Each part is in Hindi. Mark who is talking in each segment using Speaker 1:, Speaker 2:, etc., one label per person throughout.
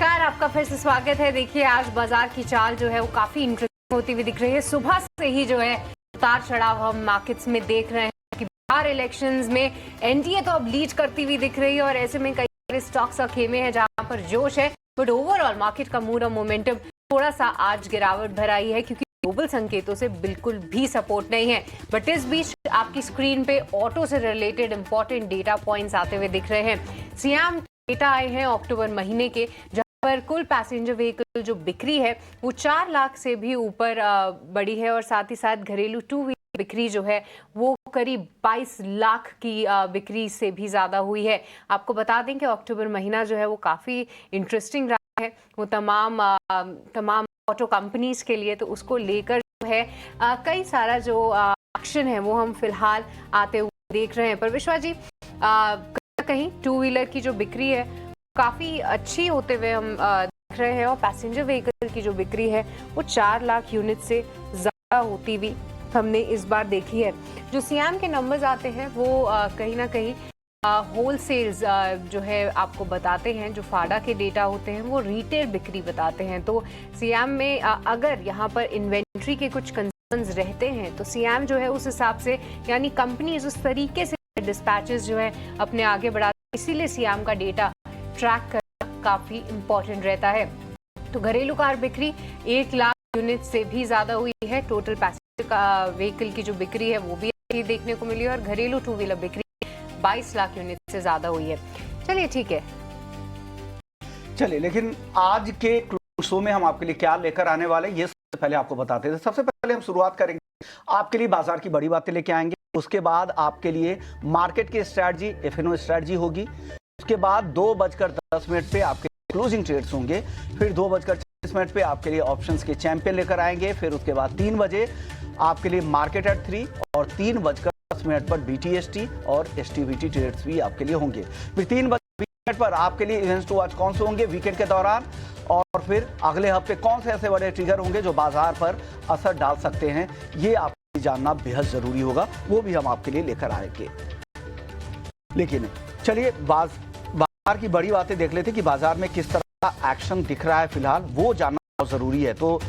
Speaker 1: नमस्कार, आपका फिर से स्वागत है। देखिए, आज बाजार की चाल जो है वो काफी इंटरेस्टिंग होती हुई दिख रही है। सुबह से ही जो है उतार चढ़ाव हम मार्केट्स में देख रहे हैं कि बिहार इलेक्शंस में एनडीए तो अब लीड करती हुई दिख रही है और ऐसे में कई सारे स्टॉक्स और खेमे हैं जहां पर जोश है, बट ओवरऑल मार्केट का मूड और मोमेंटम थोड़ा सा आज गिरावट भर आई है क्योंकि ग्लोबल संकेतों से बिल्कुल भी सपोर्ट नहीं है। बट इस बीच आपकी स्क्रीन पे ऑटो से रिलेटेड इंपॉर्टेंट डेटा पॉइंट्स आते हुए दिख रहे हैं। सियाम डेटा आए हैं अक्टूबर महीने के, जहां पर कुल पैसेंजर व्हीकल जो बिक्री है वो 4 लाख से भी ऊपर बढ़ी है और साथ ही साथ घरेलू टू व्हीलर बिक्री जो है वो करीब 22 लाख की बिक्री से भी ज्यादा हुई है। आपको बता दें कि अक्टूबर महीना जो है वो काफी इंटरेस्टिंग रहा है वो तमाम ऑटो कंपनीज के लिए, तो उसको लेकर जो है कई सारा जो एक्शन है वो हम फिलहाल आते हुए देख रहे हैं। पर विश्वा जी, कहीं टू व्हीलर की जो बिक्री है काफी अच्छी होते हुए हम देख रहे हैं और पैसेंजर व्हीकल की जो बिक्री है वो 4 लाख यूनिट से ज्यादा होती हुई हमने इस बार देखी है। जो सियाम के नंबर्स आते हैं वो कहीं ना कहीं होल सेल्स जो है आपको बताते हैं, जो फाडा के डेटा होते हैं वो रिटेल बिक्री बताते हैं। तो सियाम में अगर यहाँ पर इन्वेंट्री के कुछ कंसर्न्स रहते हैं तो सियाम जो है उस हिसाब से, यानी कंपनीज उस तरीके से डिस्पैचेस जो है अपने आगे बढ़ाते हैं, इसीलिए सियाम का डेटा ट्रैक करना काफी इंपॉर्टेंट रहता है। तो घरेलू कार बिक्री 1 लाख यूनिट से भी ज्यादा हुई है। टोटल पैसेंजर का व्हीकल की जो बिक्री है वो भी देखने को मिली है और घरेलू टू व्हीलर बिक्री 22 लाख यूनिट से ज्यादा हुई है। चलिए ठीक है,
Speaker 2: चलिए, लेकिन आज के शो में हम आपके लिए क्या लेकर आने वाले ये सबसे पहले आपको बताते थे। सबसे पहले हम शुरुआत करेंगे, आपके लिए बाजार की बड़ी बातें लेके आएंगे। उसके बाद आपके लिए मार्केट की स्ट्रैटेजी, एफएनओ स्ट्रैटेजी होगी। उसके बाद 2:10 पे आपके क्लोजिंग ट्रेड्स होंगे। फिर 2:40 पे आपके लिए ऑप्शंस के चैंपियन लेकर आएंगे। फिर उसके बाद 3 बजे आपके लिए मार्केट एट 3 और 3:10 पर बीटीएसटी और एसटीबीटी ट्रेड्स भी आपके लिए होंगे। फिर 3:20 पर आपके लिए इवेंट्स टू वॉच कौन से होंगे वीकेंड के दौरान, और फिर अगले हफ्ते कौन से ऐसे बड़े ट्रिगर होंगे जो बाजार पर असर डाल सकते हैं, ये आपको जानना बेहद जरूरी होगा। वो भी हम आपके लिए लेकर आएंगे। लेकिन चलिए बाजार की बड़ी बातें देख लेते कि बाजार में किस तरह का एक्शन दिख रहा है फिलहाल, वो जानना बहुत जरूरी है। तो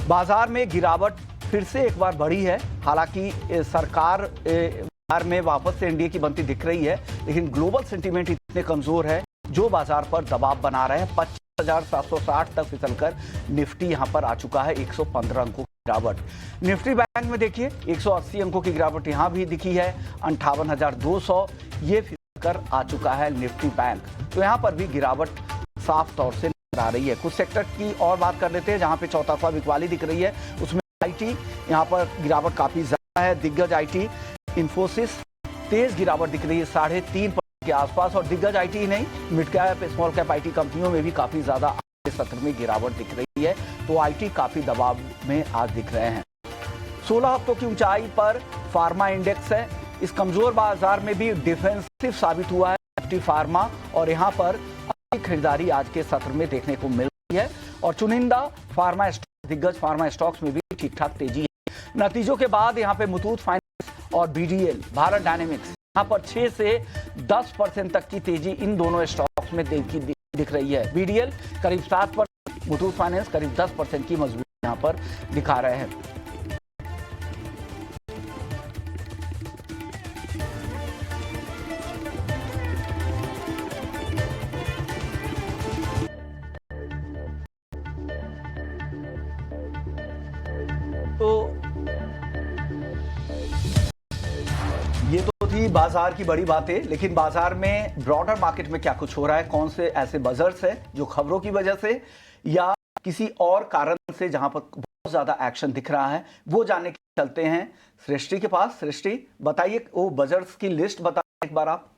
Speaker 2: बाजार में गिरावट फिर से एक बार बढ़ी है। हालांकि सरकार में वापस से एनडीए की बनती दिख रही है, लेकिन ग्लोबल सेंटीमेंट इतने कमजोर है जो बाजार पर दबाव बना रहे हैं। 25,760 तक फिसलकर निफ्टी यहां पर आ चुका है। 115 अंकों की गिरावट। निफ्टी बैंक में देखिए 180 अंकों की गिरावट यहां भी दिखी है। 58,200 ये फिसलकर आ चुका है निफ्टी बैंक। तो यहां पर भी गिरावट साफ तौर से नजर आ रही है। कुछ सेक्टर की और बात कर लेते हैं जहां पे चौतरफा बिकवाली दिख रही है। उसमें आईटी यहां पर गिरावट काफी ज्यादा है। दिग्गज आईटी इन्फोसिस तेज गिरावट दिख रही है 3.5% के आसपास, और दिग्गज आईटी ही नहीं, mid cap small cap IT कंपनियों में भी काफी ज्यादा सत्र में गिरावट दिख रही है। तो आईटी काफी दबाव में आज दिख रहे हैं। 16 हफ्तों की ऊंचाई पर फार्मा इंडेक्स है। इस कमजोर बाजार में भी डिफेंसिव साबित हुआ है निफ्टी फार्मा, और यहाँ पर अच्छी खरीदारी आज के सत्र में देखने को मिल रही है। और चुनिंदा फार्मा दिग्गज फार्मा स्टॉक्स में भी ठीक ठाक तेजी है। नतीजों के बाद यहाँ पे मुथूट फाइनेंस और बीडीएल, भारत डायनेमिक्स, यहाँ पर 6 से 10% तक की तेजी इन दोनों स्टॉक्स में दिख रही है। बीडीएल करीब 7%, मुथूट फाइनेंस करीब 10% की मजबूती यहाँ पर दिखा रहे हैं। तो ये तो थी बाजार की बड़ी बातें, लेकिन बाजार में ब्रॉडर मार्केट में क्या कुछ हो रहा है, कौन से ऐसे बजर्स हैं जो खबरों की वजह से या किसी और कारण से जहां पर बहुत ज्यादा एक्शन दिख रहा है, वो जानने के चलते हैं सृष्टि के पास। सृष्टि, बताइए वो बजर्स की लिस्ट बताइए एक बार आप।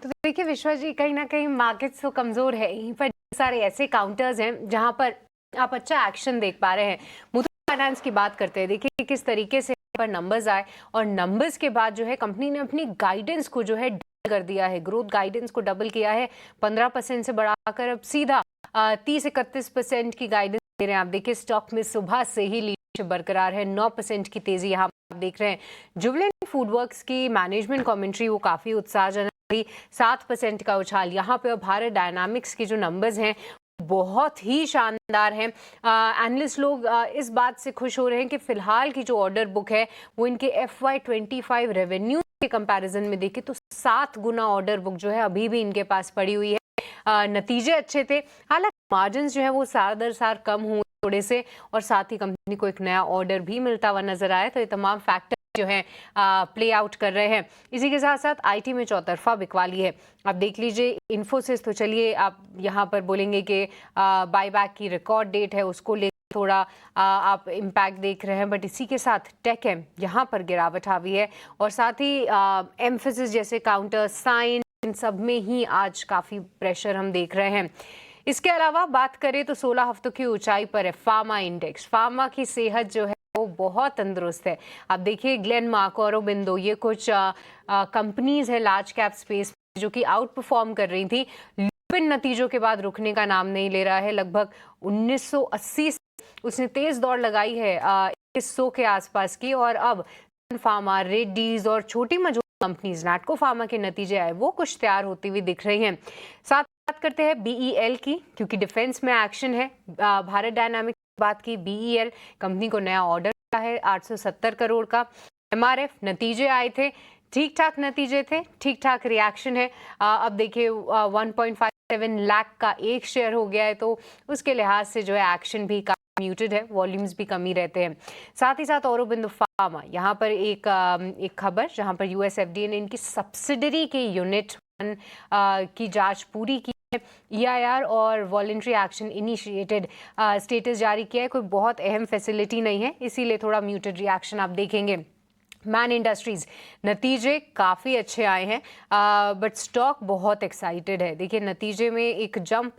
Speaker 1: तो देखिए विश्वा जी, कहीं ना कहीं मार्केट तो कमजोर है, यहीं पर सारे ऐसे काउंटर्स हैं जहां पर आप अच्छा एक्शन देख पा रहे हैं। मुथूट फाइनेंस की बात करते हैं, देखिए किस तरीके से पर नंबर्स आए और नंबर्स के बाद जो है कंपनी ने अपनी गाइडेंस को जो है डबल कर दिया है। ग्रोथ गाइडेंस को डबल किया है, 15% से बढ़ाकर अब सीधा 30-31% की गाइडेंस दे रहे हैं। आप देखिए स्टॉक में सुबह से ही लीडरशिप बरकरार है, 9% की तेजी यहाँ आप देख रहे हैं। जुबिलेंट फूडवर्क्स की मैनेजमेंट कमेंट्री वो काफी उत्साहजनक, 7% का उछाल यहाँ पे। और भारत डायनामिक्स के जो नंबर्स हैं बहुत ही शानदार है। एनालिस्ट लोग इस बात से खुश हो रहे हैं कि फिलहाल की जो ऑर्डर बुक है वो इनके FY25 रेवेन्यू के कंपैरिजन में देखें तो 7 गुना ऑर्डर बुक जो है अभी भी इनके पास पड़ी हुई है। नतीजे अच्छे थे, हालांकि मार्जिन जो है वो साल दर साल कम हुए थोड़े से, और साथ ही कंपनी को एक नया ऑर्डर भी मिलता हुआ नजर आया। तो ये तमाम फैक्टर जो है प्ले आउट कर रहे हैं। इसी के साथ साथ आईटी में चौतरफा बिकवाली है। आप देख लीजिए इन्फोसिस, तो चलिए आप यहाँ पर बोलेंगे कि बायबैक की रिकॉर्ड डेट है उसको लेकर थोड़ा आप इम्पैक्ट देख रहे हैं, बट इसी के साथ टेकएम यहाँ पर गिरावट हावी है, और साथ ही एम्फेसिस जैसे काउंटर साइन, इन सब में ही आज काफ़ी प्रेशर हम देख रहे हैं। इसके अलावा बात करें तो 16 हफ्तों की ऊंचाई पर है फार्मा इंडेक्स। फार्मा की सेहत जो है वो बहुत तंदुरुस्त है। आप देखिए ग्लेनमार्क, औरोबिंदो, ये कुछ कंपनीज है लार्ज कैप स्पेस जो कि आउट परफॉर्म कर रही थी, लेकिन नतीजों के बाद रुकने का नाम नहीं ले रहा है। लगभग 1980 से उसने तेज दौड़ लगाई है 2100 के आसपास की, और अब फार्मा, रेड्डीज और छोटी मजबूत कंपनीज नैटको फार्मा के नतीजे आए वो कुछ तैयार होती हुई दिख रही हैं। साथ बात करते हैं BEL की, क्योंकि डिफेंस में एक्शन है। भारत डायनामिक्स की बात की, BEL कंपनी को नया ऑर्डर मिला है 870 करोड़ का। MRF नतीजे आए थे, ठीक ठाक नतीजे थे, ठीक ठाक रिएक्शन है। अब देखिए 1.57 लाख का एक शेयर हो गया है, तो उसके लिहाज से जो है एक्शन भी म्यूटेड है, वॉल्यूम्स भी कम ही रहते हैं। साथ ही साथ औरोबिंदो फार्मा, यहाँ पर एक खबर जहाँ पर US FDA ने इनकी सब्सिडरी के यूनिट की जांच पूरी की है। EIR और वॉलंटरी एक्शन इनिशिएटेड स्टेटस जारी किया है। कोई बहुत अहम फैसिलिटी नहीं है, इसीलिए थोड़ा म्यूटेड रिएक्शन आप देखेंगे। मैन इंडस्ट्रीज नतीजे काफ़ी अच्छे आए हैं, बट स्टॉक बहुत एक्साइटेड है। देखिए नतीजे में एक जंप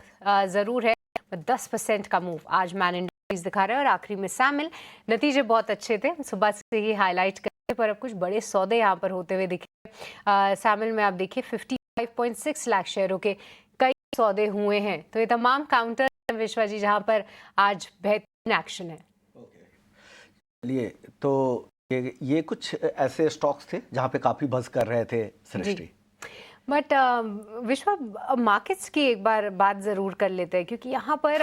Speaker 1: ज़रूर है, 10% का मूव आज मैन इंडस्ट्रीज दिखा रहा है। और आखिरी में सैमिल, नतीजे बहुत अच्छे थे, सुबह से ही हाईलाइट करते, पर अब कुछ बड़े सौदे यहाँ पर होते हुए दिखे। सैमिल में आप देखिए 55.6 लाख शेयरों के कई सौदे हुए हैं। तो ये तमाम काउंटर विश्वा जी जहाँ पर आज बेहतरीन एक्शन है।
Speaker 2: चलिए, तो ये कुछ ऐसे स्टॉक्स थे जहाँ पे काफी बज़ कर रहे थे सृष्टि।
Speaker 1: बट विश्वा, मार्केट्स की एक बार बात ज़रूर कर लेते हैं, क्योंकि यहाँ पर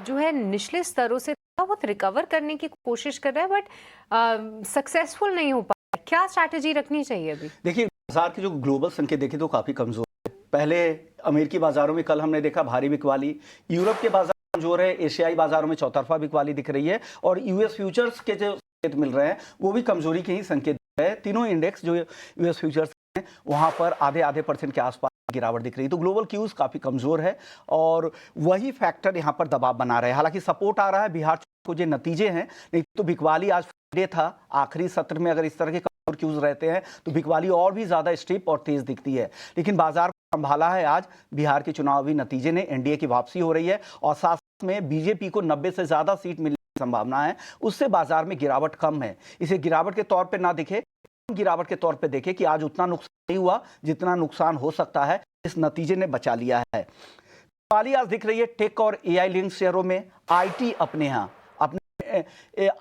Speaker 1: जो है निचले स्तरों से थोड़ा बहुत रिकवर करने की कोशिश कर रहा है, बट सक्सेसफुल नहीं हो पा रहा। क्या स्ट्रैटेजी रखनी चाहिए अभी?
Speaker 2: देखिए बाजार के जो ग्लोबल संकेत देखे तो काफी कमजोर है। पहले अमेरिकी बाजारों में कल हमने देखा भारी बिकवाली, यूरोप के बाजार कमजोर है, एशियाई बाजारों में चौतरफा बिकवाली दिख रही है, और US फ्यूचर्स के जो संकेत मिल रहे हैं वो भी कमजोरी के ही संकेत है। तीनों इंडेक्स जो US फ्यूचर्स हैं वहां पर आधे % के आसपास गिरावट दिख रही है। तो ग्लोबल क्यूज काफी कमजोर है, और वही फैक्टर यहाँ पर दबाव बना रहे हैं। हालांकि सपोर्ट आ रहा है बिहार को जो नतीजे हैं, नहीं तो बिकवाली आज फ्राइडे था, आखिरी सत्र में अगर इस तरह के कमजोर क्यूज रहते हैं तो बिकवाली और भी ज्यादा स्टीप और तेज दिखती है। लेकिन बाजार को संभाला है आज बिहार के चुनावी नतीजे ने। एनडीए की वापसी हो रही है, और साथ में बीजेपी को 90 से ज्यादा सीट मिलने की संभावना है, उससे बाजार में गिरावट कम है। इसे गिरावट के तौर पर ना दिखे, गिरावट के तौर पे देखें कि आज उतना नुकसान नहीं हुआ जितना नुकसान हो सकता है, इस नतीजे ने बचा लिया है। बिकवाली आज दिख रही है टेक और AI लिंक शेयरों में। आईटी अपने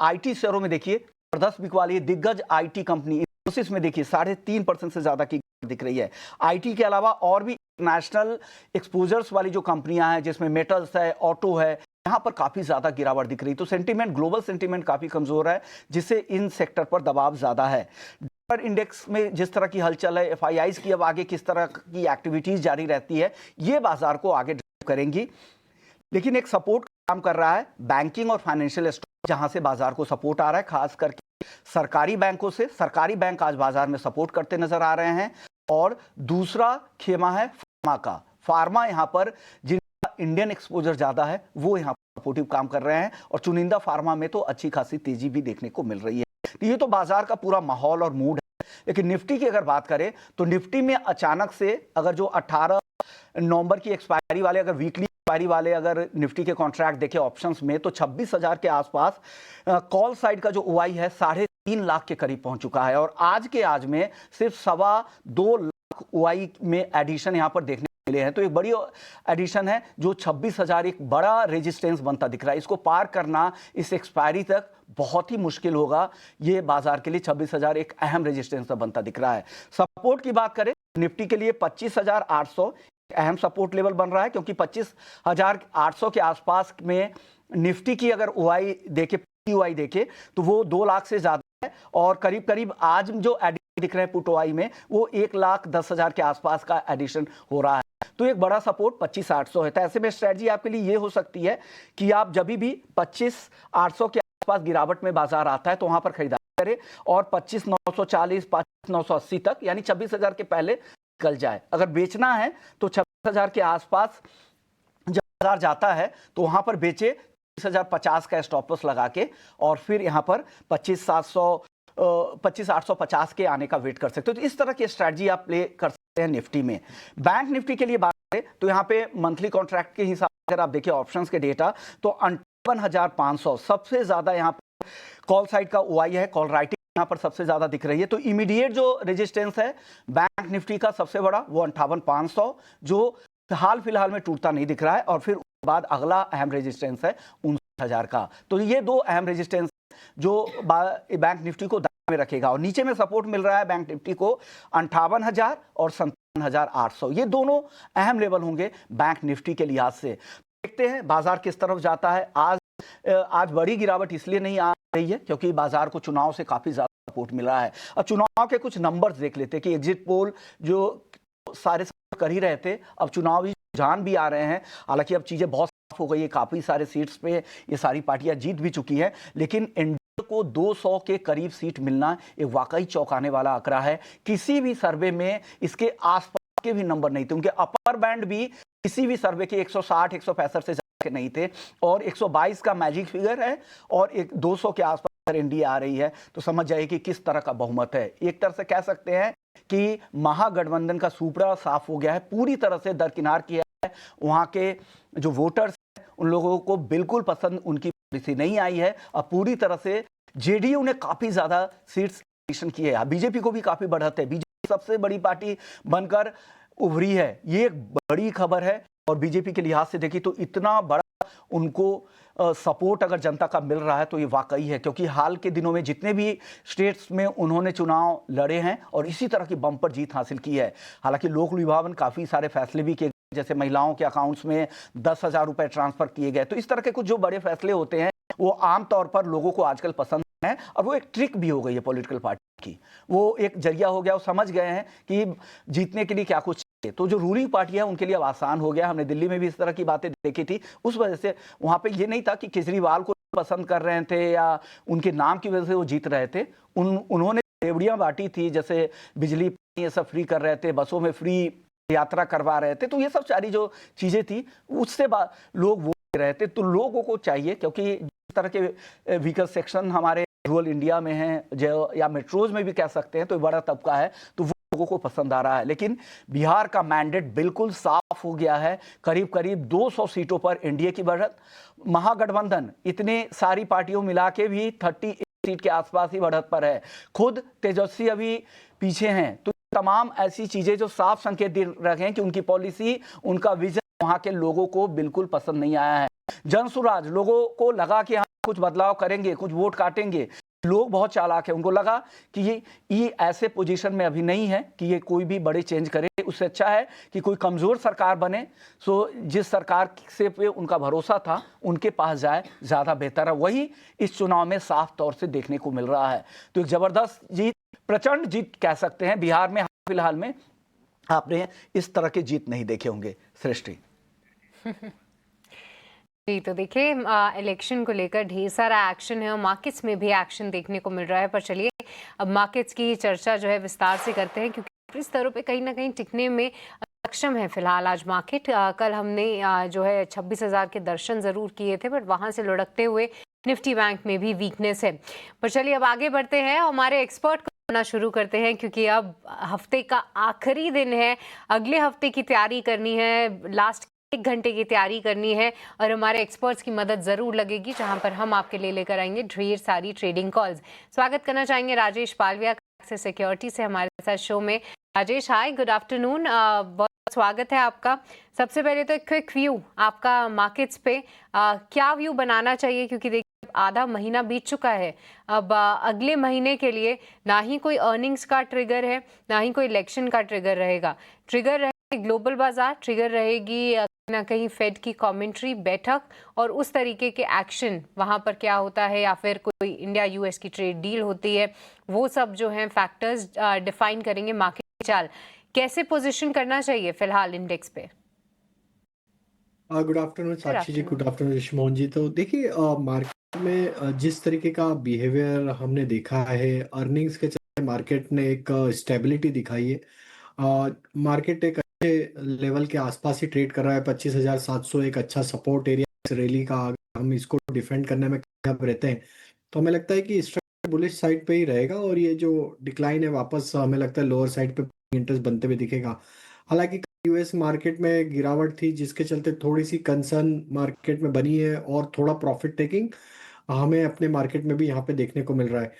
Speaker 2: आईटी शेयरों में देखिए जबरदस्त बिकवाली। दिग्गज आईटी कंपनी इन्फोसिस में देखिए 3.5% से ज्यादा की दिख रही है। आईटी के अलावा और भी इंटरनेशनल एक्सपोजर्स वाली जो कंपनियां हैं, जिसमें मेटल्स है, ऑटो है, यहाँ पर काफी ज्यादा गिरावट दिख रही। तो सेंटीमेंट, ग्लोबल सेंटीमेंट काफी कमजोर है, जिससे इन सेक्टर पर दबाव ज्यादा है। डॉलर इंडेक्स में जिस तरह की हलचल है, FIIs की अब आगे किस तरह की एक्टिविटीज जारी रहती है, ये बाजार को आगे ड्राइव करेंगी। लेकिन एक सपोर्ट काम कर रहा है बैंकिंग और फाइनेंशियल स्टॉक, जहां से बाजार को सपोर्ट आ रहा है, खास करके सरकारी बैंकों से। सरकारी बैंक आज बाजार में सपोर्ट करते नजर आ रहे हैं। और दूसरा खेमा है फार्मा का। फार्मा यहाँ पर जिनका इंडियन एक्सपोजर ज्यादा है वो यहाँ पर सपोर्टिव काम कर रहे हैं, और चुनिंदा फार्मा में तो अच्छी खासी तेजी भी देखने को मिल रही है। ये तो बाजार का पूरा माहौल और मूड है। लेकिन निफ्टी की अगर बात करें तो निफ्टी में अचानक से अगर जो 18 नवंबर की एक्सपायरी वाले, अगर वीकली एक्सपायरी वाले अगर निफ्टी के कॉन्ट्रैक्ट देखे ऑप्शंस में, तो 26,000 के आसपास कॉल साइड का जो OI है 3.5 लाख के करीब पहुंच चुका है। और आज में सिर्फ 2.25 लाख OI में एडिशन यहां पर देखने मिले हैं। तो एक बड़ी एडिशन है, जो 26,000 एक बड़ा रेजिस्टेंस बनता दिख रहा है। इसको पार करना इस एक्सपायरी तक बहुत ही मुश्किल होगा। ये बाजार के लिए 26,000 एक अहम रेजिस्टेंस बनता दिख रहा है। सपोर्ट की बात करें निफ्टी के लिए 25,800, अहम सपोर्ट लेवल बन रहा है, क्योंकि 25,800 के आसपास में निफ्टी की अगर ओआई देखे, पीओआई देखे, तो वो 2 लाख से ज्यादा है। और करीब करीब आज जो एडिशन दिख रहे हैं पुट ओआई में, वो 1,10,000 के आसपास का एडिशन हो रहा है। तो एक बड़ा सपोर्ट 25,800 है। तो ऐसे में स्ट्रेटजी आपके लिए ये हो सकती है कि आप जब भी 25,800 के आसपास गिरावट में बाजार आता है तो वहां पर खरीदारी करें, और 25,940, 25,980 तक, यानी 26,000 के पहले निकल जाए। अगर बेचना है तो 26,000 के आसपास जब बाजार जाता है तो वहां पर बेचे, 25,050 का स्टॉप लॉस लगा के, और फिर यहां पर 25,850 के आने का वेट कर सकते हो। तो इस तरह की स्ट्रैटेजी आप प्ले कर सकते हैं निफ्टी में। बैंक निफ्टी के लिए बात करें तो यहाँ पे मंथली कॉन्ट्रैक्ट के हिसाब से अगर आप देखिए ऑप्शंस के डेटा, तो 58,500 सबसे ज्यादा यहाँ पर कॉल साइड का ओआई है, कॉल राइटिंग यहाँ पर सबसे ज्यादा दिख रही है। तो इमीडिएट जो रेजिस्टेंस है बैंक निफ्टी का सबसे बड़ा, वो 58,500, जो हाल फिलहाल में टूटता नहीं दिख रहा है। और फिर उसके बाद अगला अहम रेजिस्टेंस है 59,000 का। तो ये 2 अहम रेजिस्टेंस जो बैंक निफ्टी को दाएं में रखेगा। और नीचे में सपोर्ट मिल रहा है बैंक निफ्टी को 58,000 और 57,800। ये दोनों अहम लेवल होंगे बैंक निफ्टी के लिहाज से। देखते हैं बाजार किस तरफ जाता है। आज बड़ी गिरावट इसलिए नहीं आ रही है क्योंकि बाजार को चुनाव से काफी ज्यादा सपोर्ट मिल रहा है। अब चुनाव के कुछ नंबर्स देख लेते हैं कि एग्जिट पोल जो सारे कर ही रहे थे, अब चुनावी रुझान भी आ रहे हैं। हालांकि अब चीजें बहुत साफ हो गई है, काफी सारे सीट्स पे ये सारी पार्टियां जीत भी चुकी हैं, लेकिन एनडीए को 200 के करीब सीट मिलना एक वाकई चौंकाने वाला आंकड़ा है। किसी भी सर्वे में इसके आसपास के भी नंबर नहीं थे। उनके अपर बैंड भी किसी भी सर्वे के 160, 165 से ज्यादा नहीं थे, और 122 का मैजिक फिगर है, और 200 के आसपास एनडीए आ रही है। तो समझ जाइए कि किस तरह का बहुमत है। एक तरह से कह सकते हैं कि महागठबंधन का सुपड़ा साफ हो गया है, पूरी तरह से दरकिनार किया है। वहां के जो वोटर्स हैं उन लोगों को बिल्कुल पसंद उनकी पॉलिसी नहीं आई है। अब पूरी तरह से जेडीयू ने काफी ज्यादा सीट्स की है, बीजेपी को भी काफी बढ़त है, बीजेपी सबसे बड़ी पार्टी बनकर उभरी है। ये एक बड़ी खबर है। और बीजेपी के लिहाज से देखिए तो इतना बड़ा उनको सपोर्ट अगर जनता का मिल रहा है तो ये वाकई है, क्योंकि हाल के दिनों में जितने भी स्टेट्स में उन्होंने चुनाव लड़े हैं और इसी तरह की बम्पर जीत हासिल की है। हालांकि लोक लुभावन काफी सारे फैसले भी किए, जैसे महिलाओं के अकाउंट्स में 10,000 रुपए ट्रांसफर किए गए। तो इस तरह के कुछ जो बड़े फैसले होते हैं वो आमतौर पर लोगों को आजकल पसंद है, और वो एक ट्रिक भी हो गई है पॉलिटिकल पार्टी की, वो एक जरिया हो गया। वो समझ गए हैं कि जीतने के लिए क्या कुछ चाहिए। तो जो रूलिंग पार्टी है उनके लिए अब आसान हो गया। हमने दिल्ली में भी इस तरह की बातें देखी थी। उस वजह से वहां पे ये नहीं था कि केजरीवाल को पसंद कर रहे थे या उनके नाम की वजह से वो जीत रहे थे। उन्होंने रेवड़ियां बांटी थी, जैसे बिजली ये सब फ्री कर रहे थे, बसों में फ्री यात्रा करवा रहे थे। तो ये सब सारी जो चीजें थी उससे लोग वोट दे रहे थे। तो लोगों को चाहिए, क्योंकि जिस तरह के व्हीकल सेक्शन हमारे रूरल इंडिया में है, जो या मेट्रोज में भी कह सकते हैं, तो बड़ा तबका है, तो वो लोगों को पसंद आ रहा है। लेकिन बिहार का मैंडेट बिल्कुल साफ हो गया है। करीब करीब 200 सीटों पर एनडीए की बढ़त। महागठबंधन इतने सारी पार्टियों मिला के भी 38 सीट के आसपास ही बढ़त पर है। खुद तेजस्वी अभी पीछे हैं। तो तमाम ऐसी चीजें जो साफ संकेत दे रहे हैं कि उनकी पॉलिसी, उनका विजन वहां के लोगों को बिल्कुल पसंद नहीं आया है। जनसुराज, लोगों को लगा कि हम कुछ बदलाव करेंगे, कुछ वोट काटेंगे। लोग बहुत चालाक है, उनको लगा कि ये ऐसे पोजीशन में अभी नहीं है कि ये कोई भी बड़े चेंज करे। उससे अच्छा है कि कोई कमजोर सरकार बने। सो जिस सरकार से पे उनका भरोसा था उनके पास जाए, ज्यादा बेहतर है। वही इस चुनाव में साफ तौर से देखने को मिल रहा है। तो एक जबरदस्त जीत, प्रचंड जीत कह सकते हैं। बिहार में फिलहाल में आपने इस तरह के जीत नहीं देखे होंगे सृष्टि।
Speaker 1: जी, तो देखिए इलेक्शन को लेकर ढेर सारा एक्शन है और मार्केट्स में भी एक्शन देखने को मिल रहा है। पर चलिए अब मार्केट्स की चर्चा जो है विस्तार से करते हैं, क्योंकि इस स्तरों पे कहीं ना कहीं टिकने में सक्षम है फिलहाल आज मार्केट। कल हमने जो है 26,000 के दर्शन जरूर किए थे, बट वहां से लुढ़कते हुए निफ्टी बैंक में भी वीकनेस है। पर चलिए अब आगे बढ़ते हैं, हमारे एक्सपर्ट को सुनना शुरू करते हैं, क्योंकि अब हफ्ते का आखिरी दिन है। अगले हफ्ते की तैयारी करनी है, लास्ट 1 घंटे की तैयारी करनी है, और हमारे एक्सपर्ट्स की मदद जरूर लगेगी, जहां पर हम आपके लिए लेकर आएंगे ढेर सारी ट्रेडिंग कॉल्स। स्वागत करना चाहेंगे राजेश पालविया एक्सिस सिक्योरिटी से हमारे साथ शो में। राजेश, हाय, गुड आफ्टरनून, बहुत स्वागत है आपका। सबसे पहले तो एक क्विक व्यू आपका मार्केट्स पे, क्या व्यू बनाना चाहिए, क्योंकि देखिए आधा महीना बीत चुका है। अब अगले महीने के लिए ना ही कोई अर्निंग्स का ट्रिगर है, ना ही कोई इलेक्शन का ट्रिगर रहेगा। ट्रिगर ग्लोबल बाजार ट्रिगर रहेगी कहीं ना कहीं फेड की कमेंट्री बैठक और उस तरीके के एक्शन वहां पर क्या होता है, या फिर कोई इंडिया यूएस की ट्रेड डील होती है, वो सब जो है फैक्टर्स डिफाइन करेंगे मार्केट की चाल। कैसे पोजीशन करना चाहिए फिलहाल इंडेक्स पे?
Speaker 3: गुड आफ्टरनून
Speaker 1: गुड
Speaker 3: साक्षी जी, गुड
Speaker 1: आफ्टरनून।
Speaker 3: आफ्टरनून ऋषिमोहन जी। तो देखिए, मार्केट में जिस तरीके का बिहेवियर हमने देखा है, अर्निंग्स के चलते मार्केट ने एक स्टेबिलिटी दिखाई है। मार्केट एक अच्छे लेवल के आसपास ही ट्रेड कर रहा है। 25,700 एक अच्छा सपोर्ट एरिया इस रैली का। अगर हम इसको डिफेंड करने में कामयाब रहते हैं तो हमें लगता है कि स्ट्रक्चर बुलिश साइड पे ही रहेगा, और ये जो डिक्लाइन है वापस हमें लगता है लोअर साइड पे इंटरेस्ट बनते हुए दिखेगा। हालांकि यूएस मार्केट में गिरावट थी जिसके चलते थोड़ी सी कंसर्न मार्केट में बनी है, और थोड़ा प्रॉफिट टेकिंग हमें अपने मार्केट में भी यहाँ पे देखने को मिल रहा है।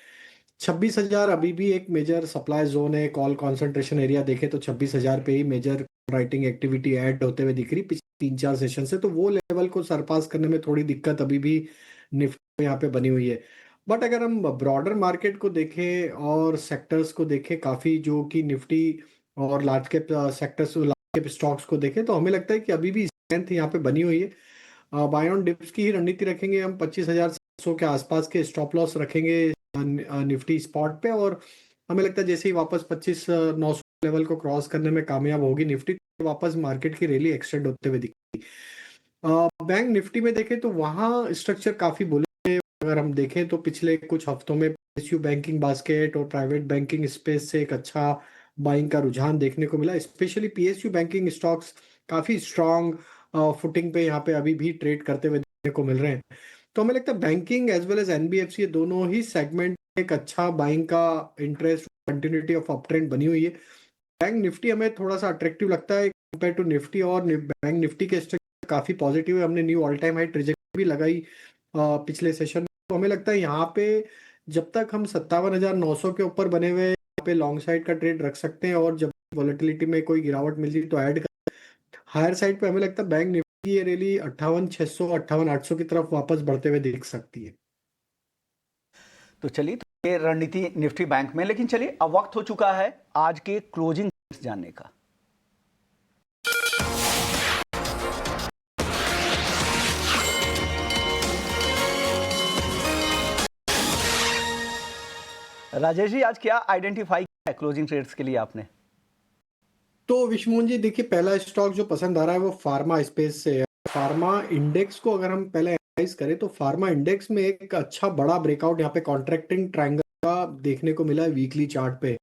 Speaker 3: 26,000 अभी भी एक मेजर सप्लाई जोन है। कॉल कंसंट्रेशन एरिया देखे तो 26,000 पे ही मेजर राइटिंग एक्टिविटी ऐड होते हुए दिख रही पिछले 3-4 सेशन से। तो वो लेवल को सरपास करने में थोड़ी दिक्कत अभी भी निफ्टी यहाँ पे बनी हुई है। बट अगर हम ब्रॉडर मार्केट को देखें और सेक्टर्स को देखें, काफी जो कि निफ्टी और large cap sectors, large cap stocks को देखें, तो हमें लगता है कि अभी भी स्ट्रेंथ यहाँ पे बनी हुई है। बाय ऑन डिप्स की ही रणनीति रखेंगे हम। 25,700 के आसपास के स्टॉप लॉस रखेंगे निफ्टी स्पॉट पे, और हमें लगता है जैसे ही वापस 25,900 लेवल को क्रॉस करने में कामयाब होगी निफ्टी, तो वापस मार्केट की रैली एक्सटेंड होते हुए दिखेगी। बैंक निफ्टी में देखें तो वहाँ स्ट्रक्चर काफी बुलिश है। अगर हम देखें तो पिछले कुछ हफ्तों में पीएसयू बैंकिंग बास्केट और प्राइवेट बैंकिंग स्पेस से एक अच्छा बाइंग का रुझान देखने को मिला। स्पेशली पीएसयू बैंकिंग स्टॉक्स काफी स्ट्रांग फुटिंग पे यहाँ पे अभी भी ट्रेड करते हुए देखने को मिल रहे हैं। तो हमें लगता है banking as well as NBFC, ये दोनों ही सेगमेंट एक अच्छा बाइंग का interest, continuity of up trend बनी हुई है। बैंक निफ्टी हमें थोड़ा सा अट्रैक्टिव लगता है कंपेयर टू निफ्टी, और बैंक निफ्टी के स्ट्रक्चर काफी पॉजिटिव है। हमने knew all time high trajectory भी लगाई पिछले सेशन में। तो हमें लगता है यहाँ पे जब तक हम 57,900 के ऊपर बने हुए यहाँ पे लॉन्ग साइड का ट्रेड रख सकते हैं, और जब वॉलेटिलिटी में कोई गिरावट मिलती है तो ऐड कर। हायर साइड पे हमें लगता है बैंक निफ्टी ये रैली 58,600 58,800 की तरफ वापस बढ़ते हुए दिख सकती है।
Speaker 2: तो चलिए, तो ये रणनीति निफ्टी बैंक में। लेकिन चलिए, अब वक्त हो चुका है आज के क्लोजिंग जानने का। राजेश जी, आज क्या आइडेंटिफाई किया है क्लोजिंग ट्रेड्स के लिए आपने?
Speaker 3: तो विश्वमोहन जी देखिए, पहला स्टॉक जो पसंद आ रहा है वो फार्मा स्पेस से है। फार्मा इंडेक्स को अगर हम पहले एनालाइज करें तो फार्मा इंडेक्स में एक अच्छा बड़ा ब्रेकआउट यहाँ पे कॉन्ट्रैक्टिंग ट्रायंगल का देखने को मिला है वीकली चार्ट पे,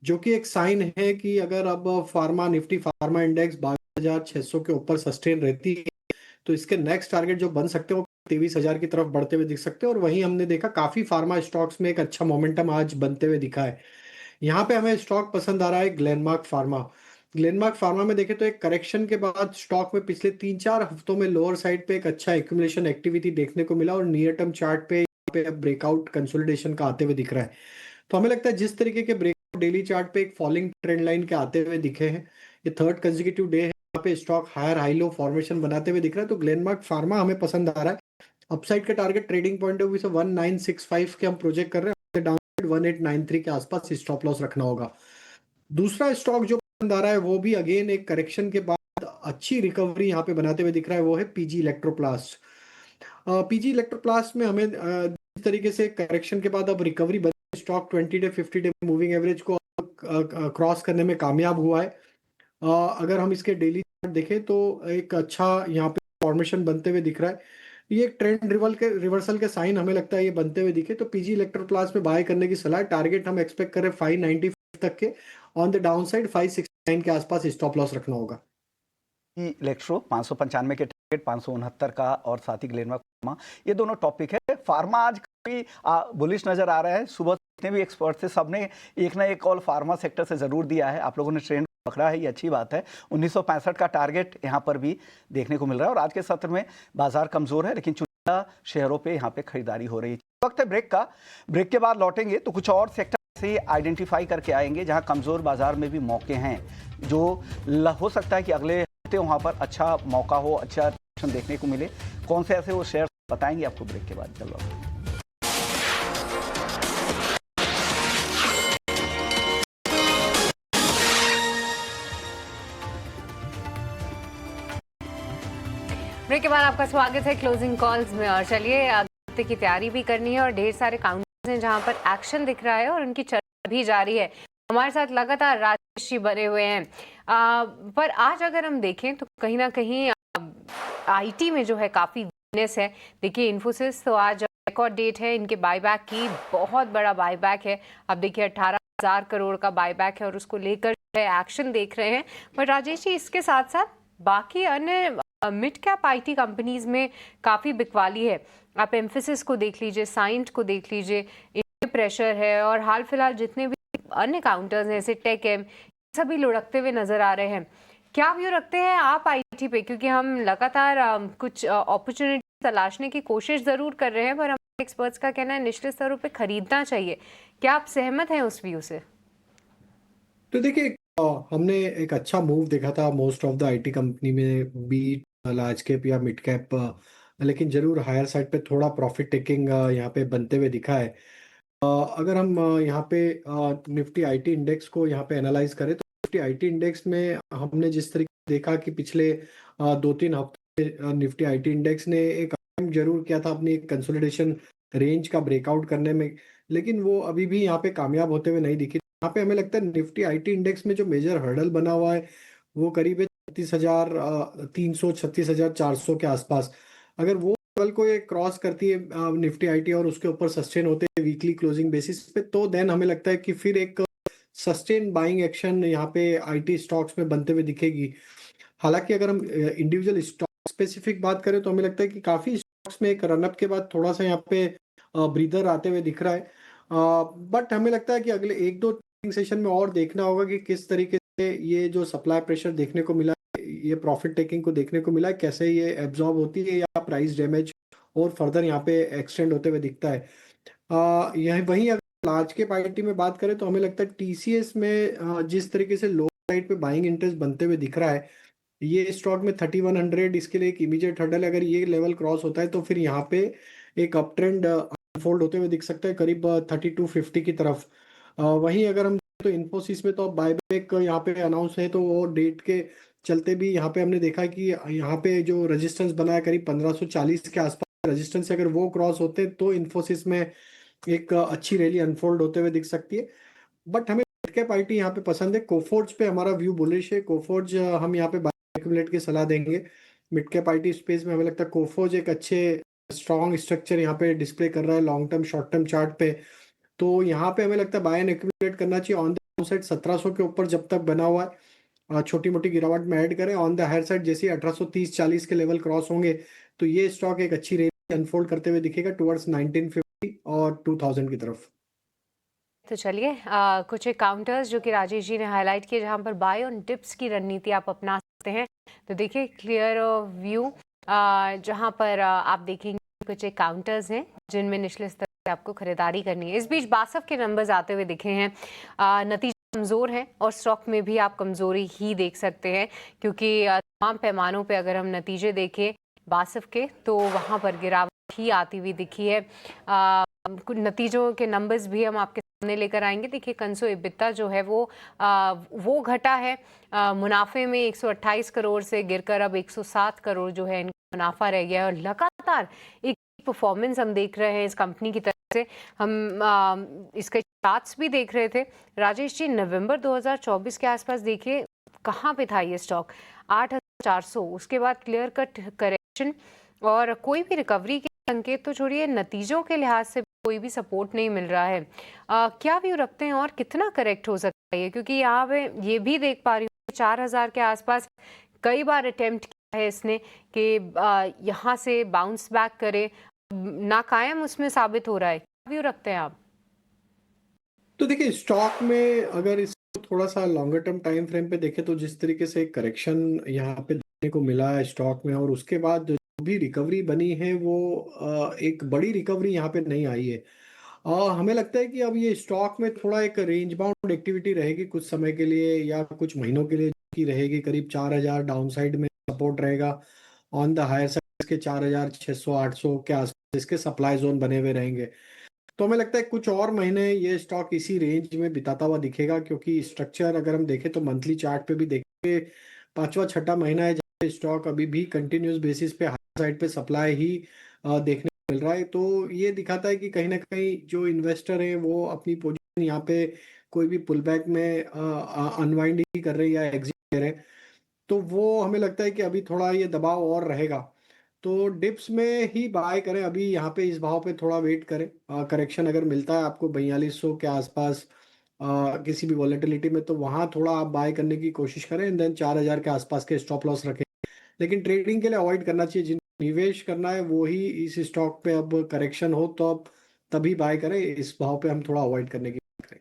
Speaker 3: जो कि एक साइन है कि अगर अब फार्मा निफ्टी फार्मा इंडेक्स 22,600 के ऊपर सस्टेन रहती है तो इसके नेक्स्ट टारगेट जो बन सकते हैं वो 23,000 की तरफ बढ़ते हुए दिख सकते हैं। और वहीं हमने देखा काफी फार्मा स्टॉक्स में एक अच्छा मोमेंटम आज बनते हुए दिखा है। यहाँ पे हमें स्टॉक पसंद आ रहा है ग्लेनमार्क फार्मा। ग्लेनमार्क फार्मा में देखें तो एक करेक्शन के बाद स्टॉक में पिछले 3-4 हफ्तों में लोअर साइड पे एक अच्छा एक्यूमुलेशन एक्टिविटी देखने को मिला, और नियर टर्म चार्ट पे यहाँ पे ब्रेकआउट कंसोलिडेशन का आते हुए दिख रहा है। तो हमें लगता है जिस तरीके के ब्रेकआउट डेली चार्ट पे एक फॉलिंग ट्रेंड लाइन के आते हुए दिखे हैं, ये थर्ड कंसेक्यूटिव डे है यहाँ पे stock higher high low formation बनाते हुए दिख रहा है। तो ग्लेनमार्क फार्मा हमें पसंद आ रहा है। अपसाइड का target trading point of view से 1965 के हम प्रोजेक्ट कर रहे हैं, डाउनसाइड 1893 के आसपास स्टॉप लॉस रखना होगा। दूसरा स्टॉक जो पसंद आ रहा है वो भी अगेन एक करेक्शन के बाद अच्छी रिकवरी यहाँ पे बनाते हुए दिख रहा है, वो है पीजी इलेक्ट्रोप्लास्ट। पीजी इलेक्ट्रोप्लास्ट में हमें इस तरीके से करेक्शन के बाद अब रिकवरी बनी, stock 20 day 50 day moving average को क्रॉस करने में कामयाब हुआ है। अगर हम इसके डेली चार्ट देखें तो एक अच्छा यहाँ पे फॉर्मेशन बनते हुए दिख रहा है। ये एक ट्रेंड रिवर्सल के साइन हमें लगता है ये बनते हुए दिखे, तो पीजी इलेक्ट्रोप्लास्ट में बाय करने की सलाह। टारगेट हम एक्सपेक्ट करें 595 तक के, ऑन द डाउन साइड 569 के आसपास स्टॉप लॉस रखना होगा।
Speaker 2: इलेक्ट्रो 595 के टारगेट 569 का, और साथ ही ग्लेनमार्क फार्मा, ये दोनों टॉपिक है। फार्मा आज काफी बुलिश नजर आ रहा है। सुबह जितने भी एक्सपर्ट थे सबने एक ना एक कॉल फार्मा सेक्टर से जरूर दिया है। आप लोगों ने ट्रेंड पकड़ा है, ये अच्छी बात है। 1965 का टारगेट यहाँ पर भी देखने को मिल रहा है। और आज के सत्र में बाजार कमजोर है, लेकिन चुनिंदा शेयरों पे यहाँ पे खरीदारी हो रही है। वक्त है ब्रेक का। ब्रेक के बाद लौटेंगे तो कुछ और सेक्टर से आइडेंटिफाई करके आएंगे जहां कमजोर बाजार में भी मौके हैं, जो हो सकता है कि अगले हफ्ते वहां पर अच्छा मौका हो, अच्छा देखने को मिले। कौन से ऐसे वो शेयर बताएंगे आपको ब्रेक के बाद। चलो।
Speaker 1: के बाद आपका स्वागत है क्लोजिंग कॉल्स में। और चलिए हफ्ते की तैयारी भी करनी है और ढेर सारे काउंटर्स हैं जहां पर एक्शन दिख रहा है और उनकी चर्चा भी जारी है। हमारे साथ लगातार राजेश जी बने हुए हैं। पर आज अगर हम देखें तो कहीं ना कहीं आईटी में जो है काफी वीकनेस है। देखिए इन्फोसिस तो आज रिकॉर्ड डेट है इनके बायबैक की, बहुत बड़ा बायबैक है। अब देखिए 18,000 करोड़ का बायबैक है और उसको लेकर एक्शन देख रहे हैं। पर राजेश जी इसके साथ साथ बाकी अन्य मिड कैप आईटी कंपनीज में काफी बिकवाली है। आप एम्फेसिस को देख लीजिए, साइंट को देख लीजिए, इनमें प्रेशर है। और हाल फिलहाल जितने भी अन्य काउंटर्स हैं जैसे टेक एम, सभी लुढ़कते हुए नजर आ रहे हैं। क्या व्यू रखते हैं आप आईटी पे? क्योंकि हम लगातार कुछ अपॉर्चुनिटी तलाशने की कोशिश जरूर कर रहे हैं, पर हमारे एक्सपर्ट्स का कहना है निचले स्तरों पे खरीदना चाहिए। क्या आप सहमत हैं उस व्यू से?
Speaker 3: तो देखिए, हमने एक अच्छा मूव देखा था most of the IT company में, बी लार्ज कैप या मिड कैप, लेकिन जरूर हायर साइड पे थोड़ा प्रॉफिट टेकिंग यहाँ पे बनते हुए दिखा है। अगर हम यहाँ पे निफ्टी आईटी इंडेक्स को यहाँ पे एनालाइज करें तो निफ्टी आईटी इंडेक्स में हमने जिस तरीके से देखा कि पिछले 2-3 हफ्ते निफ्टी आईटी इंडेक्स ने एक अटेम्प्ट जरूर किया था अपनी कंसोलिडेशन रेंज का ब्रेकआउट करने में, लेकिन वो अभी भी यहाँ पे कामयाब होते हुए नहीं दिखी। यहाँ पे हमें लगता है निफ्टी आईटी इंडेक्स में जो मेजर हर्डल बना हुआ है वो करीब है 36,300 36,400 के आसपास। अगर वो लेवल को ये क्रॉस करती है निफ्टी आईटी और उसके ऊपर सस्टेन होते हैं वीकली क्लोजिंग बेसिस पे, तो देन हमें लगता है कि फिर एक सस्टेन बाइंग एक्शन यहाँ पे आईटी स्टॉक्स में बनते हुए दिखेगी। हालांकि अगर हम इंडिविजुअल स्टॉक स्पेसिफिक बात करें तो हमें लगता है कि काफी स्टॉक्स में एक रनअप के बाद थोड़ा सा यहाँ पे ब्रीदर आते हुए दिख रहा है। बट हमें लगता है कि अगले 1-2 ट्रेडिंग सेशन में और देखना होगा कि किस तरीके से ये जो सप्लाई प्रेशर देखने को मिला, ये प्रॉफिट टेकिंग को देखने को मिला है, कैसे ये एब्जॉर्ब होती है या प्राइस डैमेज और फर्दर यहाँ पे एक्सटेंड होते हुए दिखता है। यह वहीं अगर लार्ज के पार्टी में बात करें तो हमें लगता है टीसीएस में जिस तरीके से लो साइड पे बाइंग इंटरेस्ट बनते हुए दिख रहा है, ये स्टॉक में 3100 इसके लिए एक इमीडिएट हर्डल है। अगर ये लेवल क्रॉस होता है तो फिर यहाँ पे एक अप ट्रेंड अनफोल्ड होते हुए दिख सकता है करीब 3250 की तरफ। वहीं अगर हम तो इन्फोसिस में तो अब बायबैक यहाँ पे अनाउंस है, तो वो डेट के चलते भी यहाँ पे हमने देखा कि यहाँ पे जो रेजिस्टेंस बना है करीब 1540 के आसपास रेजिस्टेंस, अगर वो क्रॉस होते हैं तो इन्फोसिस में एक अच्छी रैली अनफोल्ड होते हुए दिख सकती है। बट हमें मिड कैप आईटी यहाँ पे पसंद है। कोफोर्ज पे हमारा व्यू बुलिश है। कोफोर्ज हम यहाँ पे बाय एक्यूमुलेट की सलाह देंगे। मिड कैप आईटी स्पेस में हमें लगता है कोफोर्ज एक अच्छे स्ट्रॉन्ग स्ट्रक्चर यहाँ पे डिस्प्ले कर रहा है long term short term chart पे। तो यहाँ पे हमें लगता है बाय एंड एक्यूमुलेट करना चाहिए। ऑन द डाउन साइड 1700 के ऊपर जब तक बना हुआ है छोटी मोटी गिरावट में ऐड करें। ऑन द हायर साइड जैसे 1830-40 के लेवल क्रॉस होंगे तो ये स्टॉक एक अच्छी रेंज अनफोल्ड करते हुए दिखेगा टुवर्ड्स 1950 और 2000 की तरफ।
Speaker 1: तो चलिए कुछ एक काउंटर्स जो कि राजेश जी ने हाईलाइट किए जहां पर बाय ऑन डिप्स की रणनीति आप अपना सकते हैं। तो देखिए क्लियर व्यू जहां पर आप देखेंगे कुछ एक काउंटर्स हैं जिनमें निचले स्तर से आपको खरीदारी करनी है। इस बीच बासफ के नंबर्स आते हुए दिखे हैं। नतीजे कमजोर हैं और स्टॉक में भी आप कमजोरी ही देख सकते हैं, क्योंकि तमाम पैमानों पे अगर हम नतीजे देखें बासफ के तो वहां पर गिरावट ही आती हुई दिखी है। कुछ नतीजों के नंबर्स भी हम आपके सामने लेकर आएंगे। देखिए कंसो EBITDA जो है वो घटा है। मुनाफे में 128 करोड़ से गिरकर अब 107 करोड़ जो है इनका मुनाफा रह गया है। और लगातार एक परफॉर्मेंस हम देख रहे हैं इस कंपनी की तरफ से। हम इसके चार्ट्स भी देख रहे थे राजेश जी। नवंबर 2024 के आसपास देखिए कहाँ पे था ये स्टॉक, 8,400। उसके बाद क्लियर कट करेक्शन और कोई भी रिकवरी के संकेत तो छोड़िए, नतीजों के लिहाज से कोई भी सपोर्ट नहीं मिल रहा है। क्या व्यू रखते हैं और कितना करेक्ट हो सकता है? क्योंकि यहाँ पे ये भी देख पा रही हूँ 4000 के आसपास कई बार अटेम्प्ट किया है इसने कि यहाँ से बाउंस बैक करे, नाकायम उसमें साबित हो रहा है। क्या व्यू रखते हैं आप?
Speaker 3: तो देखिए स्टॉक में अगर इसको थोड़ा सा लॉन्गर टर्म टाइम फ्रेम पे देखें तो जिस तरीके से करेक्शन यहाँ पे देखने को मिला है स्टॉक में और उसके बाद जो भी रिकवरी बनी है वो एक बड़ी रिकवरी यहाँ पे नहीं आई है। हमें लगता है कि अब ये स्टॉक में थोड़ा एक रेंज बाउंड एक्टिविटी रहेगी कुछ समय के लिए या कुछ महीनों के लिए की रहेगी। करीब 4000 डाउन साइड में सपोर्ट रहेगा। ऑन द हायर साइड इसके 4600-800 के आसपास इसके सप्लाई जोन बने हुए रहेंगे। तो हमें लगता है कुछ और महीने ये स्टॉक इसी रेंज में बिताता हुआ दिखेगा, क्योंकि स्ट्रक्चर अगर हम देखें तो मंथली चार्ट पे भी देखें 5वां 6ठा महीना है जहाँ स्टॉक अभी भी कंटिन्यूस बेसिस पे साइड पे सप्लाई ही देखने को मिल रहा है। तो ये दिखाता है कि कहीं न कहीं जो इन्वेस्टर हैं वो अपनी पोजीशन यहाँ पे कोई भी पुल बैक में अनवाइंड ही कर रहे हैं या एग्ज़िट ले रहे हैं। तो वो हमें लगता है कि अभी थोड़ा ये दबाव और रहेगा। तो डिप्स में ही बाय करें, अभी यहाँ पे इस भाव पे थोड़ा वेट करें। करेक्शन अगर मिलता है आपको 4200 के आसपास किसी भी वॉलेटिलिटी में, तो वहाँ थोड़ा आप बाय करने की कोशिश करें एंड देन 4000 के आसपास के स्टॉप लॉस रखें। लेकिन ट्रेडिंग के लिए अवॉइड करना चाहिए। जिनको निवेश करना है वो ही इस स्टॉक पे अब करेक्शन हो तो अब तभी बाय करें। इस भाव पे हम थोड़ा अवॉइड करने की कोशिश करें।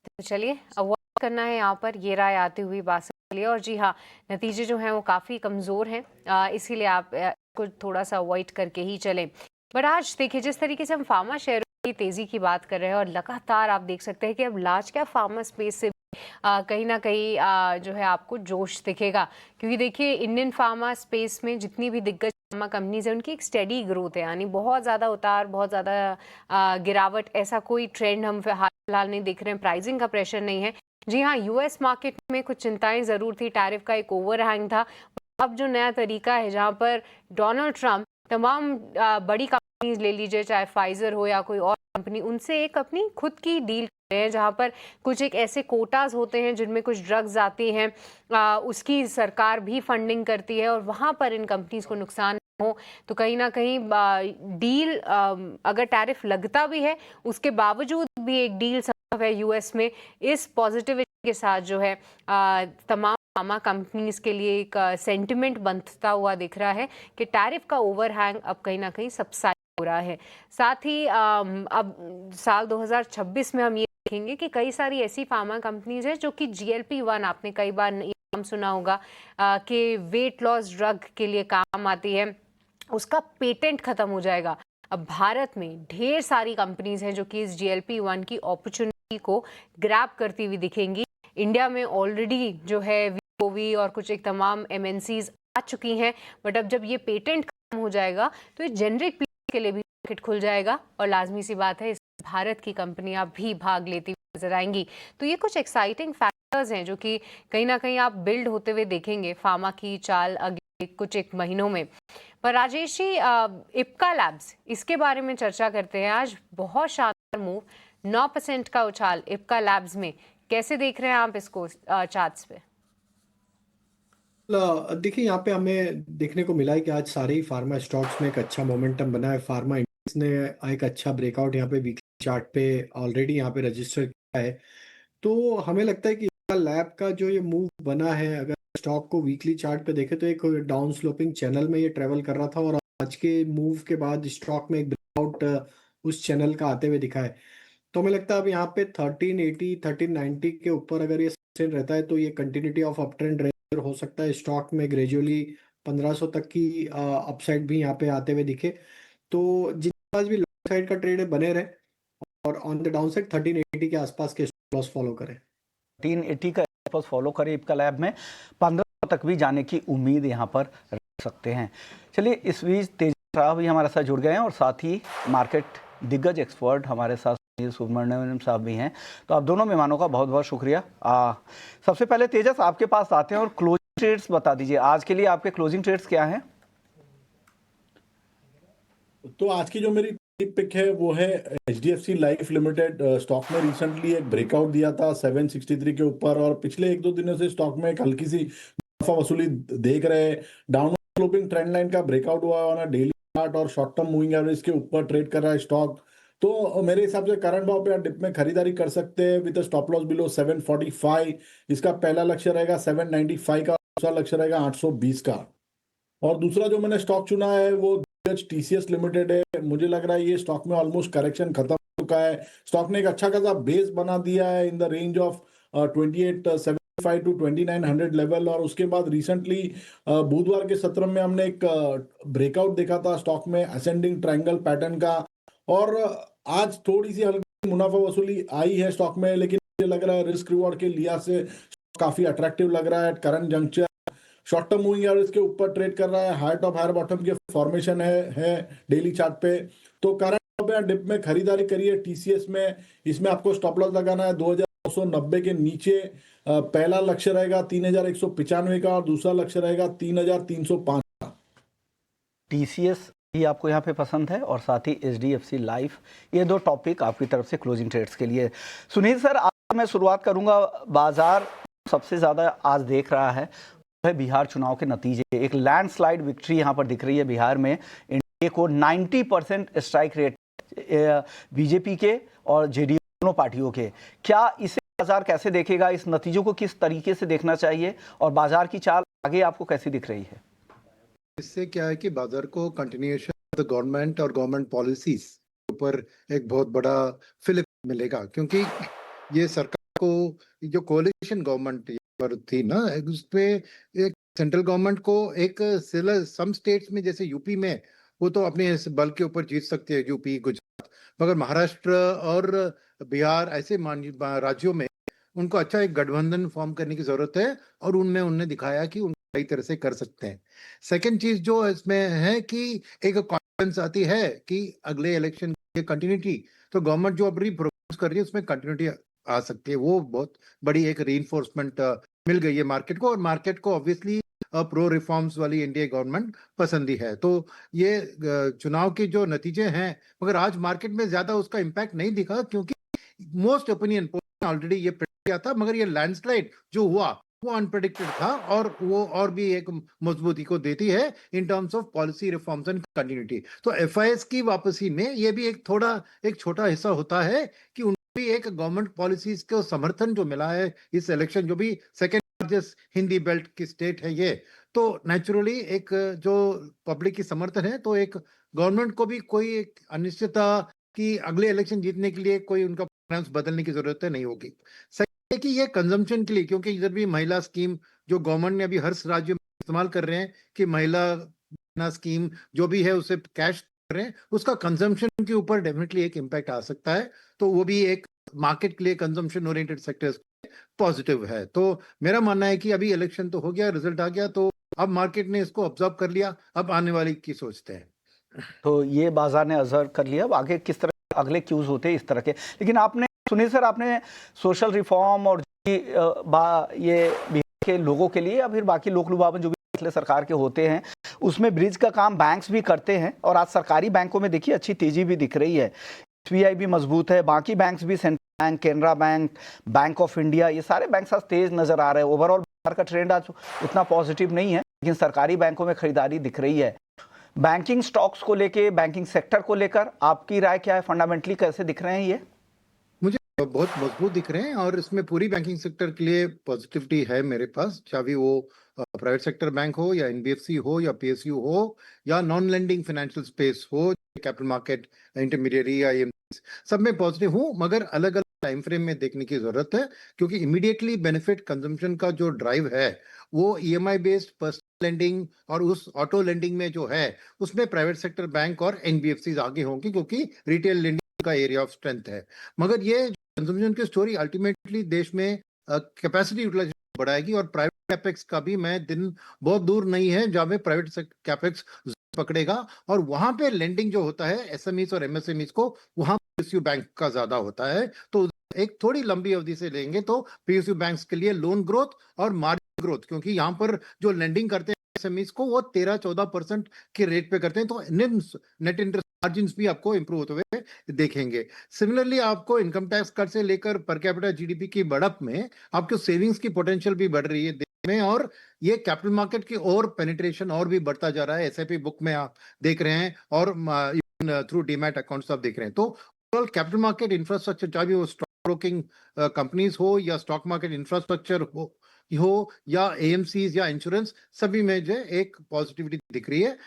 Speaker 1: तो चलिए अवॉइड करना है यहाँ पर, ये राय आती हुई बात के लिए। और जी हाँ, नतीजे जो हैं वो काफ़ी कमज़ोर हैं, इसीलिए आप को थोड़ा सा अवॉइड करके ही चलें। बट आज देखिए, जिस तरीके से हम फार्मा शेयरों की तेज़ी की बात कर रहे हैं और लगातार आप देख सकते हैं कि अब लार्ज कैप फार्मा स्पेस से कहीं ना कहीं जो है आपको जोश दिखेगा। क्योंकि देखिए, इंडियन फार्मा स्पेस में जितनी भी दिग्गज फार्मा कंपनीज है उनकी एक स्टेडी ग्रोथ है, यानी बहुत ज़्यादा उतार, बहुत ज़्यादा गिरावट, ऐसा कोई ट्रेंड हम फिलहाल नहीं देख रहे हैं। प्राइसिंग का प्रेशर नहीं है। जी हाँ, यूएस मार्केट में कुछ चिंताएं ज़रूर थी, टैरिफ का एक ओवरहैंग था। अब जो नया तरीका है जहाँ पर डोनाल्ड ट्रंप तमाम बड़ी कंपनीज ले लीजिए, चाहे फाइजर हो या कोई और कंपनी, उनसे एक अपनी खुद की डील कर रहे हैं जहाँ पर कुछ एक ऐसे कोटाज होते हैं जिनमें कुछ ड्रग्स आती हैं, उसकी सरकार भी फंडिंग करती है और वहाँ पर इन कंपनीज को नुकसान हो। तो कहीं ना कहीं डील, अगर टैरिफ लगता भी है उसके बावजूद भी एक डील संभव है यूएस में। इस पॉजिटिविटी के साथ जो है तमाम फार्मा कंपनीज के लिए एक सेंटिमेंट बनता हुआ दिख रहा है कि टैरिफ का ओवरहैंग अब कहीं ना कहीं सबसाइड हो रहा है। साथ ही अब साल 2026 में हम ये देखेंगे कि कई सारी ऐसी फार्मा कंपनीज है जो कि GLP-1, आपने कई बार ये नाम सुना होगा, कि वेट लॉस ड्रग के लिए काम आती है, उसका पेटेंट खत्म हो जाएगा। अब भारत में ढेर सारी कंपनीज हैं जो कि इस GLP-1 की अपॉर्चुनिटी को ग्रैब करती हुई दिखेंगी। इंडिया में ऑलरेडी जो है वीओवी और कुछ एक तमाम MNCs आ चुकी हैं, बट अब जब ये पेटेंट खत्म हो जाएगा तो ये जेनरिक के लिए भी मार्केट खुल जाएगा और लाजमी सी बात है इस भारत की कंपनियां भी भाग लेती हुई नजर आएंगी। तो ये कुछ एक्साइटिंग फैक्टर्स हैं जो कि कहीं ना कहीं आप बिल्ड होते हुए देखेंगे फार्मा की चाल अगले कुछ एक महीनों में। पर राजेश जी, इप्का लैब्स, इसके बारे में चर्चा करते हैं। आज बहुत शानदार मूव, 9% का उछाल इप्का लैब्स में, कैसे देख रहे हैं आप इसको चार्ट्स पे?
Speaker 3: देखिए, यहाँ पे हमें देखने को मिला है कि आज सारे ही फार्मा स्टॉक्स में एक अच्छा मोमेंटम बना है। फार्मा इंडेक्स ने एक अच्छा ब्रेकआउट यहाँ पे वीकली चार्ट पे ऑलरेडी यहाँ पे रजिस्टर किया है। तो हमें लगता है कि लैब का जो ये मूव बना है, अगर स्टॉक को वीकली चार्ट पे देखें तो एक डाउन स्लोपिंग चैनल में ये ट्रेवल कर रहा था और आज के मूव के बाद स्टॉक में एक ब्रेकआउट उस चैनल का आते हुए दिखा है। तो हमें लगता है अब यहाँ पे 1380 1390 के ऊपर अगर ये सस्टेन रहता है तो ये कंटिन्यूटी ऑफ अप ट्रेंड हो सकता है। स्टॉक में ग्रेजुअली 1500 तक की अपसाइड भी यहाँ पे आते हुए दिखे। तो जितने पास भी लॉन्ग साइड का ट्रेड है बने रहे और ऑन द डाउन साइड 1380 के आसपास के लॉस फॉलो करें।
Speaker 2: 1380 का आसपास फॉलो करें। इप्का लैब में 1500 तक भी जाने की उम्मीद यहाँ पर रख सकते हैं। चलिए, इस बीच तेज साहब भी हमारे साथ जुड़ गए हैं और साथ ही मार्केट दिग्गज एक्सपर्ट हमारे साथ सुब्रमण्यम साहब भी हैं। तो आप दोनों मेहमानों का बहुत बहुत शुक्रिया। सबसे पहले तेजस, आपके पास आते हैं और क्लोजिंग ट्रेड्स बता दीजिए। आज के लिए आपके क्लोजिंग ट्रेड्स क्या हैं?
Speaker 4: तो आज की जो मेरी पिक है वो है HDFC लाइफ लिमिटेड। स्टॉक में रिसेंटली एक ब्रेकआउट दिया था 763 के ऊपर और पिछले एक दो दिनों से स्टॉक में एक हल्की सी मुनाफा वसूली देख रहे हैं। डाउन स्लोपिंग ट्रेंड लाइन का ब्रेकआउट हुआ है, डेली चार्ट और शॉर्ट टर्म मूविंग एवरेज के ऊपर ट्रेड कर रहा है स्टॉक। तो मेरे हिसाब से करंट भाव पे आप डिप में खरीदारी कर सकते हैं विद स्टॉप लॉस बिलो 745। इसका पहला लक्ष्य रहेगा 795 का, दूसरा लक्ष्य रहेगा 820 का। और दूसरा जो मैंने स्टॉक चुना है वो TCS लिमिटेड है। मुझे लग रहा है ये स्टॉक में ऑलमोस्ट करेक्शन खत्म हो चुका है। स्टॉक ने एक अच्छा खासा बेस बना दिया है in the range of 2875 to 2900 level. और उसके बाद रिसेंटली बुधवार के सत्र में हमने एक ब्रेकआउट देखा था स्टॉक में असेंडिंग ट्रायंगल पैटर्न का, और आज थोड़ी सी हल्की मुनाफा वसूली आई है स्टॉक में। लेकिन मुझे लग रहा है रिस्क रिवॉर्ड के लिहाज से काफी अट्रैक्टिव लग रहा है current juncture. Short term moving average के ऊपर ट्रेड कर रहा है, हाई टॉप हायर बॉटम के फॉर्मेशन है डेली चार्ट पे। तो करंट पे डिप में खरीदारी करिए TCS में। इसमें आपको स्टॉप लॉस लगाना है 2290 के नीचे। पहला लक्ष्य रहेगा 3195 का और दूसरा लक्ष्य रहेगा 3305 का।
Speaker 2: TCS भी आपको यहाँ पे पसंद है और साथ ही HDFC लाइफ, ये दो टॉपिक आपकी तरफ से क्लोजिंग ट्रेड्स के लिए। सुनील सर, आज मैं शुरुआत करूँगा, बाजार सबसे ज़्यादा आज देख रहा है वो है बिहार चुनाव के नतीजे। एक लैंडस्लाइड विक्ट्री यहाँ पर दिख रही है बिहार में। एनडीए को 90% स्ट्राइक रेट बीजेपी के और जेडीयू दोनों पार्टियों के। क्या इसे बाजार कैसे देखेगा, इस नतीजों को किस तरीके से देखना चाहिए और बाजार की चाल आगे आपको कैसी दिख रही है?
Speaker 5: इससे क्या है कि बाजार को कंटिन्यूएशन ऑफ द गवर्नमेंट और गवर्नमेंट पॉलिसीज ऊपर एक बहुत बड़ा फिलिप मिलेगा, क्योंकि ये सरकार को जो कोalition गवर्नमेंट पर थी ना, उस पे एक सेंट्रल गवर्नमेंट को एक सम स्टेट्स में जैसे यूपी में वो तो अपने इस बल के ऊपर जीत सकते हैं, यूपी गुजरात, मगर महाराष्ट्र और बिहार ऐसे राज्यों में उनको अच्छा एक गठबंधन फॉर्म करने की जरूरत है और उनने दिखाया कि उन कई तरह से कर सकते हैं। सेकंड चीज जो इसमें है कि एक कॉन्फिडेंस आती है कि अगले इलेक्शन की कंटिन्यूटी, तो गवर्नमेंट जो अभी प्रोपोज कर रही है उसमें कंटिन्यूटी आ सकती है। वो बहुत बड़ी एक रीइंफोर्समेंट मिल गई है मार्केट को, और मार्केट को ऑब्वियसली प्रो रिफॉर्म्स वाली एनडीए गवर्नमेंट पसंद ही है। तो ये चुनाव के जो नतीजे हैं, मगर आज मार्केट में ज्यादा उसका इम्पैक्ट नहीं दिखा, क्योंकि मोस्ट ओपिनियन पोल ऑलरेडी ये प्रेडिक्ट किया था, मगर ये लैंडस्लाइड जो हुआ वो अनप्रेडिक्टेड था और वो और भी एक मजबूती को देती है in terms of policy reforms and continuity. तो एफआईएस की वापसी में ये भी एक छोटा हिस्सा होता है कि उनको भी एक गवर्नमेंट पॉलिसीज को समर्थन जो मिला है इस इलेक्शन, जो भी सेकेंड लार्जेस्ट हिंदी बेल्ट की स्टेट है ये, तो नेचुरली एक जो पब्लिक की समर्थन है, तो एक गवर्नमेंट को भी कोई एक अनिश्चितता कि अगले इलेक्शन जीतने के लिए कोई उनका प्लान्स बदलने की जरूरत नहीं होगी। कि ये कंजम्पशन के लिए, क्योंकि इधर भी महिला स्कीम जो गवर्नमेंट ने अभी हर राज्य में इस्तेमाल कर रहे हैं कि महिला स्कीम जो भी है उसे कैश कर रहे हैं, उसका कंजम्पशन के ऊपर डेफिनेटली एक इम्पैक्ट आ सकता है। तो वो भी एक मार्केट के लिए कंजम्पशन ओरिएंटेड सेक्टर्स पॉजिटिव है। तो मेरा मानना है कि अभी इलेक्शन तो हो गया, रिजल्ट आ गया, तो अब मार्केट ने इसको ऑब्जर्व कर लिया, अब आने वाली की सोचते हैं।
Speaker 2: तो ये बाजार ने ऑब्जर्व कर लिया, अब आगे किस तरह अगले क्यूज होते हैं इस तरह के। लेकिन आपने सुनील सर, आपने सोशल रिफॉर्म और ये बिहार के लोगों के लिए या फिर बाकी लोक लुभावन जो भी फैसले सरकार के होते हैं उसमें ब्रिज का काम बैंक्स भी करते हैं, और आज सरकारी बैंकों में देखिए अच्छी तेजी भी दिख रही है। एसबीआई भी मजबूत है, बाकी बैंक्स भी, central bank, Canara bank, bank of India, ये सारे बैंक आज तेज नजर आ रहे हैं। ओवरऑल बाजार का ट्रेंड आज उतना पॉजिटिव नहीं है, लेकिन सरकारी बैंकों में खरीदारी दिख रही है। बैंकिंग स्टॉक्स को लेकर, बैंकिंग सेक्टर को लेकर आपकी राय क्या है? फंडामेंटली कैसे दिख रहे हैं ये?
Speaker 5: बहुत मजबूत दिख रहे हैं और इसमें पूरी बैंकिंग सेक्टर के लिए पॉजिटिविटी है मेरे पास, चाहे वो प्राइवेट सेक्टर बैंक हो या एनबीएफसी हो या पीएसयू हो या नॉन लेंडिंग फाइनेंशियल स्पेस हो, कैपिटल मार्केट इंटरमीडिएरी या एएमसी, सब में पॉजिटिव हूँ, मगर अलग अलग टाइम फ्रेम में देखने की जरूरत है, क्योंकि इमीडिएटली बेनिफिट कंजम्पशन का जो ड्राइव है वो ईएमआई बेस्ड पर्सनल लेंडिंग और उस ऑटो लेंडिंग में जो है उसमें प्राइवेट सेक्टर बैंक और एनबीएफसी आगे होंगे, क्योंकि रिटेल लेंडिंग का एरिया ऑफ स्ट्रेंथ है। मगर ये कंजम्पशन की स्टोरी अल्टीमेटली देश में कैपेसिटी यूटिलाइजेशन बढ़ाएगी, और प्राइवेट कैपेक्स का भी मैं दिन बहुत दूर नहीं है जहां पे प्राइवेट कैपेक्स पकड़ेगा, और वहां पे लेंडिंग जो होता है एसएमईस और एमएसएमईस को, वहां पीएसयू बैंक का ज्यादा होता है। तो एक थोड़ी लंबी अवधि से लेंगे तो पीएसयू बैंक्स के लिए लोन ग्रोथ और मार्जिन ग्रोथ, क्योंकि यहाँ पर जो लेंडिंग करते हैं एसएमईस को वो 13-14% के रेट पे करते हैं, तो नेट इंटरेस्ट मार्जिन्स भी आपको इंप्रूव होते हुए देखेंगे। सिमिलरली आपको इनकम टैक्स कट से लेकर पर कैपिटा जीडीपी की बढ़त में आपके सेविंग्स की पोटेंशियल भी बढ़ रही है देश में, और ये कैपिटल मार्केट की और पेनिट्रेशन और भी बढ़ता जा रहा है। एसआईपी बुक में आप देख रहे हैं और थ्रू डीमैट अकाउंट्स आप देख रहे हैं। तो ओवरऑल कैपिटल मार्केट इंफ्रास्ट्रक्चर, चाहे वो स्टॉक ब्रोकिंग कंपनीज हो या स्टॉक मार्केट इंफ्रास्ट्रक्चर हो या एएमसीज या इंश्योरेंस, सभी में जो एक पॉजिटिविटी दिख रही है।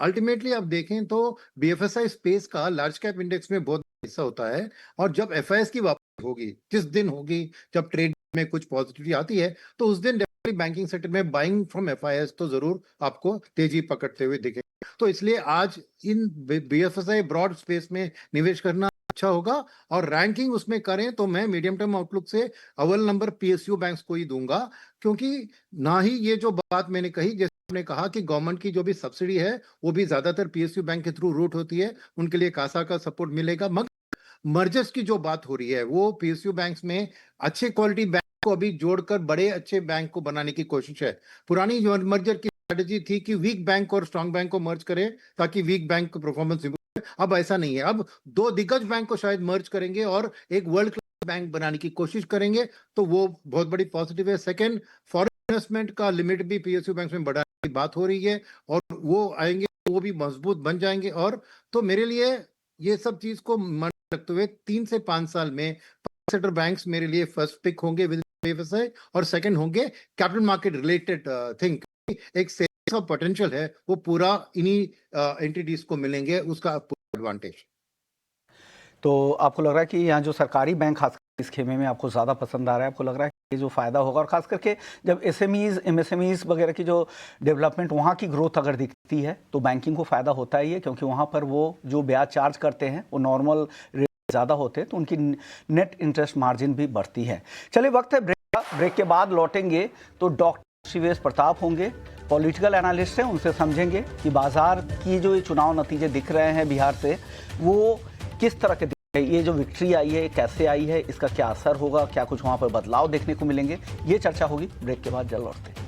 Speaker 5: अल्टीमेटली आप देखें तो बीएफएसआई स्पेस का लार्ज कैप इंडेक्स में बहुत हिस्सा होता है, और जब एफआईएस की वापसी होगी, जिस दिन होगी जब ट्रेड में कुछ पॉजिटिविटी आती है, तो उस दिन डेफिनेटली बैंकिंग सेक्टर में बाइंग फ्रॉम एफआईएस तो जरूर आपको तेजी पकड़ते हुए दिखेंगे। तो इसलिए आज इन बीएफएसआई ब्रॉड स्पेस में निवेश करना अच्छा होगा, और रैंकिंग उसमें करें तो मैं मीडियम टर्म आउटलुक से अव्वल नंबर पीएसयू बैंक्स को ही दूंगा, क्योंकि ना ही ये जो बात मैंने कही, जैसे आपने कहा कि गवर्नमेंट की जो भी सब्सिडी है वो भी ज्यादातर पीएसयू बैंक के थ्रू रूट होती है, उनके लिए कासा का सपोर्ट मिलेगा, मगर मर्जर्स की जो बात हो रही है वो पीएसयू बैंक्स में अच्छे क्वालिटी बैंक को अभी जोड़कर बड़े अच्छे बैंक को बनाने की कोशिश है। पुरानी मर्जर की स्ट्रेटेजी थी कि वीक बैंक और स्ट्रांग बैंक को मर्ज करें ताकि वीक बैंक का परफॉर्मेंस इंप्रूव हो। अब ऐसा नहीं है, अब दो दिग्गज बैंक को शायद मर्ज करेंगे और एक वर्ल्ड क्लास बैंक बनाने की कोशिश करेंगे, तो वो बहुत बड़ी पॉजिटिव है। सेकंड, फॉरेन इन्वेस्टमेंट का लिमिट भी पीएसयू बैंक में बढ़ाने की बात हो रही है और वो आएंगे तो वो भी मजबूत बन जाएंगे। और तो मेरे लिए ये सब चीज को मन रखते हुए 3 से 5 साल में सेक्टर बैंक्स मेरे लिए फर्स्ट पिक होंगे विद बीएफएसआई, और सेकंड होंगे कैपिटल मार्केट रिलेटेड थिंग। एक सेल्स का पोटेंशियल है वो पूरा इन्हीं एंटिटीज को मिलेंगे, उसका एडवांटेज।
Speaker 2: तो आपको लग रहा है कि यहाँ जो सरकारी बैंक खास इस खेमे में आपको ज़्यादा पसंद आ रहा है, आपको लग रहा है कि ये जो फ़ायदा होगा, और ख़ास करके जब एसएमईज एमएसएमईज वगैरह की जो डेवलपमेंट, वहाँ की ग्रोथ अगर दिखती है तो बैंकिंग को फ़ायदा होता ही है, क्योंकि वहाँ पर वो जो ब्याज चार्ज करते हैं वो नॉर्मल रेट ज़्यादा होते हैं, तो उनकी नेट इंटरेस्ट मार्जिन भी बढ़ती है। चलिए, वक्त है ब्रेक का। ब्रेक के बाद लौटेंगे तो डॉक्टर शिवेश प्रताप होंगे, पॉलिटिकल एनालिस्ट हैं, उनसे समझेंगे कि बाजार की जो ये चुनाव नतीजे दिख रहे हैं बिहार से, वो किस तरह के दिख रहे हैं, ये जो विक्ट्री आई है कैसे आई है, इसका क्या असर होगा, क्या कुछ वहाँ पर बदलाव देखने को मिलेंगे, ये चर्चा होगी ब्रेक के बाद। जल्द लौटते हैं।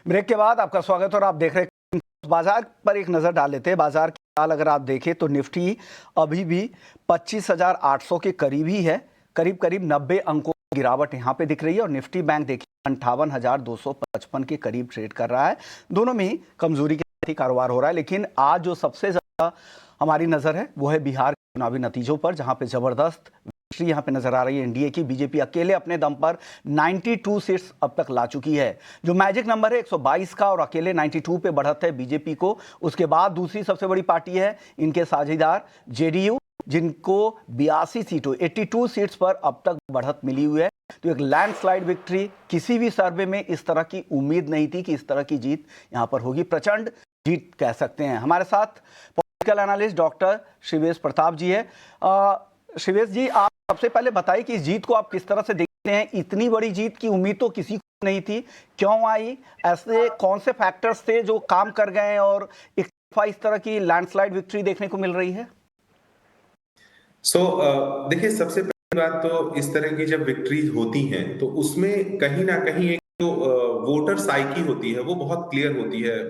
Speaker 2: ब्रेक के बाद आपका स्वागत, और आप देख रहे हैं बाजार पर एक नज़र डाल लेते हैं। बाजार की हाल अगर आप देखें तो निफ्टी अभी भी 25,800 के करीब ही है, करीब करीब 90 अंकों की गिरावट यहाँ पे दिख रही है, और निफ्टी बैंक देखिए 58,255 के करीब ट्रेड कर रहा है। दोनों में ही कमजोरी के साथ ही कारोबार हो रहा है। लेकिन आज जो सबसे ज़्यादा हमारी नज़र है वो है बिहार के चुनावी नतीजों पर, जहाँ पे ज़बरदस्त यहाँ पे नजर आ रही है एनडीए की। बीजेपी अकेले अपने दम पर 92 सीट्स अब तक ला चुकी है, जो मैजिक नंबर है 122 का, और अकेले 92 पे बढ़त है बीजेपी को। उसके बाद दूसरी सबसे बड़ी पार्टी है इनके साझेदार जेडीयू, जिनको 82 सीटों 82 सीट्स पर अब तक बढ़त मिली हुई है। तो एक लैंडस्लाइड विक्ट्री, किसी भी सर्वे में इस तरह की उम्मीद नहीं थी कि इस तरह की जीत यहाँ पर होगी, प्रचंड जीत कह सकते हैं। हमारे साथ political analyst doctor Shivesh Pratap ji है। शिवेश जी, आप सबसे पहले बताइए कि इस जीत को आप किस तरह से देखते हैं। इतनी बड़ी जीत की उम्मीद तो किसी को नहीं थी, क्यों आई, ऐसे कौन से फैक्टर्स थे जो काम कर गए और एक इस तरह की लैंडस्लाइड विक्ट्री देखने को मिल रही है?
Speaker 6: देखिए, सबसे पहली बात तो इस तरह की जब विक्ट्रीज होती हैं तो उसमें कहीं ना कहीं एक जो वोटर साइकी होती है वो बहुत क्लियर होती है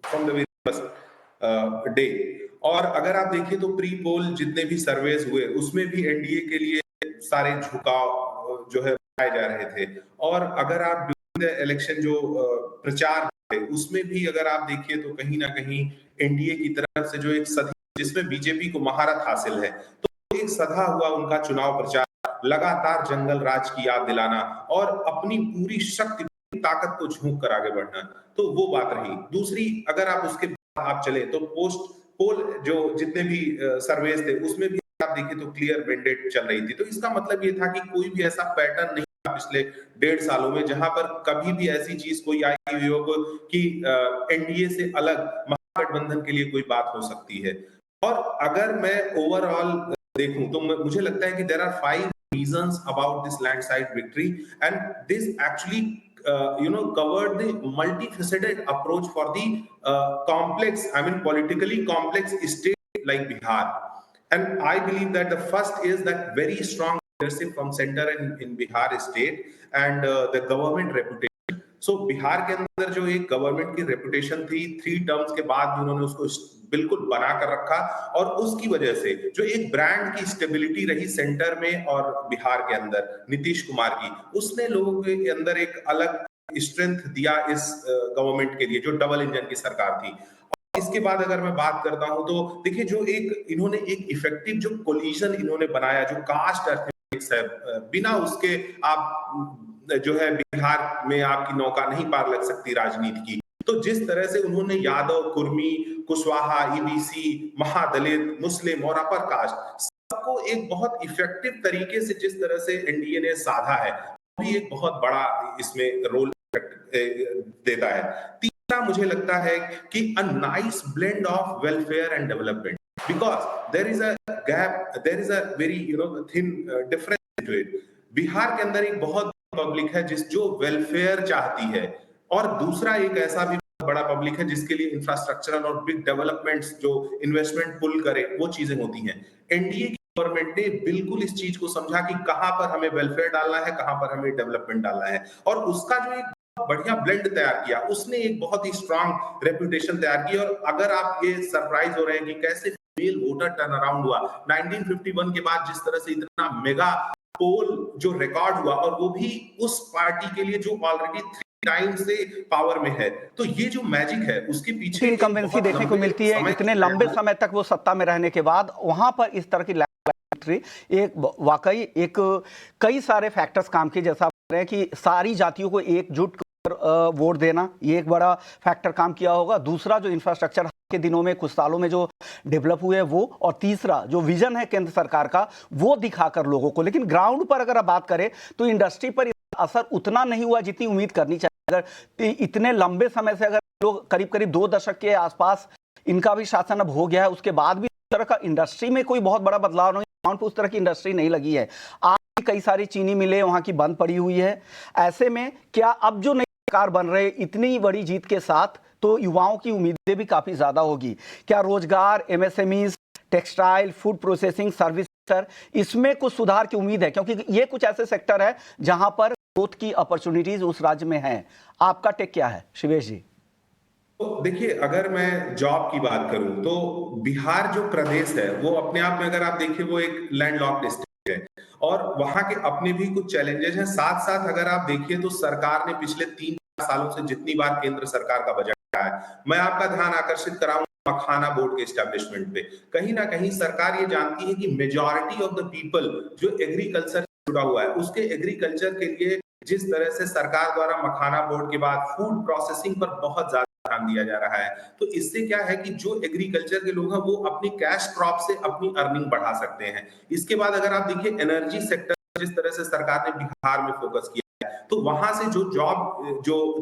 Speaker 6: from the very first day. और अगर आप देखिए तो प्री पोल जितने भी सर्वेस हुए उसमें भी एनडीए के लिए सारे झुकाव जो है पाए जा रहे थे। और अगर आप इलेक्शन जो प्रचार थे उसमें भी अगर आप देखिए तो कहीं ना कहीं एनडीए की तरफ से जो एक सदी जिसमें बीजेपी को महारत हासिल है, तो एक सधा हुआ उनका चुनाव प्रचार, लगातार जंगल राज की याद दिलाना और अपनी पूरी शक्ति ताकत को झोंक कर आगे बढ़ना, तो वो बात रही। दूसरी, अगर आप उसके बाद आप चले तो पोस्ट पोल जो जितने भी सर्वेस थे उसमें भी आप देखिए तो क्लियर मैंडेट चल रही थी। तो इसका मतलब ये था कि कोई भी ऐसा पैटर्न नहीं था पिछले 1.5 सालों में जहां पर कभी भी ऐसी चीज कोई आई हुई हो कि एनडीए से अलग महागठबंधन के लिए कोई बात हो सकती है। और अगर मैं ओवरऑल देखूं तो मुझे लगता है कि there are 5 reasons about this landslide victory, and this actually covered the multifaceted approach for the politically complex state like Bihar. And I believe that the first is that very strong leadership from center in Bihar state and the government reputation. सो बिहार के अंदर जो एक गवर्नमेंट की रेपुटेशन थी 3 टर्म्स के बाद भी उन्होंने उसको बिल्कुल बना कर रखा, और उसकी वजह से जो एक ब्रांड की स्टेबिलिटी रही सेंटर में और बिहार के अंदर नीतीश कुमार की, उसने लोगों के अंदर एक अलग स्ट्रेंथ दिया इस गवर्नमेंट के लिए जो डबल इंजन की सरकार थी। और इसके बाद अगर मैं बात करता हूं तो देखिए जो एक इन्होंने एक इफेक्टिव जो कोलिजन इन्होंने बनाया, जो कास्ट अर्थमेटिक्स है, बिना उसके आप जो है बिहार में आपकी नौका नहीं पार लग सकती राजनीति की। तो जिस तरह से उन्होंने यादव, कुर्मी, कुशवाहा, ईबीसी, महादलित, मुस्लिम और अपर कास्ट सबको एक बहुत इफेक्टिव तरीके से जिस तरह से एनडीए ने साधा है, वो भी एक बहुत बड़ा इसमें रोल देता है। तीसरा मुझे लगता है कि a nice blend of welfare and development, because there is a gap, there is a very thin difference to it. Bihar के अंदर एक बहुत पब्लिक है जो वेलफेयर चाहती है, और दूसरा एक ऐसा भी बड़ा पब्लिक है जिसके लिए इंफ्रास्ट्रक्चरल और बिग डेवलपमेंट्स जो इन्वेस्टमेंट पुल करे वो चीजें होती हैं। एनडीए की गवर्नमेंट ने बिल्कुल इस चीज को समझा कि कहां पर हमें वेलफेयर डालना है, कहां पर हमें डेवलपमेंट डालना है, और उसका जो एक बढ़िया ब्लेंड तैयार किया, उसने एक बहुत ही स्ट्रांग रेपुटेशन तैयार की। और अगर आप ये सरप्राइज हो रहे हैं कि कैसे फीमेल वोटर टर्न अराउंड हुआ 1951 के बाद, जिस तरह से इतना मेगा पोल जो रिकॉर्ड हुआ, और वो भी उस पार्टी के लिए जो ऑलरेडी 3 टाइम से पावर में है, तो ये जो मैजिक है उसके पीछे एक
Speaker 2: इनकम्बेंसी
Speaker 6: बहुत
Speaker 2: देखने को
Speaker 6: लंबे
Speaker 2: मिलती है।
Speaker 6: समय
Speaker 2: इतने
Speaker 6: की
Speaker 2: लंबे
Speaker 6: मेहनत।
Speaker 2: समय तक वो सत्ता में रहने के बाद वहां पर इस तरह की विक्ट्री एक वाकई एक कई सारे फैक्टर्स काम किए, जैसा आप कह रहे हैं कि सारी जातियों को एकजुट कर वोट देना, ये एक बड़ा फैक्टर काम किया होगा। दूसरा, जो इंफ्रास्ट्रक्चर के दिनों में कुछ सालों में जो डेवलप हुए वो, और तीसरा जो विजन है केंद्र सरकार का वो दिखाकर लोगों को। लेकिन ग्राउंड पर अगर आप बात करें तो इंडस्ट्री पर असर उतना नहीं हुआ जितनी उम्मीद करनी चाहिए। अगर इतने लंबे समय से अगर लोग करीब करीब 2 दशक के आसपास इनका भी शासन अब हो गया है, उसके बाद भी उस तरह का इंडस्ट्री में कोई बहुत बड़ा बदलाव नहीं, ग्राउंड पर उस तरह की इंडस्ट्री नहीं लगी है। आज भी कई सारी चीनी मिलें वहां की बंद पड़ी हुई है। ऐसे में क्या अब जो नई सरकार बन रहे इतनी बड़ी जीत के साथ, तो युवाओं की उम्मीदें भी काफी ज्यादा होगी। क्या रोजगार, MSMEs, textile, food processing, service sector, इसमें कुछ सुधार की उम्मीद है? क्योंकि ये कुछ ऐसे सेक्टर है जहां पर ग्रोथ की अपॉर्चुनिटीज उस राज्य में हैं। आपका टेक क्या है शिवेश जी?
Speaker 6: तो देखिए, अगर मैं जॉब की बात करूं तो बिहार जो प्रदेश है वो अपने आप में अगर आप देखिए वो एक लैंडलॉक्ड स्टेट है, और वहां के अपने भी कुछ चैलेंजेस हैं। साथ साथ अगर आप देखिए तो सरकार ने पिछले 3 सालों से जितनी बार केंद्र सरकार का बजट आया है, मैं आपका ध्यान आकर्षित कराऊं मखाना बोर्ड के एस्टेब्लिशमेंट पे। कहीं ना कहीं सरकार ये जानती है कि मेजॉरिटी ऑफ द पीपल जो एग्रीकल्चर से जुड़ा हुआ है, उसके एग्रीकल्चर के लिए जिस तरह से सरकार द्वारा मखाना बोर्ड के बाद फूड प्रोसेसिंग पर बहुत ज्यादा ध्यान दिया जा रहा है, तो इससे क्या है कि जो एग्रीकल्चर के लोग हैं वो अपनी कैश क्रॉप से अपनी अर्निंग बढ़ा सकते हैं। इसके बाद अगर आप देखिए एनर्जी सेक्टर जिस तरह से सरकार ने बिहार में फोकस किया है, तो वहां से जो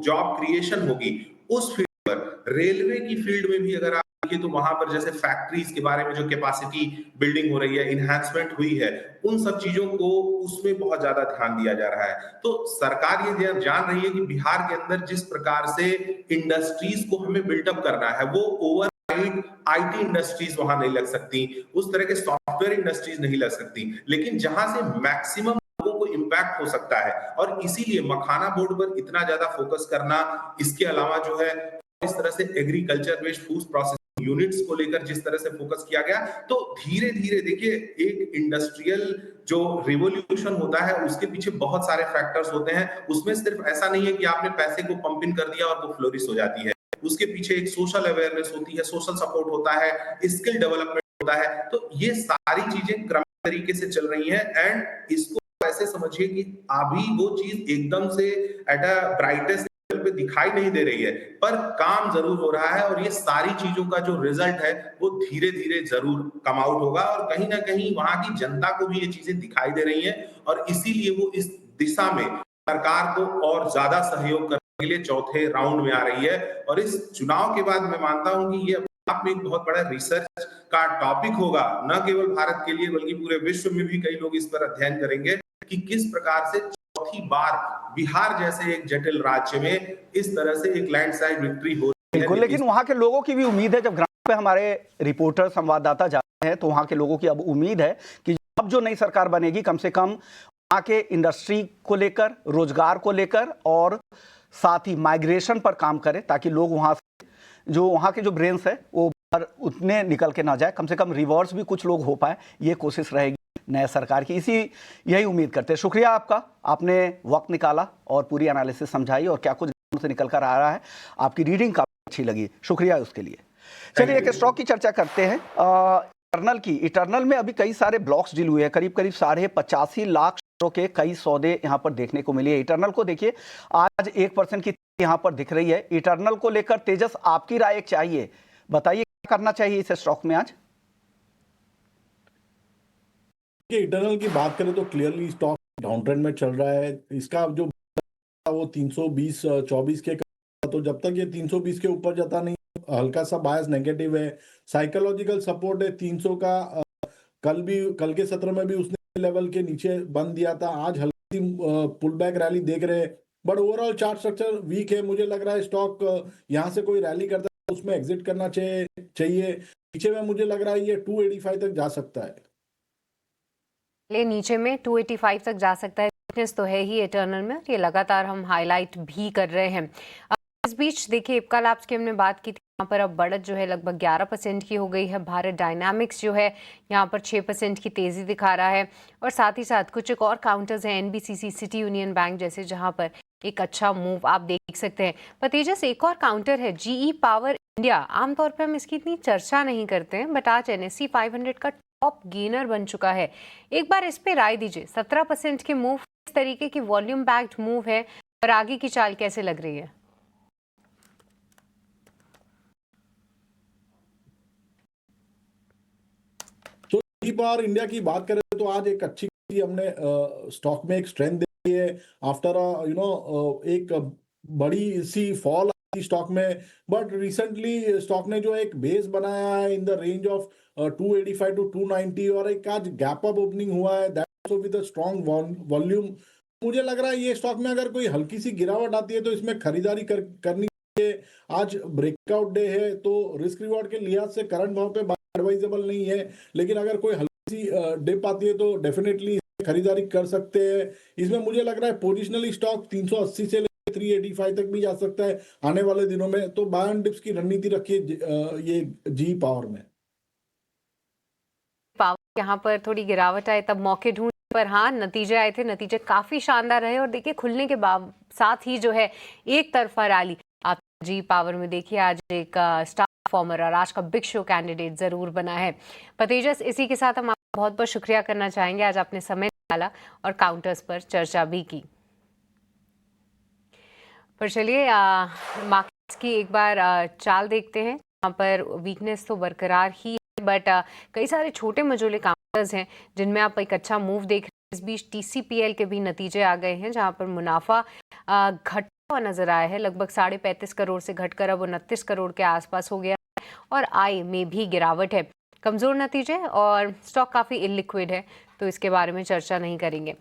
Speaker 6: जॉब क्रिएशन होगी उस फील्ड पर, रेलवे की फील्ड में भी अगर आप देखिए तो वहां पर जैसे फैक्ट्रीज के बारे में जो कैपेसिटी बिल्डिंग हो रही है, इन्हांसमेंट हुई है, उन सब चीजों को उसमें बहुत ज्यादा ध्यान दिया जा रहा है। तो सरकार ये जान रही है कि बिहार के अंदर जिस प्रकार से इंडस्ट्रीज को हमें बिल्डअप करना है, वो ओवर आईटी इंडस्ट्रीज वहां नहीं लग सकती, उस तरह के सॉफ्टवेयर इंडस्ट्रीज नहीं लग सकती, लेकिन जहां से मैक्सिमम लोगों को इंपैक्ट हो सकता है, और इसीलिए मखाना बोर्ड पर इतना ज्यादा फोकस करना। इसके अलावा जो है इस तरह से agriculture based food processing units को लेकर जिस तरह से फोकस किया गया, तो धीरे धीरे देखिए एक इंडस्ट्रियल जो रिवॉल्यूशन होता है उसके पीछे बहुत सारे फैक्टर्स होते हैं। उसमें सिर्फ ऐसा नहीं है कि आपने पैसे को पंप इन कर दिया और वो फ्लोरिश हो जाती है। उसके पीछे एक सोशल अवेयरनेस होती है, सोशल सपोर्ट होता है, स्किल डेवलपमेंट होता है। तो ये सारी चीजें क्रमिक तरीके से चल रही हैं, एंड इसको ऐसे समझिए कि अभी वो चीज एकदम से एट अ ब्राइटेस्ट पे दिखाई नहीं दे रही है, पर काम जरूर हो रहा है, और ये सारी चीजों का जो रिजल्ट है वो धीरे धीरे जरूर कम आउट होगा, और कहीं ना कहीं वहां की जनता को भी ये चीजें दिखाई दे रही हैं, और इसीलिए वो इस दिशा में सरकार को और ज्यादा सहयोग करने के लिए चौथे राउंड में आ रही है। और इस चुनाव के बाद मैं मानता हूं कि ये आप में एक बहुत बड़ा रिसर्च का टॉपिक होगा, न केवल भारत के लिए बल्कि पूरे विश्व में भी कई लोग इस पर अध्ययन करेंगे कि किस प्रकार से चौथी बार बिहार जैसे एक जटिल राज्य में इस तरह से एक लैंडस्लाइड विक्ट्री हो रही है।
Speaker 2: बिल्कुल, लेकिन वहां के लोगों की भी उम्मीद है, जब ग्राउंड पे हमारे रिपोर्टर संवाददाता जाते हैं तो वहां के लोगों की अब उम्मीद है कि अब जो नई सरकार बनेगी कम से कम वहां के इंडस्ट्री को लेकर, रोजगार को लेकर और साथ ही माइग्रेशन पर काम करे, ताकि लोग वहां से जो वहां के जो ब्रेन्स है वो उतने निकल के ना जाए, कम से कम रिवॉर्ड्स भी कुछ लोग हो पाए, ये कोशिश रहेगी नया सरकार की। यही उम्मीद करते हैं। शुक्रिया आपका, आपने वक्त निकाला और पूरी एनालिसिस समझाई और क्या कुछ से निकल कर आ रहा है, आपकी रीडिंग काफी अच्छी लगी, शुक्रिया उसके लिए। चलिए एक स्टॉक की चर्चा करते हैं, इटर्नल की। इटर्नल में अभी कई सारे ब्लॉक्स डील हुए हैं, करीब करीब 85.5 लाख शेयरों के कई सौदे यहां पर देखने को मिले। इटर्नल को देखिए आज 1% की यहां पर दिख रही है। इटर्नल को लेकर तेजस आपकी राय चाहिए, बताइए क्या करना चाहिए इस स्टॉक में आज?
Speaker 4: इटर्नल की बात करें तो क्लियरली स्टॉक डाउन ट्रेंड में चल रहा है। इसका जो वो 320-24 के, तो जब तक ये 320 के ऊपर जाता नहीं, हल्का सा बायस नेगेटिव है। साइकोलॉजिकल सपोर्ट है 300 का। कल के सत्र में भी उसने लेवल के नीचे बंद दिया था। आज हल्की पुल बैक रैली देख रहे हैं। But overall chart structure weak है। मुझे लग रहा है स्टॉक यहाँ से कोई रैली करता है उसमें एग्जिट करना चाहिए। पीछे में मुझे लग रहा है ये 285 तक जा सकता है।
Speaker 1: ले नीचे में 285 तक जा सकता है। वीकनेस तो है ही इटर्नल में, ये लगातार हम हाईलाइट भी कर रहे हैं। इस बीच देखिए इप्का लैब्स की हमने बात की थी, यहाँ पर अब बढ़त जो है लगभग 11% की हो गई है। भारत डायनामिक्स जो है यहाँ पर 6% की तेजी दिखा रहा है। और साथ ही साथ कुछ एक और काउंटर्स हैं एनबीसीसी, सिटी यूनियन बैंक जैसे, जहाँ पर एक अच्छा मूव आप देख सकते हैं। पर तेजस एक और काउंटर है जीई पावर इंडिया। आमतौर पर हम इसकी इतनी चर्चा नहीं करते हैं, बट आज एनएससी 500 का टॉप गेनर बन चुका है। एक बार इस पे राय दीजिए, 17% के मूव, इस तरीके की वॉल्यूम बैक्ड मूव है और आगे की चाल कैसे लग रही है?
Speaker 4: तो जी पावर इंडिया की बात करें तो आज एक अच्छी हमने स्टॉक में एक स्ट्रेंथ देखी है आफ्टर एक बड़ी सी फॉल आई स्टॉक में। बट रिसेंटली स्टॉक ने जो एक बेस बनाया है in the range of 285 to 290 और एक आज गैप अप ओपनिंग हुआ है that also with a strong volume. मुझे लग रहा है ये स्टॉक में अगर कोई हल्की सी गिरावट आती है तो इसमें खरीदारी करनी चाहिए। आज ब्रेकआउट डे है तो रिस्क रिवॉर्ड के लिहाज से करंट भाव पे एडवाइजेबल नहीं है, लेकिन अगर कोई हल्की सी डिप आती है तो डेफिनेटली खरीदारी कर सकते हैं। इसमें मुझे लग रहा है पोजिशनली स्टॉक 380 से 385 तक भी जा सकता है आने वाले दिनों में। तो बाय एंड डिप्स की रणनीति रखिए ये जी पावर में।
Speaker 1: पावर यहाँ पर थोड़ी गिरावट आए तब मौके ढूंढ, पर हाँ नतीजे आए थे, नतीजे काफी शानदार रहे। और देखिए खुलने के बाद साथ ही जो है एक तरफा रैली आप जी पावर में देखिए आज एक स्टार परफॉर्मर और आज का बिग शो कैंडिडेट जरूर बना है। तेजस, इसी के साथ हम आपका बहुत बहुत शुक्रिया करना चाहेंगे, आज आपने समय निकाला और काउंटर्स पर चर्चा भी की। पर चलिए मार्केट्स की एक बार चाल देखते हैं। यहाँ पर वीकनेस तो बरकरार ही है, बट कई सारे छोटे मझोले काउंटर्स हैं जिनमें आप एक अच्छा मूव देख रहे हैं। इस बीच टीसीपीएल के भी नतीजे आ गए हैं जहाँ पर मुनाफा घटा हुआ नजर आया है, लगभग 35.5 करोड़ से घटकर अब 29 करोड़ के आसपास हो गया है। और आय में भी गिरावट है, कमजोर नतीजे और स्टॉक काफी इलिक्विड है, तो इसके बारे में चर्चा नहीं करेंगे।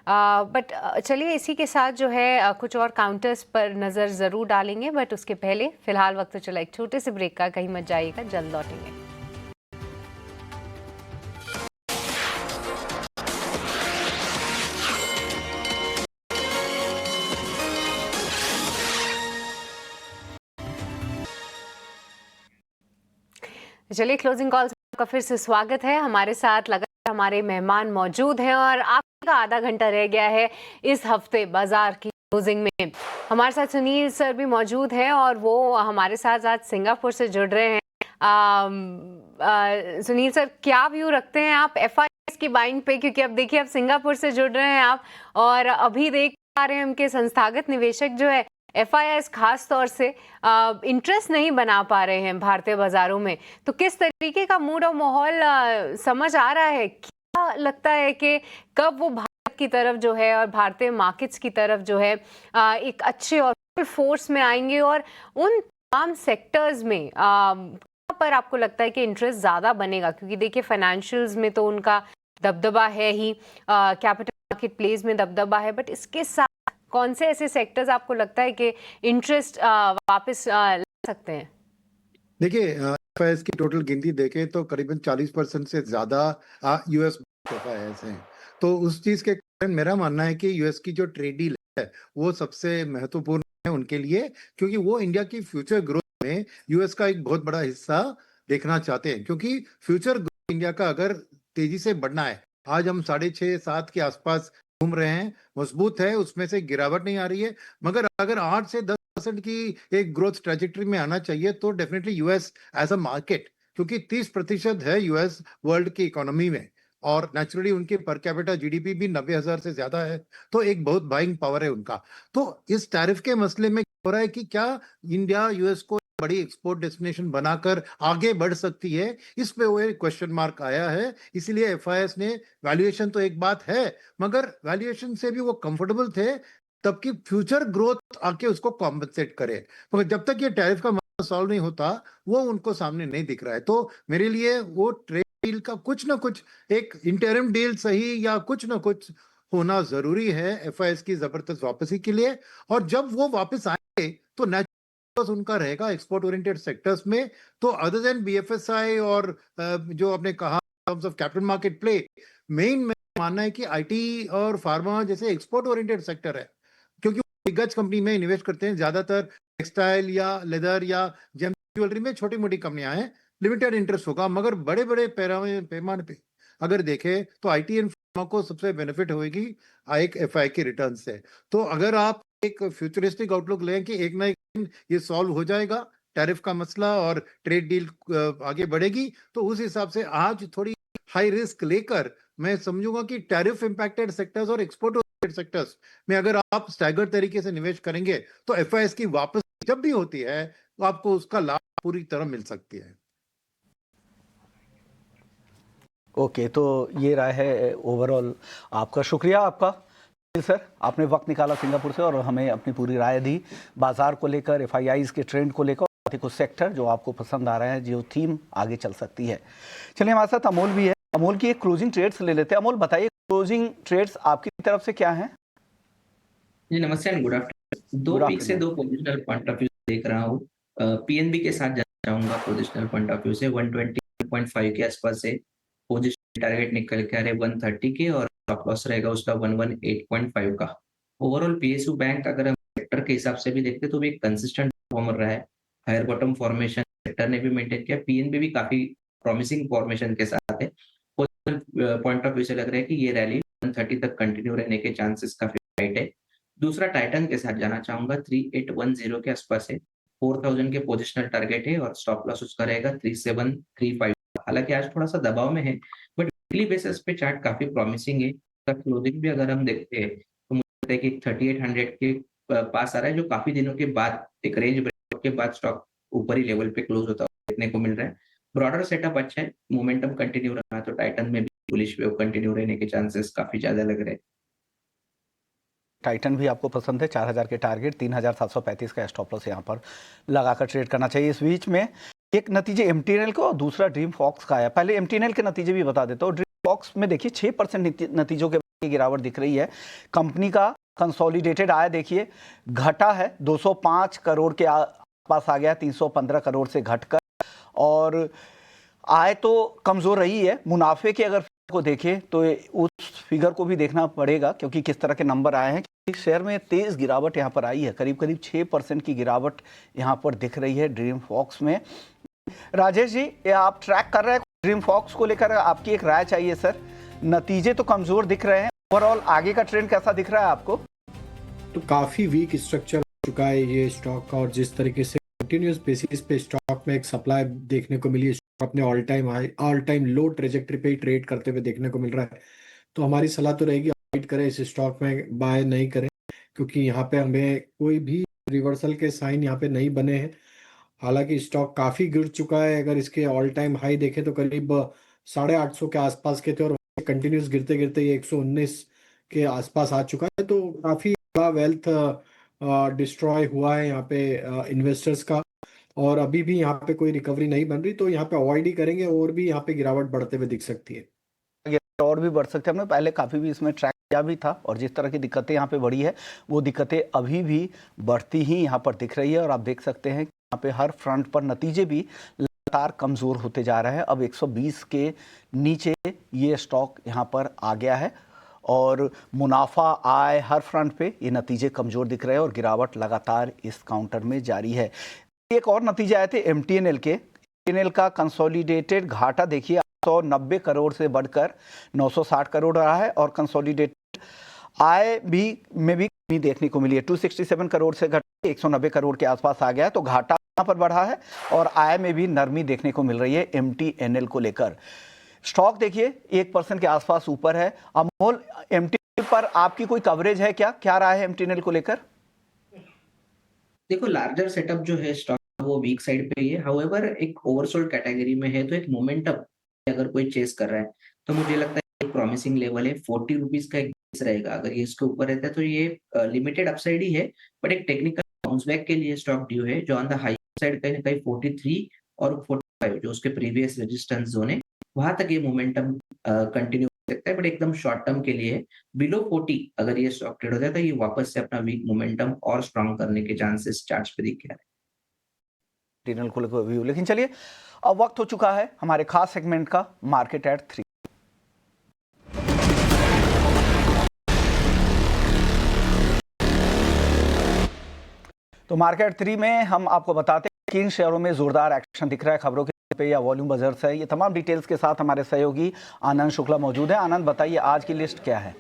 Speaker 1: बट चलिए इसी के साथ जो है कुछ और काउंटर्स पर नज़र ज़रूर डालेंगे, बट उसके पहले फिलहाल वक्त चला एक छोटे से ब्रेक का, कहीं मत जाइएगा, जल्द लौटेंगे। चलिए क्लोजिंग कॉल का फिर से स्वागत है। हमारे साथ लगातार हमारे मेहमान मौजूद हैं और आपका आधा घंटा रह गया है इस हफ्ते बाजार की क्लोजिंग में। हमारे साथ सुनील सर भी मौजूद हैं और वो हमारे साथ आज सिंगापुर से जुड़ रहे हैं। सुनील सर, क्या व्यू रखते हैं आप एफआईएस की बाइंग पे? क्योंकि अब देखिए अब सिंगापुर से जुड़ रहे हैं आप और अभी देख पा रहे हैं उनके संस्थागत निवेशक जो है एफआईएस खास तौर से इंटरेस्ट नहीं बना पा रहे हैं भारतीय बाजारों में। तो किस तरीके का मूड और माहौल समझ आ रहा है? क्या लगता है कि कब वो भारत की तरफ जो है और भारतीय मार्केट्स की तरफ जो है एक अच्छे और फुल फोर्स में आएंगे और उन तमाम सेक्टर्स में पर आपको लगता है कि इंटरेस्ट ज़्यादा बनेगा? क्योंकि देखिए फाइनेंशियल्स में तो उनका दबदबा है ही, कैपिटल मार्केट प्लेस में दबदबा है, बट इसके साथ कौन से ऐसे सेक्टर्स आपको लगता है कि इंटरेस्ट वापस ला सकते हैं?
Speaker 5: देखिए एफआईएस की टोटल गिनती देखें तो करीबन 40% से ज्यादा यूएस एफआईएस हैं। तो उस चीज के कारण मेरा मानना है कि यूएस की जो ट्रेड डील है वो सबसे महत्वपूर्ण है उनके लिए, क्योंकि वो इंडिया की फ्यूचर ग्रोथ में यूएस का एक बहुत बड़ा हिस्सा देखना चाहते हैं। क्योंकि फ्यूचर ग्रोथ इंडिया का अगर तेजी से बढ़ना है, आज हम 6.5-7 के आसपास घूम रहे हैं, मजबूत है, उसमें से गिरावट नहीं आ रही है, मगर अगर 8 से 10% की एक ग्रोथ ट्रेजेक्टरी में आना चाहिए तो definitely US as a market, क्योंकि 30% है यूएस वर्ल्ड की इकोनॉमी में और नेचुरली उनके पर कैपिटा जीडीपी भी 90,000 से ज्यादा है, तो एक बहुत बाइंग पावर है उनका। तो इस टैरिफ के मसले में हो रहा है कि क्या इंडिया यूएस को बड़ी एक्सपोर्ट डेस्टिनेशन बनाकर आगे बढ़ सकती है, इस पे वो एक क्वेश्चन मार्क आया है। इसीलिए एफआईएस ने, वैल्यूएशन तो एक बात है, मगर वैल्यूएशन से भी वो कंफर्टेबल थे तब की फ्यूचर ग्रोथ आके उसको कॉम्पनसेट करे, मगर जब तक ये टैरिफ का मसला सॉल्व नहीं होता वो उनको सामने नहीं दिख रहा है। तो मेरे लिए वो ट्रेड डील का कुछ ना कुछ, एक इंटरिम डील सही या कुछ ना कुछ होना जरूरी है एफआईएस की जबरदस्त वापसी के लिए। और जब वो वापस आएंगे तो नेचुरल उनका रहेगा एक्सपोर्ट ओरिएंटेड सेक्टर्स में। तो अदर देन बीएफएसआई और जो आपने कहा terms of capital market play, main में मानना है कि आईटी और फार्मा जैसे एक्सपोर्ट ओरिएंटेड सेक्टर है, क्योंकि दिग्गज कंपनी में इन्वेस्ट करते हैं ज्यादातर। टेक्सटाइल या लेदर या जेम ज्वेलरी में छोटी मोटी कंपनियां हैं, लिमिटेड इंटरेस्ट होगा। मगर बड़े बड़े पैमाने पे अगर देखें तो आईटी एंड फार्मा को सबसे बेनिफिट होगी एक एफआई के रिटर्न से। तो अगर आप एक फ्यूचरिस्टिक आउटलुक लें कि एक ना एक दिन ये सॉल्व हो जाएगा टैरिफ का मसला और ट्रेड डील आगे बढ़ेगी, तो उस हिसाब से आज थोड़ी हाई रिस्क लेकर मैं समझूंगा कि टैरिफ इंपैक्टेड सेक्टर्स और एक्सपोर्ट सेक्टर्स में अगर आप स्टैगर तरीके से निवेश करेंगे तो एफआईएस की वापस जब भी होती है तो आपको उसका लाभ पूरी तरह मिल सकती है।
Speaker 2: ओके, तो ये राय है ओवरऑल आपका। शुक्रिया आपका सर, आपने वक्त निकाला सिंगापुर से और हमें अपनी पूरी राय दी बाजार को लेकर, एफआईआईज के ट्रेंड को लेकर, कुछ सेक्टर जो आपको पसंद आ रहे हैं, जो थीम आगे चल सकती है। चलिए, हमारे साथ अमोल भी है। अमोल की एक क्लोजिंग ट्रेड्स ले लेते हैं। अमोल बताइए, क्लोजिंग ट्रेड्स आपकी तरफ से क्या हैं?
Speaker 7: जी नमस्ते एंड गुड आफ्टरनून। 2 वीक से 2 पोजिशनल पॉइंट ऑफ व्यू देख रहा हूँ। पीएनबी के साथ जाना चाहूंगा पोजिशनल पॉइंट ऑफ व्यू से। 120.5 के आसपास से पोजिशन टारगेट निकल के आ रहे 130 के, और स्टॉप लॉस रहेगा उसका 118.5 का। ओवरऑल पीएसयू बैंक अगर हम सेक्टर के हिसाब से भी देखते तो भी एक कंसिस्टेंट परफॉर्मर रहा है। हायर बॉटम फॉर्मेशन सेक्टर ने भी मेंटेन किया, पीएनबी भी काफी प्रॉमिसिंग फॉर्मेशन के साथ है। पॉइंट ऑफ व्यू से लग रहा है कि ये रैली 130 तक कंटिन्यू रहने के चांसेस काफी हाइट है। दूसरा टाइटन के साथ जाना चाहूंगा। 3810 के आसपास है, 4000 के पोजिशनल टारगेट है और स्टॉप लॉस उसका रहेगा 3735। हालांकि आज थोड़ा सा दबाव में है, बट वीकली बेसिस पे चार्ट काफी प्रॉमिसिंग है। क्लोजिंग भी अगर हम देखते हैं तो मुझे लगता है कि 3800 के पास आ रहा है, जो काफी दिनों के बाद एक रेंज ब्रेकआउट के बाद स्टॉक ऊपर ही लेवल पे क्लोज होता हुआ देखने को मिल रहा है। ब्रॉडर सेटअप अच्छा है, मोमेंटम कंटिन्यू रहा तो टाइटन में भी बुलिश वेव कंटिन्यू रहने के चांसेस काफी ज्यादा लग रहे हैं।
Speaker 2: टाइटन भी आपको पसंद है। 4000 के टारगेट, 3735 का स्टॉप लॉस यहाँ पर लगाकर ट्रेड करना चाहिए। इस बीच में एक नतीजे एमटीएनएल का और दूसरा ड्रीम फॉक्स का है। पहले एमटीएनएल के नतीजे भी बता देता हूँ। ड्रीम फॉक्स में देखिए 6% नतीजों के बाद गिरावट दिख रही है। कंपनी का कंसोलिडेटेड आय देखिए घटा है, 205 करोड़ के आसपास आ गया, 315 करोड़ से घटकर। और आय तो कमजोर रही है। मुनाफे के अगर को देखें तो उस फिगर को भी देखना पड़ेगा, क्योंकि किस तरह के नंबर आए हैं। शेयर में तेज गिरावट यहाँ पर आई है, करीब करीब 6% की गिरावट यहाँ पर दिख रही है ड्रीम फॉक्स में। राजेश जी, ये आप ट्रैक कर रहे हैं ड्रीम फॉक्स को लेकर, आपकी एक राय चाहिए सर। नतीजे तो कमजोर दिख रहे हैं, ओवरऑल आगे का ट्रेंड कैसा दिख रहा है आपको?
Speaker 3: तो काफी वीक स्ट्रक्चर हो चुका है ये स्टॉक का, और जिस तरीके से कंटिन्यूस बेसिस पे स्टॉक में एक सप्लाई देखने को मिली है, अपने all time high all time low trajectory पे ही ट्रेड करते हुए देखने को मिल रहा है। तो हमारी सलाह तो रहेगी अवॉइड करें इस स्टॉक में, बाय नहीं करें, क्योंकि यहाँ पे हमें कोई भी रिवर्सल के साइन यहाँ पे नहीं बने हैं। हालांकि स्टॉक काफी गिर चुका है। अगर इसके ऑल टाइम हाई देखें तो करीब 850 के आसपास के थे, और कंटिन्यूस गिरते गिरते ये 119 के आसपास आ चुका है। तो काफी बड़ा वेल्थ डिस्ट्रॉय हुआ है यहाँ पे इन्वेस्टर्स का, और अभी भी यहाँ पे कोई रिकवरी नहीं बन रही। तो यहाँ पे अवॉइड ही करेंगे, और भी यहाँ पे गिरावट बढ़ते हुए दिख सकती है।
Speaker 2: और भी बढ़ सकते हैं। हमने पहले काफ़ी भी इसमें ट्रैक किया भी था, और जिस तरह की दिक्कतें यहाँ पे बढ़ी है वो दिक्कतें अभी भी बढ़ती ही यहाँ पर दिख रही है। और आप देख सकते हैं कि यहाँ पे हर फ्रंट पर नतीजे भी लगातार कमज़ोर होते जा रहे हैं। अब 120 के नीचे ये स्टॉक यहाँ पर आ गया है, और मुनाफा आय हर फ्रंट पे ये नतीजे कमज़ोर दिख रहे हैं, और गिरावट लगातार इस काउंटर में जारी है। एक और नतीजे आए थे एमटीएनएल के। एमटीएनएल का कंसोलिडेटेड घाटा देखिए 190 करोड़ से बढ़कर 960 करोड़ रहा है, और कंसोलिडेटेड आय में भी कमी देखने को मिली है। 267 करोड़ से घटकर 190 करोड़ के आसपास आ गया है। तो घाटा यहाँ पर बढ़ा है, और आय में भी नरमी देखने को मिल रही है एमटीएनएल को लेकर। स्टॉक देखिए 1% के आसपास ऊपर है। अमोल, एमटीएनएल पर आपकी कोई कवरेज है क्या रहा है एमटीएनएल को लेकर?
Speaker 7: देखो, लार्जर सेटअप जो है स्टॉक वो वीक साइड पे ही है। हाउएवर एक ओवरसोल्ड कैटेगरी में है, तो एक मोमेंटम अगर कोई चेस कर रहा है तो मुझे लगता है एक प्रॉमिसिंग लेवल है। 40 रुपीज का एक बेस रहेगा। अगर ये इसके ऊपर रहता है तो ये लिमिटेड अपसाइड ही है, बट एक टेक्निकल बाउंस बैक के लिए स्टॉक ड्यू है, जो ऑन द हाई साइड कहीं ना कहीं 43 और 45 जो उसके प्रीवियस रेजिस्टेंस जोन है, वहां तक ये मोमेंटम कंटिन्यू सकता है, बट एकदम शॉर्ट टर्म के लिए बिलो 40 अगर ये स्टॉक ट्रेड हो जाए तो ये वापस से अपना वीक मोमेंटम और स्ट्रांग करने के चांसेस चार्ट्स पे दिख रहे हैं।
Speaker 2: व्यू। लेकिन चलिए अब वक्त हो चुका है हमारे खास सेगमेंट का, मार्केट एट 3। तो मार्केट 3 में हम आपको बताते हैं किन शेयरों में जोरदार एक्शन दिख रहा है, खबरों के पे या वॉल्यूम बजर्स है। ये तमाम डिटेल्स के साथ हमारे सहयोगी आनंद शुक्ला मौजूद है। आनंद, बताइए आज की लिस्ट क्या है?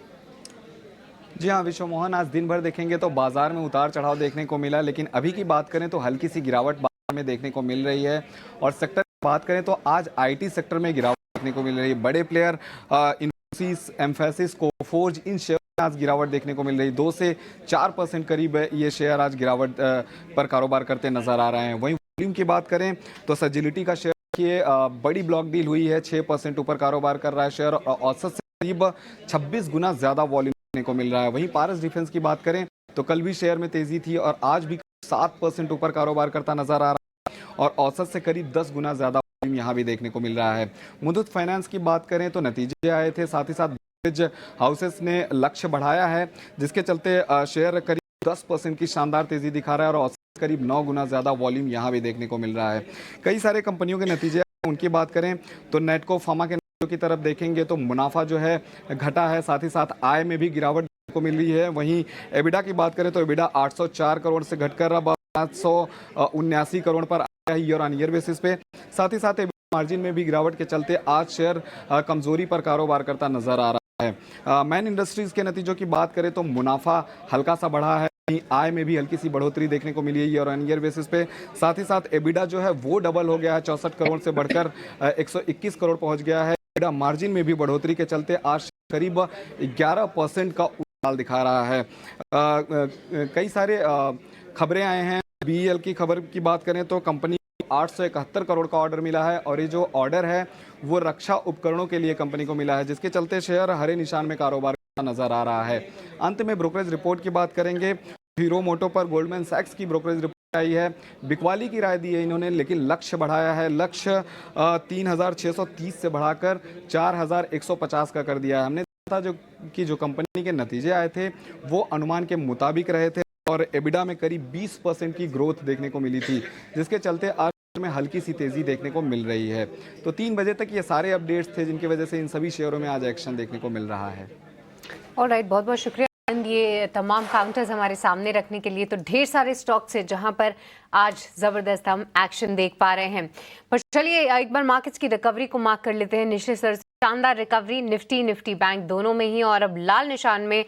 Speaker 8: जी हाँ विश्व मोहन, आज दिन भर देखेंगे तो बाजार में उतार चढ़ाव देखने को मिला, लेकिन अभी की बात करें तो हल्की सी गिरावट बाजार में देखने को मिल रही है। और सेक्टर की बात करें तो आज आईटी सेक्टर में गिरावट देखने को मिल रही है। बड़े प्लेयर इन्फोसिस, एम्फेसिस, कोफोर्ज, इन शेयर में आज गिरावट देखने को मिल रही है। 2 से 4% करीब ये शेयर आज गिरावट पर कारोबार करते नजर आ रहे हैं। वहीं वॉल्यूम की बात करें तो सजिलिटी का शेयर देखिए बड़ी ब्लॉक डील हुई है, 6% ऊपर कारोबार कर रहा है शेयर, औसत से करीब 26 गुना ज्यादा वॉल्यूम देखने को मिल रहा है। वहीं पारस डिफेंस की बात करें तो कल भी शेयर में तेजी थी और आज भी 7% ऊपर कारोबार करता नजर आ रहा है और औसत से करीब 10 गुना ज्यादा वॉल्यूम यहाँ भी देखने को मिल रहा है। मुथूट फाइनेंस की बात करें तो नतीजे आए थे, साथ ही साथ ब्रोकरेज हाउसेस ने लक्ष्य बढ़ाया है, जिसके चलते शेयर करीब 10% की शानदार तेजी दिखा रहा है और औसत करीब 9 गुना ज्यादा वॉल्यूम यहाँ भी देखने को मिल रहा है। कई सारे कंपनियों के नतीजे उनकी बात करें तो नेटको फार्मा के नतीजों की तरफ देखेंगे तो मुनाफा जो है घटा है, साथ ही साथ आय में भी गिरावट को मिल रही है। वहीं एबिडा की बात करें तो एबिडा 804 करोड़ से घटकर अब 579 करोड़ पर आया है ईयर ऑन ईयर बेसिस पे। साथ ही साथ एबिडा मार्जिन में भी गिरावट के चलते आज शेयर कमजोरी पर कारोबार करता नजर आ रहा है। मैन इंडस्ट्रीज के नतीजों की बात करें तो मुनाफा हल्का सा बढ़ा है, आय में भी हल्की सी बढ़ोतरी देखने को मिली है ईयर ऑन ईयर बेसिस पे। साथ ही साथ एबिडा जो है वो डबल हो गया है, 64 करोड़ से बढ़कर 121 करोड़ पहुंच गया है। एबिडा मार्जिन में भी बढ़ोतरी के चलते आज करीब 11% का उछाल दिखा रहा है। कई सारे खबरें आए हैं। बीईएल की खबर की बात करें तो कंपनी 871 करोड़ का ऑर्डर मिला है और ये जो ऑर्डर है वो रक्षा उपकरणों के लिए कंपनी को मिला है, जिसके चलते शेयर हरे निशान में कारोबार नजर आ रहा है। अंत में ब्रोकरेज रिपोर्ट की बात करेंगे। हीरो मोटो पर गोल्डमैन सैक्स की ब्रोकरेज रिपोर्ट आई है, बिकवाली की राय दी है इन्होंने, लेकिन लक्ष्य बढ़ाया है। लक्ष्य 3630 से बढ़ाकर 4150 का कर दिया है। हमने देखा था जो कंपनी के नतीजे आए थे वो अनुमान के मुताबिक रहे थे और एबिडा में करीब 20% की ग्रोथ देखने को मिली थी, जिसके चलते आज में हल्की सी तेजी देखने को मिल रही है। तो 3 बजे तक ये सारे अपडेट्स थे जिनकी वजह से इन सभी शेयरों में आज एक्शन देखने को मिल रहा है।
Speaker 1: ऑलराइट, बहुत बहुत शुक्रिया ये तमाम काउंटर्स हमारे सामने रखने के लिए। तो ढेर सारे स्टॉक्स है जहां पर आज जबरदस्त हम एक्शन देख पा रहे हैं। पर चलिए एक बार मार्केट्स की रिकवरी को मार्क कर लेते हैं। निश्चित सर शानदार रिकवरी निफ्टी बैंक दोनों में ही, और अब लाल निशान में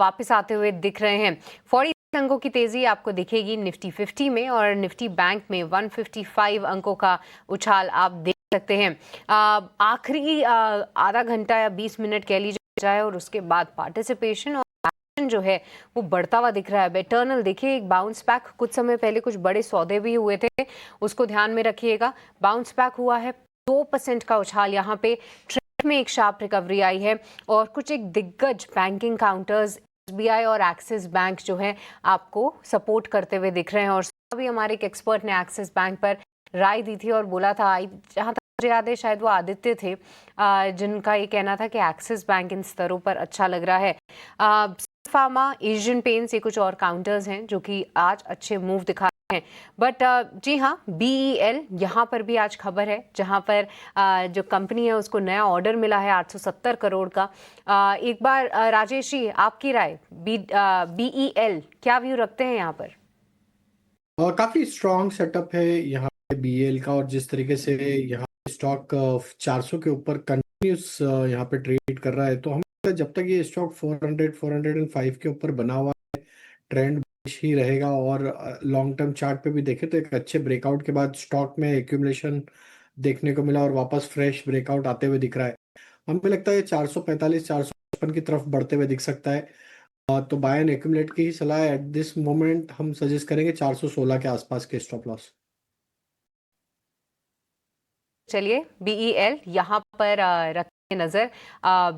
Speaker 1: वापस आते हुए दिख रहे हैं। 40 अंकों की तेजी आपको दिखेगी निफ्टी 50 में, और निफ्टी बैंक में 155 अंकों का उछाल आप देख सकते हैं। आखिरी आधा घंटा या 20 मिनट कह लीजिए जाए और उसके बाद पार्टिसिपेशन और एक्शन जो है वो बढ़ता हुआ दिख रहा है। बेटर्नल देखिए एक बाउंस बैक, कुछ समय पहले कुछ बड़े सौदे भी हुए थे, उसको ध्यान में रखिएगा। बाउंस बैक हुआ है, 2% का उछाल यहाँ पे। ट्रेंड में एक शार्प रिकवरी आई है और कुछ एक दिग्गज बैंकिंग काउंटर्स एसबीआई और एक्सिस बैंक जो है आपको सपोर्ट करते हुए दिख रहे हैं। और अभी हमारे एक एक्सपर्ट ने एक्सिस बैंक पर राय दी थी और बोला था, जहाँ तक मुझे याद है शायद वो आदित्य थे, जिनका ये कहना था कि एक्सिस बैंक इन स्तरों पर अच्छा लग रहा है। फार्मा, एशियन पेंट्स, ये कुछ और काउंटर्स हैं जो कि आज अच्छे मूव दिखा रहे हैं। बट जी हाँ, बीईएल यहाँ पर भी आज खबर है, जहाँ पर जो कंपनी है उसको नया ऑर्डर मिला है 870 करोड़ का। एक बार राजेश जी आपकी राय, बीईएल क्या व्यू रखते हैं यहाँ पर?
Speaker 3: काफी स्ट्रॉन्ग सेटअप है यहाँ पे बीएल का, और जिस तरीके से यहाँ स्टॉक 400 के ऊपर कंटिन्यूस यहाँ पे ट्रेड कर रहा है, तो हम जब तक ये स्टॉक 405 के ऊपर बना हुआ है ट्रेंड ही रहेगा। और लॉन्ग टर्म चार्ट पे भी देखें तो एक अच्छे ब्रेकआउट के बाद स्टॉक में एक्यूमुलेशन देखने को मिला और वापस फ्रेश ब्रेकआउट आते हुए दिख रहा है। हमें लगता है 445 455 की तरफ बढ़ते हुए दिख सकता है। तो बाय एंड एक्यूमुलेट की ही सलाह है एट दिस मोमेंट। हम सजेस्ट करेंगे 416 के आसपास के स्टॉप लॉस।
Speaker 1: चलिए बीईएल यहाँ पर रखिए नजर।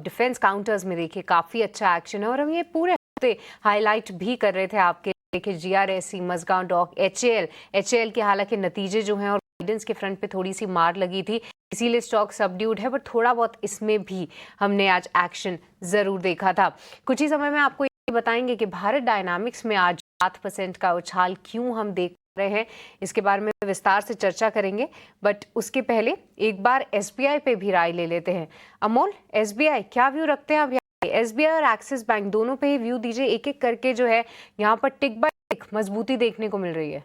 Speaker 1: डिफेंस काउंटर्स में देखिए काफी अच्छा एक्शन है, और हम ये पूरे हफ्ते हाईलाइट भी कर रहे थे आपके। देखिए जीआरएससी, मजगांव डॉक, एचएएल के हालांकि नतीजे जो हैं और गाइडेंस के फ्रंट पे थोड़ी सी मार लगी थी, इसीलिए स्टॉक सबड्यूड है, बट थोड़ा बहुत इसमें भी हमने आज एक्शन जरूर देखा था। कुछ ही समय में आपको ये बताएंगे कि भारत डायनामिक्स में आज 7% का उछाल क्यों हम देख रहे हैं, इसके बारे में विस्तार से चर्चा करेंगे। बट उसके पहले एक बार एसबीआई पे भी राय ले लेते हैं। अमोल, एसबीआई क्या व्यू रखते हैं? अब एसबीआई और एक्सिस बैंक दोनों पे ही व्यू दीजिए, एक एक करके जो है यहाँ पर टिक बाय टिक मजबूती देखने को मिल रही है।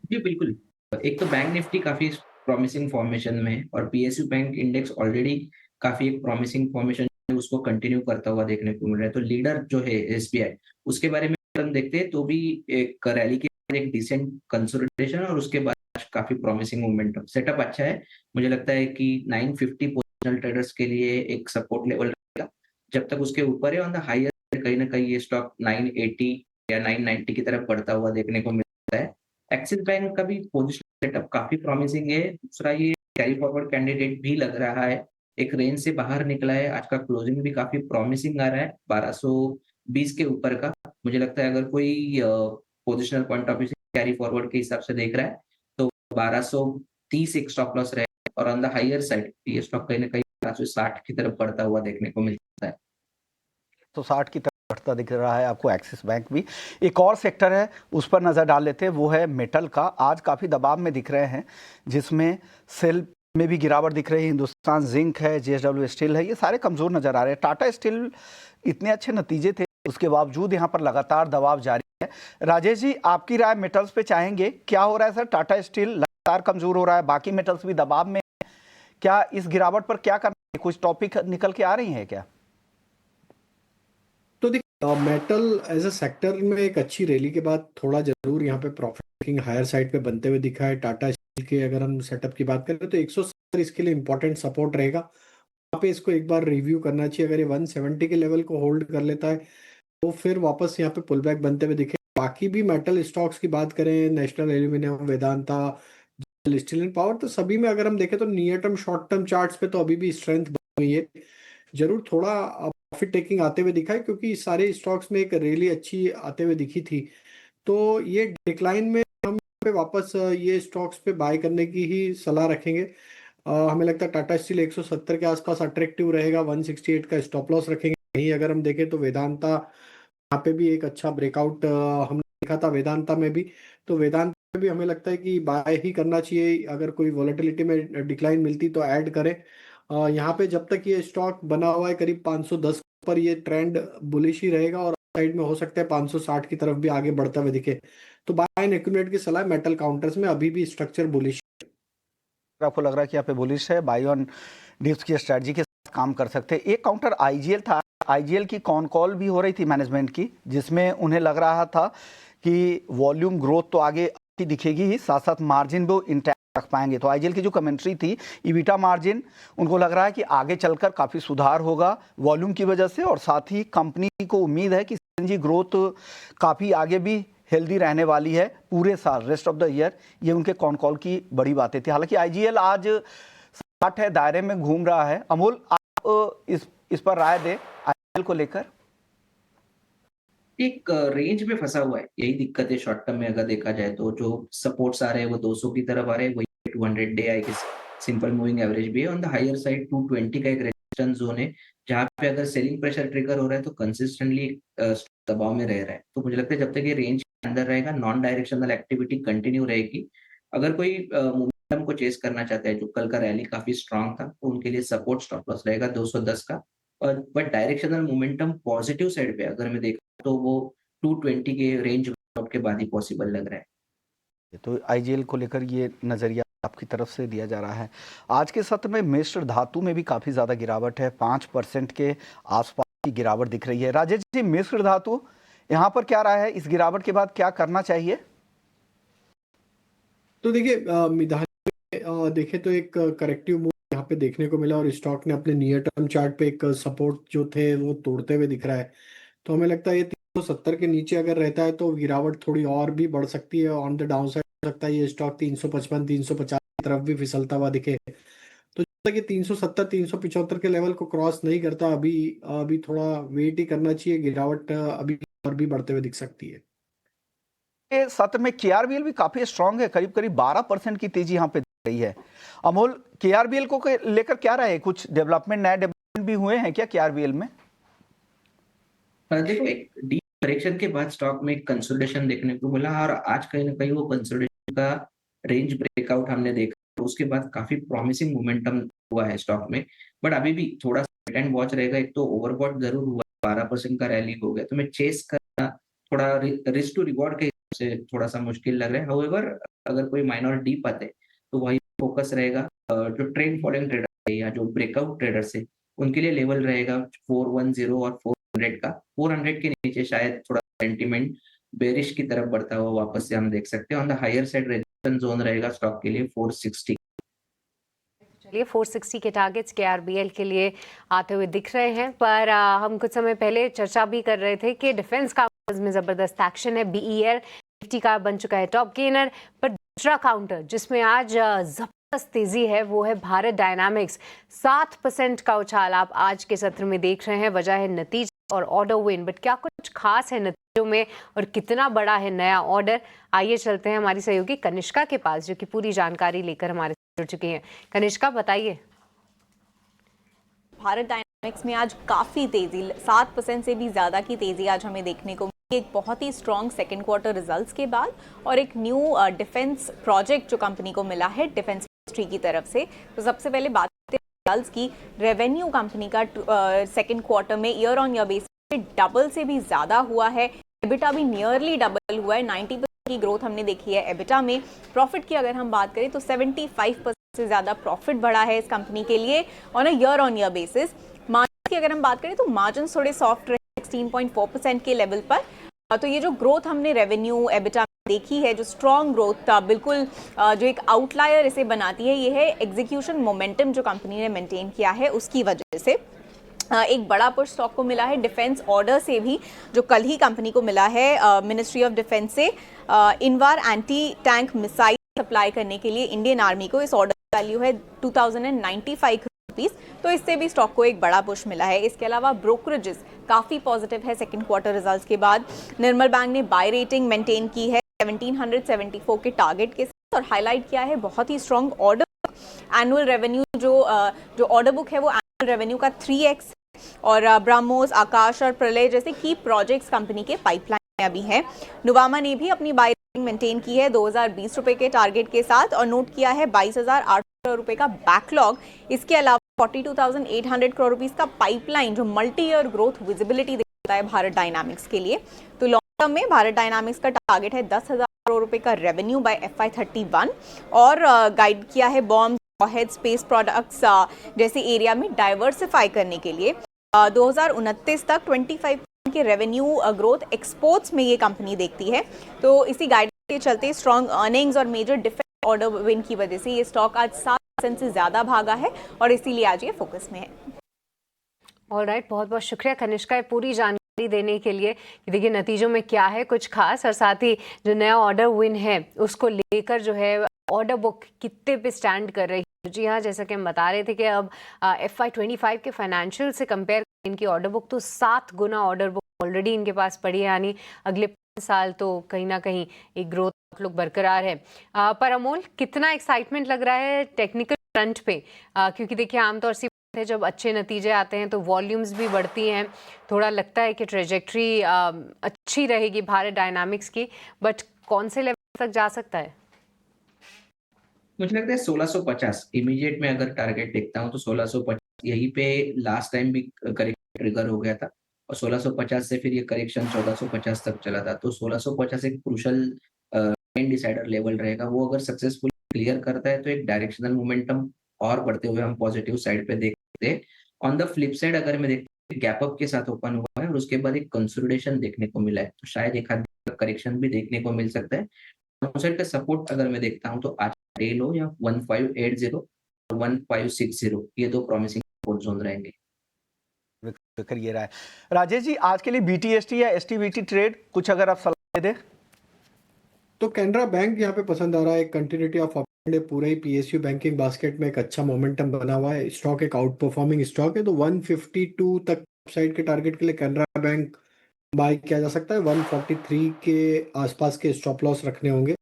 Speaker 7: जी बिल्कुल। एक तो बैंक निफ्टी काफी प्रॉमिसिंग फॉर्मेशन में है और पीएसयू बैंक इंडेक्स ऑलरेडी काफी एक प्रॉमिसिंग फॉर्मेशन उसको कंटिन्यू करता हुआ देखने को मिल रहा है। तो लीडर जो है एसबीआई, उसके बारे में हम देखते हैं तो भी एक रैली के बाद एक डिसेंट कंसोलिडेशन और उसके बाद काफी प्रॉमिसिंग मोमेंटम सेटअप अच्छा है। मुझे लगता है कि 950 पोजिशनल ट्रेडर्स के लिए एक सपोर्ट लेवल रहेगा। जब तक उसके ऊपर है ऑन द हाईयर कहीं ना कहीं ये स्टॉक 980 या 990 की तरफ बढ़ता हुआ देखने को मिलता है। एक्सिस बैंक का भी पोजिशन सेटअप काफी प्रॉमिसिंग है। दूसरा ये कैरी फॉरवर्ड कैंडिडेट भी लग रहा है, एक रेंज से बाहर निकला है। आज का क्लोजिंग भी काफी प्रॉमिसिंग आ रहा है 1220 के ऊपर का। मुझे लगता है अगर कोई पोजिशनल पॉइंट ऑफ व्यू से कैरी फॉरवर्ड के हिसाब से देख रहा है तो 1230 एक स्टॉप लॉस रहे और ऑन द हायर साइड ये स्टॉक कहीं ना कहीं 1260 की तरफ बढ़ता हुआ देखने को मिलता है।
Speaker 2: तो 60 की तरफ बढ़ता दिख रहा है आपको एक्सिस बैंक भी। एक और सेक्टर है उस पर नजर डाल लेते हैं, वो है मेटल का। आज काफी दबाव में दिख रहे हैं, जिसमें सेल में भी गिरावट दिख रही है। हिंदुस्तान जिंक है, जेएसडब्ल्यू स्टील है, ये सारे कमजोर नजर आ रहे हैं। टाटा स्टील इतने अच्छे नतीजे थे, उसके बावजूद यहाँ पर लगातार दबाव जारी है। राजेश जी, आपकी राय मेटल्स पे चाहेंगे, क्या हो रहा है सर? टाटा स्टील लगातार कमजोर हो रहा है, बाकी मेटल्स भी दबाव में, क्या इस गिरावट पर क्या करना है? कुछ टॉपिक निकल के आ रही है क्या?
Speaker 3: तो देखिए, मेटल एज अ सेक्टर में एक अच्छी रैली के बाद थोड़ा जरूर यहाँ पे प्रॉफिट हायर साइड पे बनते हुए दिखा है। टाटा स्टील के अगर हम सेटअप की बात करें तो 170 इसके लिए इंपॉर्टेंट सपोर्ट रहेगा। वहाँ पे इसको एक बार रिव्यू करना चाहिए। अगर ये 170 के लेवल को होल्ड कर लेता है तो फिर वापस यहाँ पे पुल बैक बनते हुए दिखे। बाकी भी मेटल स्टॉक्स की बात करें, national aluminium, Vedanta, steel and power, तो सभी में अगर हम देखें तो near term short term charts पे तो अभी भी स्ट्रेंथ बनी हुई है। जरूर थोड़ा प्रॉफिट टेकिंग आते हुए दिखा है क्योंकि सारे स्टॉक्स में एक रैली अच्छी आते हुए दिखी थी। तो ये डिक्लाइन में हम पे वापस ये स्टॉक्स पे बाय करने की ही सलाह रखेंगे। हमें लगता है टाटा स्टील 170 के आसपास अट्रैक्टिव रहेगा, 168 का स्टॉप लॉस रखेंगे। वहीं अगर हम देखें तो वेदांता, यहाँ पे भी एक अच्छा ब्रेकआउट हमने देखा था वेदांता में भी। तो वेदांता में भी हमें लगता है कि बाय ही करना चाहिए। अगर कोई वॉलेटिलिटी में डिक्लाइन मिलती तो ऐड करें। यहाँ पे जब तक ये स्टॉक बना हुआ है करीब 510 पर, ये ट्रेंड बुलिश ही रहेगा और साइड में हो सकता है 560 की तरफ भी आगे बढ़ता हुआ दिखे। तो बाय एंड एक्यूमुलेट की सलाह मेटल काउंटर्स में अभी भी स्ट्रक्चर बुलिश।
Speaker 2: आपको लग रहा है कि यहाँ पे बुलिश है, बाई ऑन डिप्स की स्ट्रेटजी के साथ काम कर सकते हैं। एक काउंटर आईजीएल था, आईजीएल की कॉन कॉल भी हो रही थी मैनेजमेंट की, जिसमें उन्हें लग रहा था कि वॉल्यूम ग्रोथ तो आगे की दिखेगी ही, साथ साथ मार्जिन भी इंटैक्ट रख पाएंगे। तो आईजीएल की जो कमेंट्री थी, ईबिटा मार्जिन उनको लग रहा है कि आगे चलकर काफी सुधार होगा वॉल्यूम की वजह से, और साथ ही कंपनी को उम्मीद है कि सीएनजी ग्रोथ काफी आगे भी हेल्दी रहने वाली है पूरे साल, रेस्ट ऑफ द ईयर। ये उनके कॉन कॉल की बड़ी बातें थी। हालांकि आईजीएल आज 60 है दायरे में घूम रहा है। अमोल, आप इस पर राय दें आईजीएल को लेकर।
Speaker 7: एक रेंज में फंसा हुआ है, यही दिक्कत है शॉर्ट टर्म में। अगर देखा जाए तो जो सपोर्ट्स आ रहे हैं वो 200 की तरफ आ रहे हैं, वही 200 डे आई के सिंपल मूविंग एवरेज भी है। ऑन द हायर साइड 220 का एक रेजिस्टेंस जोन है, जहां पे अगर सेलिंग प्रेशर ट्रिगर हो रहा है तो कंसिस्टेंटली दबाव में रह रहा है। तो मुझे लगता है जब तक ये रेंज के अंदर रहेगा, नॉन डायरेक्शनल एक्टिविटी कंटिन्यू रहेगी। अगर कोई मोमेंटम को चेस करना चाहता है, जो कल का रैली काफी स्ट्रांग था, तो उनके लिए सपोर्ट स्टॉप लॉस रहेगा 210 का। और but directional momentum positive side पे अगर मैं देखा तो वो 220 के रेंज के बाद ही पॉसिबल लग रहा है।
Speaker 2: तो आईजीएल को लेकर ये नजरिया आपकी तरफ से दिया जा रहा है। आज के सत्र में मिश्र धातु में भी काफी ज्यादा गिरावट है, 5% के आसपास की गिरावट दिख रही है। राजेश जी, मिश्र धातु यहाँ पर क्या रहा है? इस गिरावट के बाद क्या करना चाहिए?
Speaker 3: तो देखिए, मिधानी में देखें तो एक करेक्टिव मूव यहाँ पे देखने को मिला और स्टॉक ने अपने नियर टर्म चार्ट पे एक सपोर्ट जो थे वो तोड़ते हुए दिख रहा है। तो हमें लगता है ये 370 के नीचे अगर रहता है तो गिरावट थोड़ी और भी बढ़ सकती है। ऑन द डाउन साइड हो सकता है ये स्टॉक 355 350 की तरफ भी फिसलता हुआ दिखे। तो जब तक ये 370 375 के लेवल को क्रॉस नहीं करता, अभी थोड़ा वेट ही करना चाहिए। गिरावट अभी और भी बढ़ते हुए दिख सकती है।
Speaker 2: के सत्र में केआरबीएल भी काफी स्ट्रांग है, करीब करीब 12% की तेजी यहाँ पे दिख रही है। अमोल, केआरबीएल को लेकर क्या रहा है? कुछ नए डेवलपमेंट भी हुए हैं क्या केआरबीएल में?
Speaker 7: देखो, एक डीप करेक्शन के बाद स्टॉक में एक कंसोलिडेशन देखने को मिला और आज कहीं ना कहीं वो कंसोलिडेशन का रेंज ब्रेकआउट हमने देखा, तो उसके बाद काफी प्रॉमिसिंग मोमेंटम हुआ है स्टॉक में। बट अभी भी थोड़ा सा वेट एंड वॉच रहेगा। एक तो ओवरबॉट जरूर हुआ, 12% का रैली हो गया, तो मैं चेस करना थोड़ा रिस्क टू रिवॉर्ड के हिसाब से थोड़ा सा मुश्किल लग रहा है। हाउएवर अगर कोई माइनर डीप आते तो वही फोकस रहेगा। जो ट्रेंड फॉलोइंग ट्रेडर है या जो ब्रेकआउट ट्रेडर्स है उनके लिए लेवल रहेगा 410 और 400 का। 400 के नीचे शायद थोड़ा सेंटीमेंट बेरिश की तरफ बढ़ता हुआ वापस से हम देख सकते हैं। On the higher side resistance zone रहेगा स्टॉक के लिए 460।
Speaker 1: चलिए, 460 के टारगेट्स केआरबीएल के लिए आते हुए दिख रहे हैं। पर हम कुछ समय पहले चर्चा भी कर रहे थे कि डिफेंस काउंटर्स में जबरदस्त एक्शन है। बीईएल निफ्टी का बन चुका है टॉप गेनर, पर दूसरा काउंटर जिसमें आज जबरदस्त तेजी है वो है भारत डायनामिक्स। 7% का उछाल आप आज के सत्र में देख रहे हैं। वजह है नतीजे और ऑर्डर विन, बट क्या कुछ खास है नतीजों में और कितना बड़ा है नया ऑर्डर? आइए चलते हैं हमारी सहयोगी कनिष्का के पास, जो कि पूरी जानकारी लेकर हमारे साथ जुड़ चुकी हैं। कनिष्का, बताइए।
Speaker 9: भारत डायनामिक्स में आज काफ़ी तेज़ी, 7% से भी ज़्यादा की तेज़ी आज हमें देखने को मिली। एक बहुत ही स्ट्रॉन्ग सेकेंड क्वार्टर रिजल्ट्स के बाद और एक न्यू डिफेंस प्रोजेक्ट जो कंपनी को मिला है डिफेंस मिनिस्ट्री की तरफ से। तो सबसे पहले बात करते हैं रिजल्ट्स की। रेवेन्यू कंपनी का सेकेंड क्वार्टर में ईयर ऑन ईयर बेसिस पे डबल से भी ज़्यादा हुआ है। एबिटा भी नियरली डबल हुआ है। 90% की ग्रोथ हमने देखी है एबिटा में। प्रॉफिट की अगर हम बात करें तो 75% से ज़्यादा प्रॉफिट बढ़ा है इस कंपनी के लिए on a year on year basis. Margin की अगर हम बात करें तो मार्जिन थोड़े सॉफ्ट रहे 16.4% के लेवल पर। तो ये जो ग्रोथ हमने रेवेन्यू एबिटा में देखी है, जो स्ट्रॉन्ग ग्रोथ था, बिल्कुल जो एक आउटलायर इसे बनाती है, ये है एग्जीक्यूशन मोमेंटम जो कंपनी ने मेंटेन किया है उसकी वजह से। एक बड़ा पुश स्टॉक को मिला है डिफेंस ऑर्डर से भी, जो कल ही कंपनी को मिला है मिनिस्ट्री ऑफ डिफेंस से Invar anti tank missile supply करने के लिए इंडियन आर्मी को। इस ऑर्डर की वैल्यू है 2095 रुपीस, तो इससे भी स्टॉक को एक बड़ा पुश मिला है। इसके अलावा ब्रोकरेजेस काफ़ी पॉजिटिव है सेकंड क्वार्टर रिजल्ट्स के बाद। निर्मल बैंक ने बाय रेटिंग मेंटेन की है 1774 के टारगेट के साथ और हाईलाइट किया है बहुत ही स्ट्रॉन्ग ऑर्डर। एनुअल रेवेन्यू जो ऑर्डर बुक है वो एनुअल रेवेन्यू का 3x और ब्रह्मोस, आकाश और प्रलय जैसे की प्रोजेक्ट्स कंपनी के पाइपलाइन में अभी हैं। नुवामा ने भी अपनी बाय रेटिंग मेंटेन की है 2020 रुपए के टारगेट के साथ और नोट किया है 22,800 करोड़ रुपए का बैकलॉग। इसके अलावा 42,800 करोड़ रुपीस का पाइपलाइन, जो मल्टी ईयर ग्रोथ विजिबिलिटी देता है भारत डायनामिक्स के लिए। तो लॉन्ग टर्म में भारत डायनामिक्स का टारगेट है 10,000 करोड़ रुपए का रेवेन्यू बाय FY31 और गाइड किया है बॉम्ब, वॉरहेड, स्पेस प्रोडक्ट्स जैसे एरिया में डाइवर्सिफाई करने के लिए। 2029 तक 25% के रेवेन्यू ग्रोथ एक्सपोर्ट्स में ये कंपनी देखती है। तो इसी गाइड के चलते स्ट्रॉन्ग अर्निंग्स और मेजर डिफेंस ऑर्डर विन की वजह से ये स्टॉक आज 7% से ज़्यादा भागा है और इसीलिए आज ये फोकस में है।
Speaker 1: ऑलराइट, बहुत बहुत शुक्रिया कनिष्का पूरी जानकारी देने के लिए कि देखिए नतीजों में क्या है कुछ खास, और साथ ही जो नया ऑर्डर विन है उसको लेकर जो है ऑर्डर बुक कितने पे स्टैंड कर रही है। जी हाँ, जैसा कि हम बता रहे थे कि अब FY25 के फाइनेंशियल से कंपेयर इनकी ऑर्डर बुक तो 7 गुना ऑर्डर बुक ऑलरेडी इनके पास पड़ी है, यानी अगले 5 साल तो कहीं ना कहीं एक ग्रोथ आउटलुक बरकरार है। पर अमोल, कितना एक्साइटमेंट लग रहा है टेक्निकल फ्रंट पे? क्योंकि देखिए आमतौर से जब अच्छे नतीजे आते हैं तो वॉल्यूम्स भी बढ़ती हैं, थोड़ा लगता है कि ट्रेजेक्ट्री अच्छी रहेगी भारत डायनामिक्स की, बट कौन से लेवल तक जा सकता है?
Speaker 7: मुझे लगता है 1650 इमीडिएट में अगर टारगेट देखता हूँ तो 1650 यहीं पे लास्ट टाइम भी करेक्शन ट्रिगर हो गया था और 1650 से फिर ये करेक्शन 1450 तक चला था। तो 1650 एक क्रूशल डिसाइडर लेवल रहेगा। वो अगर सक्सेसफुल क्लियर करता है तो एक डायरेक्शनल मोमेंटम और बढ़ते हुए हम पॉजिटिव साइड पे देखते हैं। ऑन द फ्लिप साइड अगर मैं देखता हूँ गैप अप के साथ ओपन हुआ है और उसके बाद एक कंसोलिडेशन देखने को मिला है, तो शायद एक आध करेक्शन भी देखने को मिल सकता है। डाउनसाइड का सपोर्ट अगर मैं देखता हूँ तो आज डे लो या 1580 और 1560 ये दो प्रॉमिसिंग सपोर्ट जोन रहेंगे।
Speaker 2: करिए रहा है राजेश जी, आज के लिए BTST या STBT ट्रेड कुछ अगर आप सलाह दे।
Speaker 3: तो कैनरा बैंक यहाँ पे पसंद आ रहा है, कंटिन्यूटी ऑफ अपने पूरे ही PSU बैंकिंग बास्केट में एक अच्छा मोमेंटम बना हुआ है। स्टॉक एक आउट परफॉर्मिंग स्टॉक है, तो 152 तक साइड के टारगेट के लिए कैनरा बैंक बाय किया जा सकता है। 143 के आसपास के स्टॉप लॉस रखने होंगे।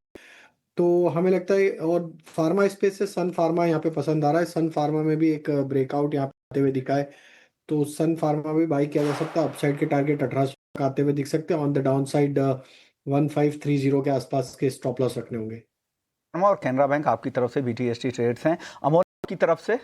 Speaker 3: तो हमें लगता है, और फार्मा स्पेस से सन फार्मा यहाँ पे पसंद आ रहा है। सन फार्मा में भी एक ब्रेकआउट यहाँ पे आते हुए दिखा है, तो सन फार्मा भी बाई किया जा सकता है। अपसाइड के टारगेट 1800 आते हुए दिख सकते हैं। ऑन द डाउन साइड 1530 के आसपास के स्टॉप लॉस रखने होंगे।
Speaker 2: और कैनरा बैंक आपकी तरफ से BTST ट्रेड्स हैं। अमोल की तरफ से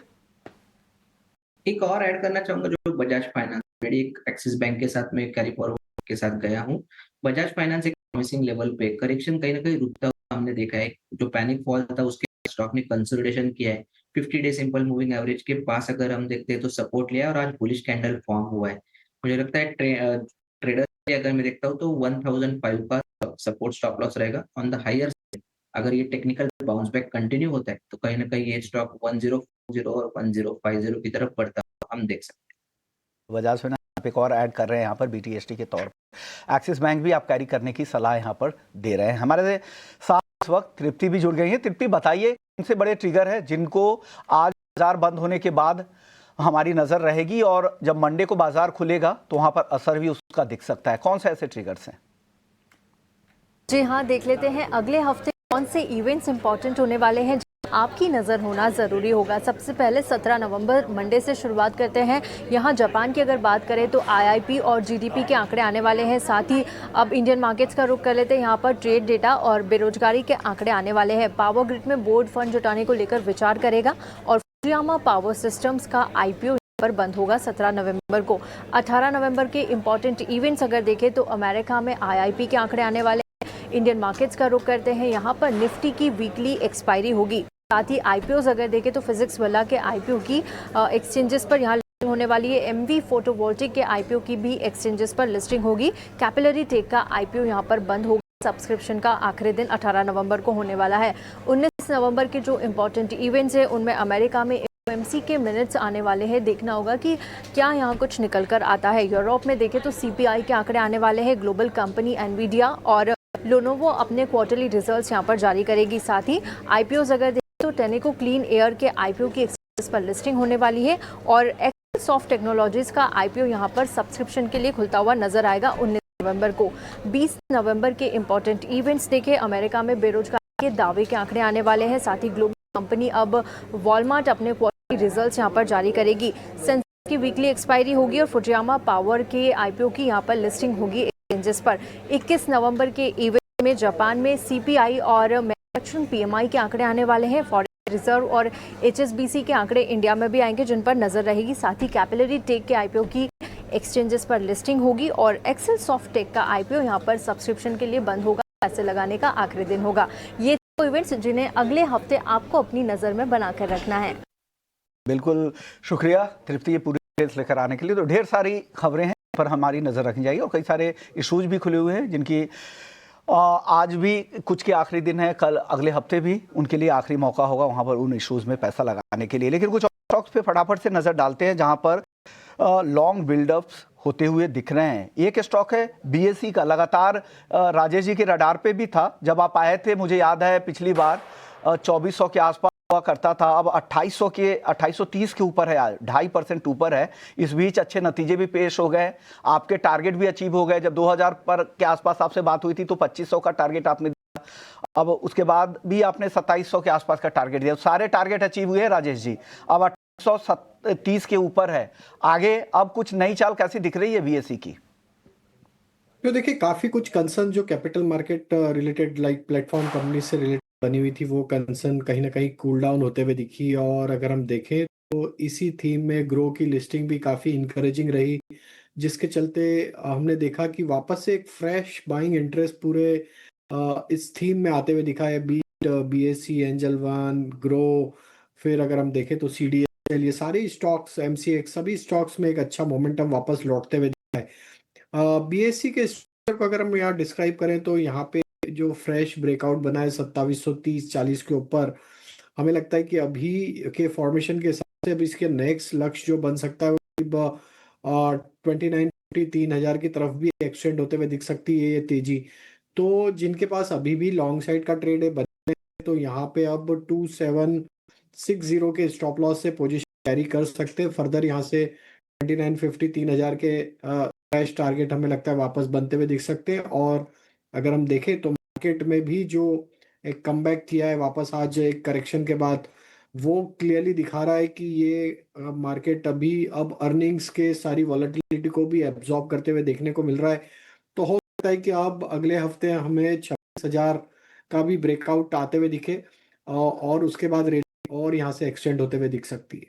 Speaker 7: एक और ऐड करना चाहूंगा, जो बजाज फाइनेंस एक एक्सिस बैंक के साथ में कैरी फॉरवर्ड के साथ गया हूँ। बजाज फाइनेंस एक प्रॉमिसिंग लेवल पे करेक्शन कहीं ना कहीं रुकता हुआ हमने देखा है। जो पैनिक फॉल था उसके स्टॉक ने कंसोलिडेशन किया है। 50 डे सिंपल मूविंग एवरेज के पास अगर हम देखते हैं तो सपोर्ट लिया है और आज बुलिश कैंडल फॉर्म हुआ है। मुझे लगता है ट्रेडर अगर मैं देखता हूँ तो 1005 का सपोर्ट स्टॉप लॉस रहेगा ऑन द हायर। अगर ये टेक्निकल बाउंस बैक कंटिन्यू होता है तो कहीं ना कहीं ये स्टॉक 1040 और 1050 की तरफ बढ़ता हम देख सकते हैं।
Speaker 2: बजाज फाइनेंस आप एक और ऐड कर रहे हैं यहाँ पर BTST के तौर पर। एक्सिस बैंक भी आप कैरी करने की सलाह यहाँ पर दे रहे हैं। हमारे साथ इस वक्त तृप्ति भी जुड़ गई है। तृप्ति, बताइए कौन से बड़े ट्रिगर है जिनको आज बाजार बंद होने के बाद हमारी नजर रहेगी, और जब मंडे को बाजार खुलेगा तो वहां पर असर भी उसका दिख सकता है। कौन से ऐसे ट्रिगर्स हैं?
Speaker 10: जी हाँ, देख लेते हैं अगले हफ्ते कौन से इवेंट्स इंपॉर्टेंट होने वाले हैं, आपकी नज़र होना ज़रूरी होगा। सबसे पहले 17 नवंबर मंडे से शुरुआत करते हैं। यहाँ जापान की अगर बात करें तो IIP और GDP के आंकड़े आने वाले हैं। साथ ही अब इंडियन मार्केट्स का रुख कर लेते हैं। यहाँ पर ट्रेड डेटा और बेरोजगारी के आंकड़े आने वाले हैं। पावर ग्रिड में बोर्ड फंड जुटाने को लेकर विचार करेगा, और फुजियामा पावर सिस्टम्स का IPO पर बंद होगा 17 नवंबर को। 18 नवंबर के इंपॉर्टेंट इवेंट्स अगर देखें तो अमेरिका में IIP के आंकड़े आने वाले हैं। इंडियन मार्केट्स का रुख करते हैं। यहाँ पर निफ्टी की वीकली एक्सपायरी होगी। साथ ही IPOs अगर देखें तो फिजिक्स वाला के IPO की एक्सचेंजेस पर यहाँ लिस्टिंग होने वाली है। MV फोटोवोल्टिक के IPO की भी एक्सचेंजेस पर लिस्टिंग होगी। कैपिलरी टेक का IPO यहाँ पर बंद होगा। सब्सक्रिप्शन का आखिरी दिन 18 नवंबर को होने वाला है। 19 नवंबर के जो इंपॉर्टेंट इवेंट्स हैं उनमें अमेरिका में FOMC के मिनट्स आने वाले हैं। देखना होगा कि क्या यहाँ कुछ निकल कर आता है। यूरोप में देखें तो CPI के आंकड़े आने वाले हैं। ग्लोबल कंपनी एनवीडिया और लोनोवो अपने क्वार्टरली रिजल्ट्स यहाँ पर जारी करेगी। साथ ही IPOs अगर देखें तो टेनेको क्लीन एयर के IPO की एक्सचेंजेस पर लिस्टिंग होने वाली है, और एक्सेल सॉफ्ट टेक्नोलॉजीज का IPO यहाँ पर सब्सक्रिप्शन के लिए खुलता हुआ नजर आएगा 19 नवंबर को। 20 नवंबर के इंपॉर्टेंट इवेंट्स देखें। अमेरिका में बेरोजगारी के दावे के आंकड़े आने वाले हैं। साथ ही ग्लोबल कंपनी अब वॉलमार्ट अपने क्वार्टरली रिजल्ट्स यहाँ पर जारी करेगी। सेंसेक्स की वीकली एक्सपायरी होगी और फुजियामा पावर के IPO की यहाँ पर लिस्टिंग होगी एक्सचेंजेस पर। 21 नवंबर के इवेंट में जापान में CPI और मैन्युफैक्चरिंग PMI के आंकड़े आने वाले हैं। फॉरेन रिजर्व और HSBC के आंकड़े इंडिया में भी आएंगे, जिन पर नजर रहेगी। साथ ही कैपिलरी टेक के IPO की एक्सचेंजेस पर लिस्टिंग होगी, और एक्सेल सॉफ्ट टेक का IPO यहाँ पर सब्सक्रिप्शन के लिए बंद होगा। पैसे लगाने का आखिरी दिन होगा। ये दो इवेंट्स जिन्हें अगले हफ्ते आपको अपनी नजर में बनाकर रखना है।
Speaker 2: बिल्कुल शुक्रिया तृप्ति, ये पूरी डिटेल्स लेकर आने के लिए। तो ढेर सारी खबरें हैं पर हमारी नजर रखनी चाहिए, और कई सारे इशूज भी खुले हुए हैं जिनकी आज भी कुछ के आखिरी दिन है, कल अगले हफ्ते भी उनके लिए आखिरी मौका होगा वहां पर उन इश्यूज में पैसा लगाने के लिए। लेकिन कुछ स्टॉक्स पे फटाफट से नजर डालते हैं जहां पर लॉन्ग बिल्डअप्स होते हुए दिख रहे हैं। एक स्टॉक है BSE का, लगातार राजेश जी के रडार पे भी था जब आप आए थे। मुझे याद है पिछली बार 2400 के आसपास हुआ करता था, अब 2830 के ऊपर है, 2.5% ऊपर है। इस बीच अच्छे नतीजे भी पेश हो गए, आपके टारगेट भी अचीव हो गए। जब 2000 पर के आसपास आपसे बात हुई थी तो 2500 का टारगेट आपने दिया, अब उसके बाद भी आपने 2700 के आसपास का टारगेट दिया। सारे टारगेट अचीव हुए राजेश जी, अब 2830 के ऊपर है। आगे अब कुछ नई चाल कैसी दिख रही है BSE की?
Speaker 3: तो देखिए, काफी कुछ कंसर्न जो capital market related like platform company से रिलेटेड बनी हुई थी, वो कंसर्न कहीं ना कहीं कूल डाउन होते हुए दिखी। और अगर हम देखें तो इसी थीम में ग्रो की लिस्टिंग भी काफी इंकरेजिंग रही, जिसके चलते हमने देखा कि वापस से एक फ्रेश बाइंग इंटरेस्ट पूरे इस थीम में आते हुए दिखा है। BSE, एंजल वन, ग्रो, फिर अगर हम देखें तो CDSL, ये सारी स्टॉक्स, MCX, सभी स्टॉक्स में एक अच्छा मोमेंटम वापस लौटते हुए दिखा है। BSE के स्ट्रक्चर को अगर हम यहाँ डिस्क्राइब करें तो यहाँ पे जो फ्रेश ब्रेकआउट बना है 2730-40 के ऊपर, हमें लगता है कि अभी के फॉर्मेशन के हिसाब से अब इसके नेक्स्ट लक्ष्य जो बन सकता है वो 29-30,000 की तरफ भी एक्सटेंड होते हुए दिख सकती है ये तेजी। तो जिनके पास अभी भी लॉन्ग साइड का ट्रेड है बने, तो यहाँ पे अब 2760 के स्टॉप लॉस से पोजीशन कैरी कर सकते हैं। फर्दर यहाँ से 2950, 3000 के क्रैश टारगेट हमें लगता है वापस बनते हुए दिख सकते हैं। और अगर हम देखें तो मार्केट में भी जो एक कमबैक किया है वापस आज एक करेक्शन के बाद, वो क्लियरली दिखा रहा है कि ये मार्केट अभी अब अर्निंग्स के सारी वॉलेटिलिटी को भी एब्जॉर्ब करते हुए देखने को मिल रहा है। तो हो सकता है कि अब अगले हफ्ते हमें 26,000 का भी ब्रेकआउट आते हुए दिखे और उसके बाद रेट और यहाँ से एक्सटेंड होते हुए दिख सकती है।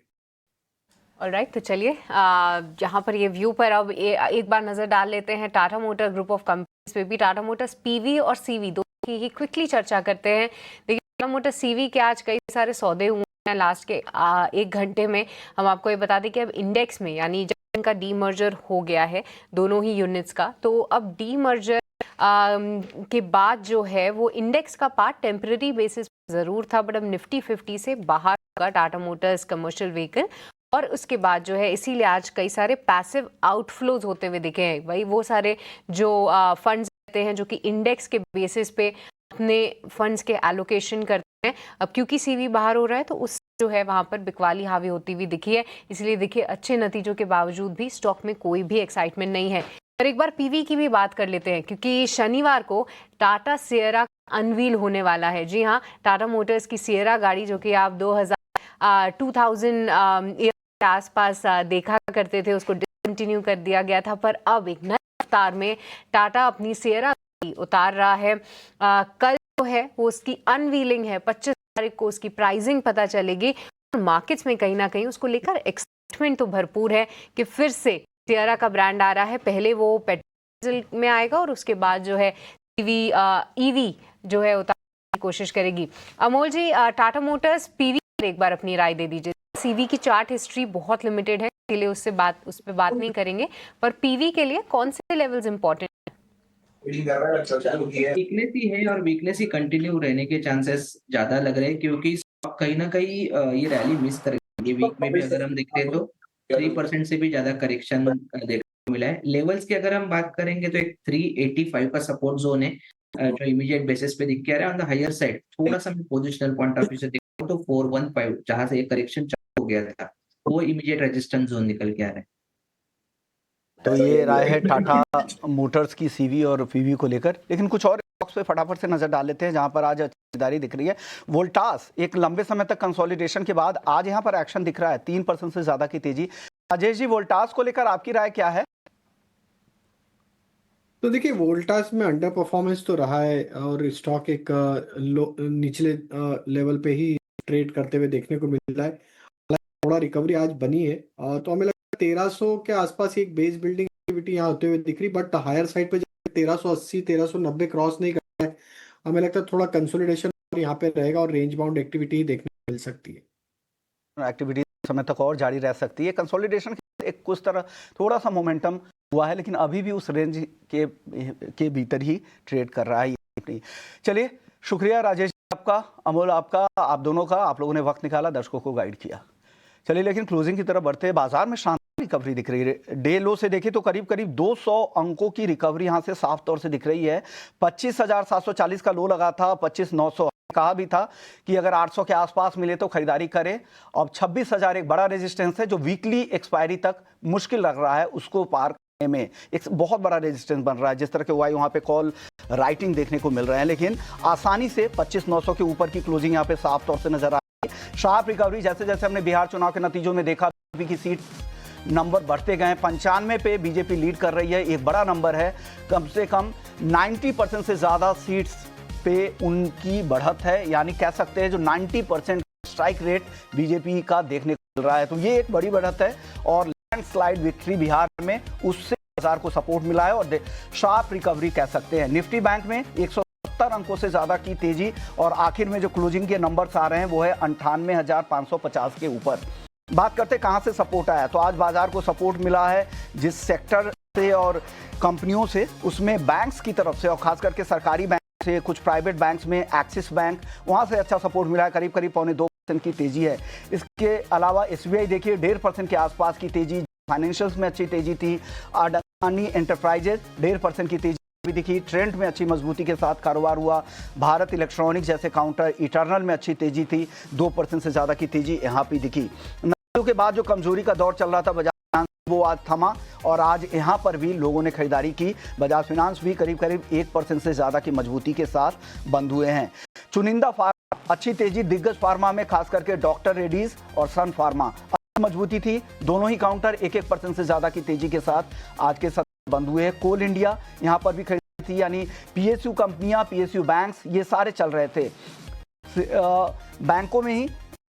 Speaker 1: ऑलराइट, तो चलिए यहाँ पर ये व्यू पर अब एक बार नजर डाल लेते हैं Tata motor group of companies पे भी। टाटा मोटर्स पीवी और सीवी दोनों की ही क्विकली चर्चा करते हैं। देखिए, टाटा मोटर्स सीवी के आज कई सारे सौदे हुए हैं लास्ट के 1 घंटे में। हम आपको ये बता दें कि अब इंडेक्स में, यानी जब इनका डीमर्जर हो गया है दोनों ही यूनिट्स का, तो अब डीमर्जर के बाद जो है वो इंडेक्स का पार्ट टेम्पररी बेसिस जरूर था, बट अब निफ्टी 50 से बाहर होगा टाटा मोटर्स कमर्शियल व्हीकल। और उसके बाद जो है इसीलिए आज कई सारे पैसिव आउटफ्लोज होते हुए दिखे हैं। भाई वो सारे जो फंड्स रहते हैं जो कि इंडेक्स के बेसिस पे अपने फंड्स के एलोकेशन करते हैं, अब क्योंकि सीवी बाहर हो रहा है तो उस जो है वहाँ पर बिकवाली हावी होती हुई दिखी है। इसलिए देखिए, अच्छे नतीजों के बावजूद भी स्टॉक में कोई भी एक्साइटमेंट नहीं है। और एक बार पीवी की भी बात कर लेते हैं, क्योंकि शनिवार को टाटा सियरा अनवील होने वाला है। जी हाँ, टाटा मोटर्स की सियरा गाड़ी जो कि आप 2000 के आसपास देखा करते थे, उसको डिसकंटिन्यू कर दिया गया था, पर अब एक नए रफ्तार में टाटा अपनी सियरा गाड़ी उतार रहा है। कल जो है वो उसकी अनवीलिंग है, 25 तारीख को उसकी प्राइसिंग पता चलेगी। मार्केट्स में कहीं ना कहीं उसको लेकर एक्साइटमेंट तो भरपूर है कि फिर से सियरा का ब्रांड आ रहा है। पहले वो पेट्रोल में आएगा और उसके बाद जो है ईवी जो है उतारने की कोशिश करेगी। अमोल जी, टाटा मोटर्स पीवी पर एक बार अपनी राय दे दीजिए। सीवी की चार्ट हिस्ट्री बहुत लिमिटेड है, इसलिए उस पर बात नहीं करेंगे, पर पीवी के लिए कौन से लेवल्स इंपॉर्टेंट है?
Speaker 7: वीकनेस ही है और वीकनेस ही कंटिन्यू रहने के चांसेस ज्यादा लग रहे हैं, क्योंकि कहीं ना कहीं ये रैली मिस करेगी। वीक में भी अगर हम देखते तो 3% से भी ज्यादा करेक्शन देखने को मिला है। लेवल्स की अगर हम बात करेंगे तो एक 385 का सपोर्ट जोन है जो इमीडिएट बेसिस पे दिख के आ रहा है। ऑन द हायर साइड थोड़ा सा पोजिशनल पॉइंट ऑफ व्यू से देखो तो 415 जहां से ये करेक्शन चालू हो गया था, वो इमीडिएट रेजिस्टेंस जोन निकल के आ रहा है।
Speaker 2: तो ये राय है टाटा मोटर्स की सीवी और पीवी को लेकर। लेकिन कुछ और स्टॉक्स पे फटाफट से नजर डाल लेते हैं जहां पर आज खरीदारी दिख रही है। वोल्टास एक लंबे समय तक कंसोलिडेशन के बाद आज यहां पर एक्शन दिख रहा है, 3% से ज्यादा की तेजी। राजेश जी, वोल्टास को लेकर आपकी राय क्या है?
Speaker 3: तो देखिए, वोल्टास में अंडर परफॉर्मेंस तो रहा है और स्टॉक एक निचले लेवल पे ही ट्रेड करते हुए देखने को मिल रहा है। थोड़ा रिकवरी आज बनी है तो हमें लगता है 1300 के आसपास एक बेस बिल्डिंग एक्टिविटी यहाँ होते हुए दिख रही, बट हायर साइड पे 1380 1390 क्रॉस नहीं कर रहा है, हमें लगता है थोड़ा कंसोलिडेशन यहाँ पे रहेगा और रेंज बाउंड एक्टिविटी ही देखने को मिल सकती है।
Speaker 2: एक्टिविटी समय तक और जारी रह सकती है। कंसोलिडेशन एक कुछ तरह थोड़ा सा मोमेंटम हुआ है, लेकिन अभी भी उस रेंज के भीतर ही ट्रेड कर रहा है। चलिए, शुक्रिया राजेश आपका, अमोल आपका, आप दोनों का, आप लोगों ने वक्त निकाला, दर्शकों को गाइड किया। चलिए, लेकिन क्लोजिंग की तरफ बढ़ते हैं। बाजार में शानदार रिकवरी दिख रही है। डे लो से देखें तो करीब करीब 200 अंकों की रिकवरी यहां से साफ तौर से दिख रही है। 25,740 का लो लगा था, 25,900 कहा भी था कि अगर 800 के आसपास मिले तो खरीदारी करें। अब 26,000 एक बड़ा रेजिस्टेंस है जो वीकली एक्सपायरी तक मुश्किल लग रहा है, उसको पार करने में एक बहुत बड़ा रेजिस्टेंस बन रहा है। जिस तरह के हुआ वहां पे कॉल राइटिंग देखने को मिल रहे हैं, लेकिन आसानी से 25,900 के ऊपर की क्लोजिंग यहाँ पे साफ तौर से नजर आ रही है। शार्प रिकवरी जैसे जैसे हमने बिहार चुनाव के नतीजों में देखा, बीजेपी की सीट नंबर बढ़ते गए। 95 पे बीजेपी लीड कर रही है, एक बड़ा नंबर है। कम से कम 90% से ज्यादा सीट्स पे उनकी बढ़त है, यानी कह सकते हैं जो 90% स्ट्राइक रेट बीजेपी का देखने को मिल रहा है। तो ये एक बड़ी बढ़त है और लैंडस्लाइड विक्ट्री बिहार में, उससे बाजार को सपोर्ट मिला है और शार्प रिकवरी कह सकते हैं। निफ्टी बैंक में 170 अंकों से ज्यादा की तेजी और आखिर में जो क्लोजिंग के नंबर्स आ रहे हैं वो है 98,550 के ऊपर। बात करते कहां से सपोर्ट आया, तो आज बाजार को सपोर्ट मिला है जिस सेक्टर से और कंपनियों से, उसमें बैंक्स की तरफ से और खास करके सरकारी बैंक से, कुछ प्राइवेट बैंक्स में एक्सिस बैंक, वहां से अच्छा सपोर्ट मिला है। करीब करीब 2.25% की तेजी है। इसके अलावा एसबीआई देखिए 1.5% के आसपास की तेजी, फाइनेंशियल्स में अच्छी तेजी थी। अडानी एंटरप्राइजेज 1.5% की तेजी भी दिखी। ट्रेंड में अच्छी मजबूती के साथ कारोबार हुआ। भारत इलेक्ट्रॉनिक्स जैसे काउंटर इटर्नल में अच्छी तेजी थी, 2% से ज्यादा की तेजी यहाँ पे दिखी। के बाद जो कमजोरी का दौर चल रहा था, बजाज वो आज थमा और आज यहां पर भी लोगों ने खरीदारी की। बजाज फाइनेंस भी करीब करीब 1% से ज्यादा की मजबूती के साथ बंद हुए हैं। चुनिंदा फार्मा अच्छी तेजी, दिग्गज फार्मा में खास करके डॉक्टर रेड्डीज और सन फार्मा अच्छी मजबूती थी। दोनों ही काउंटर 1% से ज्यादा की तेजी के साथ आज के सत्र बंद हुए हैं। कोल इंडिया यहां पर भी खरीदारी थी, यानी पीएसयू कंपनियां, पीएसयू बैंक्स ये सारे चल रहे थे। बैंकों में ही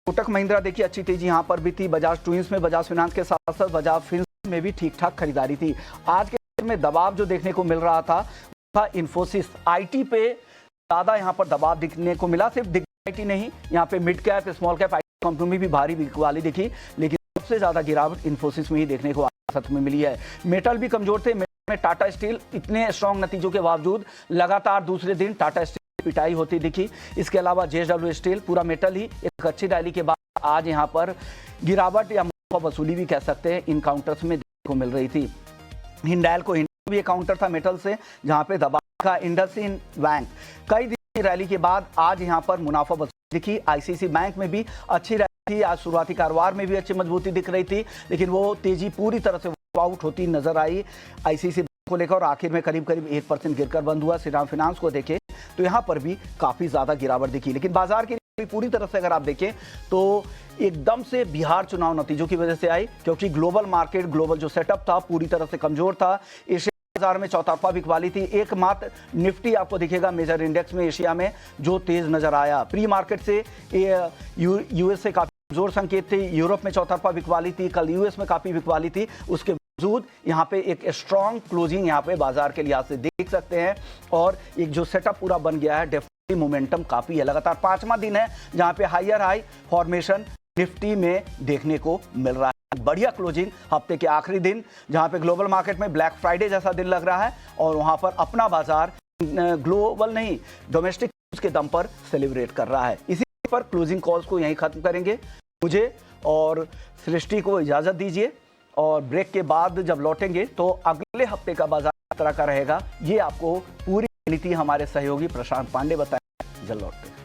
Speaker 2: कोटक महिंद्रा देखिए अच्छी तेजी यहां पर भी थी। बजाज ट्विंस में बजाज फाइनेंस के साथ साथ बजाज फिंस में भी ठीक ठाक खरीदारी थी। आज के में दबाव जो देखने को मिल रहा था इन्फोसिस आईटी पे ज्यादा यहां पर दबाव दिखने को मिला। सिर्फ आईटी नहीं, यहां पे mid cap small cap IT company में भी भारी बिकवाली दिखी, लेकिन सबसे ज्यादा गिरावट इन्फोसिस में ही देखने को सत्र में मिली है। मेटल भी कमजोर थे। मेटल में टाटा स्टील इतने स्ट्रॉन्ग नतीजों के बावजूद लगातार दूसरे दिन टाटा स्टील पिटाई होती दिखी। इसके अलावा जेएसडब्ल्यू स्टील, पूरा मेटल ही एक अच्छी रैली के बाद आज यहां पर गिरावट या मुनाफा वसूली भी कह सकते हैं इन काउंटर्स में देखने को मिल रही थी। हिंडाल को भी एक काउंटर था मेटल से जहां पे दबाव का। इंडसइंड बैंक कई दिन की रैली के बाद आज यहां पर मुनाफा वसूली दिखी। आईसीसी बैंक में भी अच्छी रैली थी। आज शुरुआती कारोबार में भी अच्छी मजबूती दिख रही थी, लेकिन वो तेजी पूरी तरह से आउट होती नजर आई आईसीसी को लेकर और आखिर में करीब करीब 1% गिरकर बंद हुआ। श्रीराम फाइनेंस को देखें तो यहां पर भी काफी ज्यादा गिरावट दिखी, लेकिन बाजार की पूरी तरह से अगर आप देखें तो एकदम से बिहार चुनाव नतीजों की वजह से आई, क्योंकि ग्लोबल मार्केट, ग्लोबल जो सेटअप था पूरी तरह से कमजोर था। एशिया बाजार में चौतरफा बिकवाली थी। एकमात्र निफ्टी आपको दिखेगा मेजर इंडेक्स में एशिया में जो तेज नजर आया। प्री मार्केट से यूएस से काफी कमजोर संकेत थे। यूरोप में चौतरफा बिकवाली थी, कल यूएस में काफी बिकवाली थी। उसके बावजूद यहाँ पे एक स्ट्रॉन्ग क्लोजिंग यहाँ पे बाजार के लिहाज से देख सकते हैं और एक जो सेटअप पूरा बन गया है, डेफिनेटली मोमेंटम काफी है। लगातार 5वां दिन है जहाँ पे हायर हाई फॉर्मेशन निफ्टी में देखने को मिल रहा है। बढ़िया क्लोजिंग हफ्ते के आखिरी दिन जहाँ पे ग्लोबल मार्केट में ब्लैक फ्राइडे जैसा दिन लग रहा है और वहाँ पर अपना बाजार ग्लोबल नहीं डोमेस्टिक के दम पर सेलिब्रेट कर रहा है। इसी पर क्लोजिंग कॉल्स को यहीं खत्म करेंगे। मुझे और सृष्टि को इजाजत दीजिए और ब्रेक के बाद जब लौटेंगे तो अगले हफ्ते का बाजार किस तरह का रहेगा ये आपको पूरी नीति हमारे सहयोगी प्रशांत पांडे बताएंगे। जल्द लौटते हैं।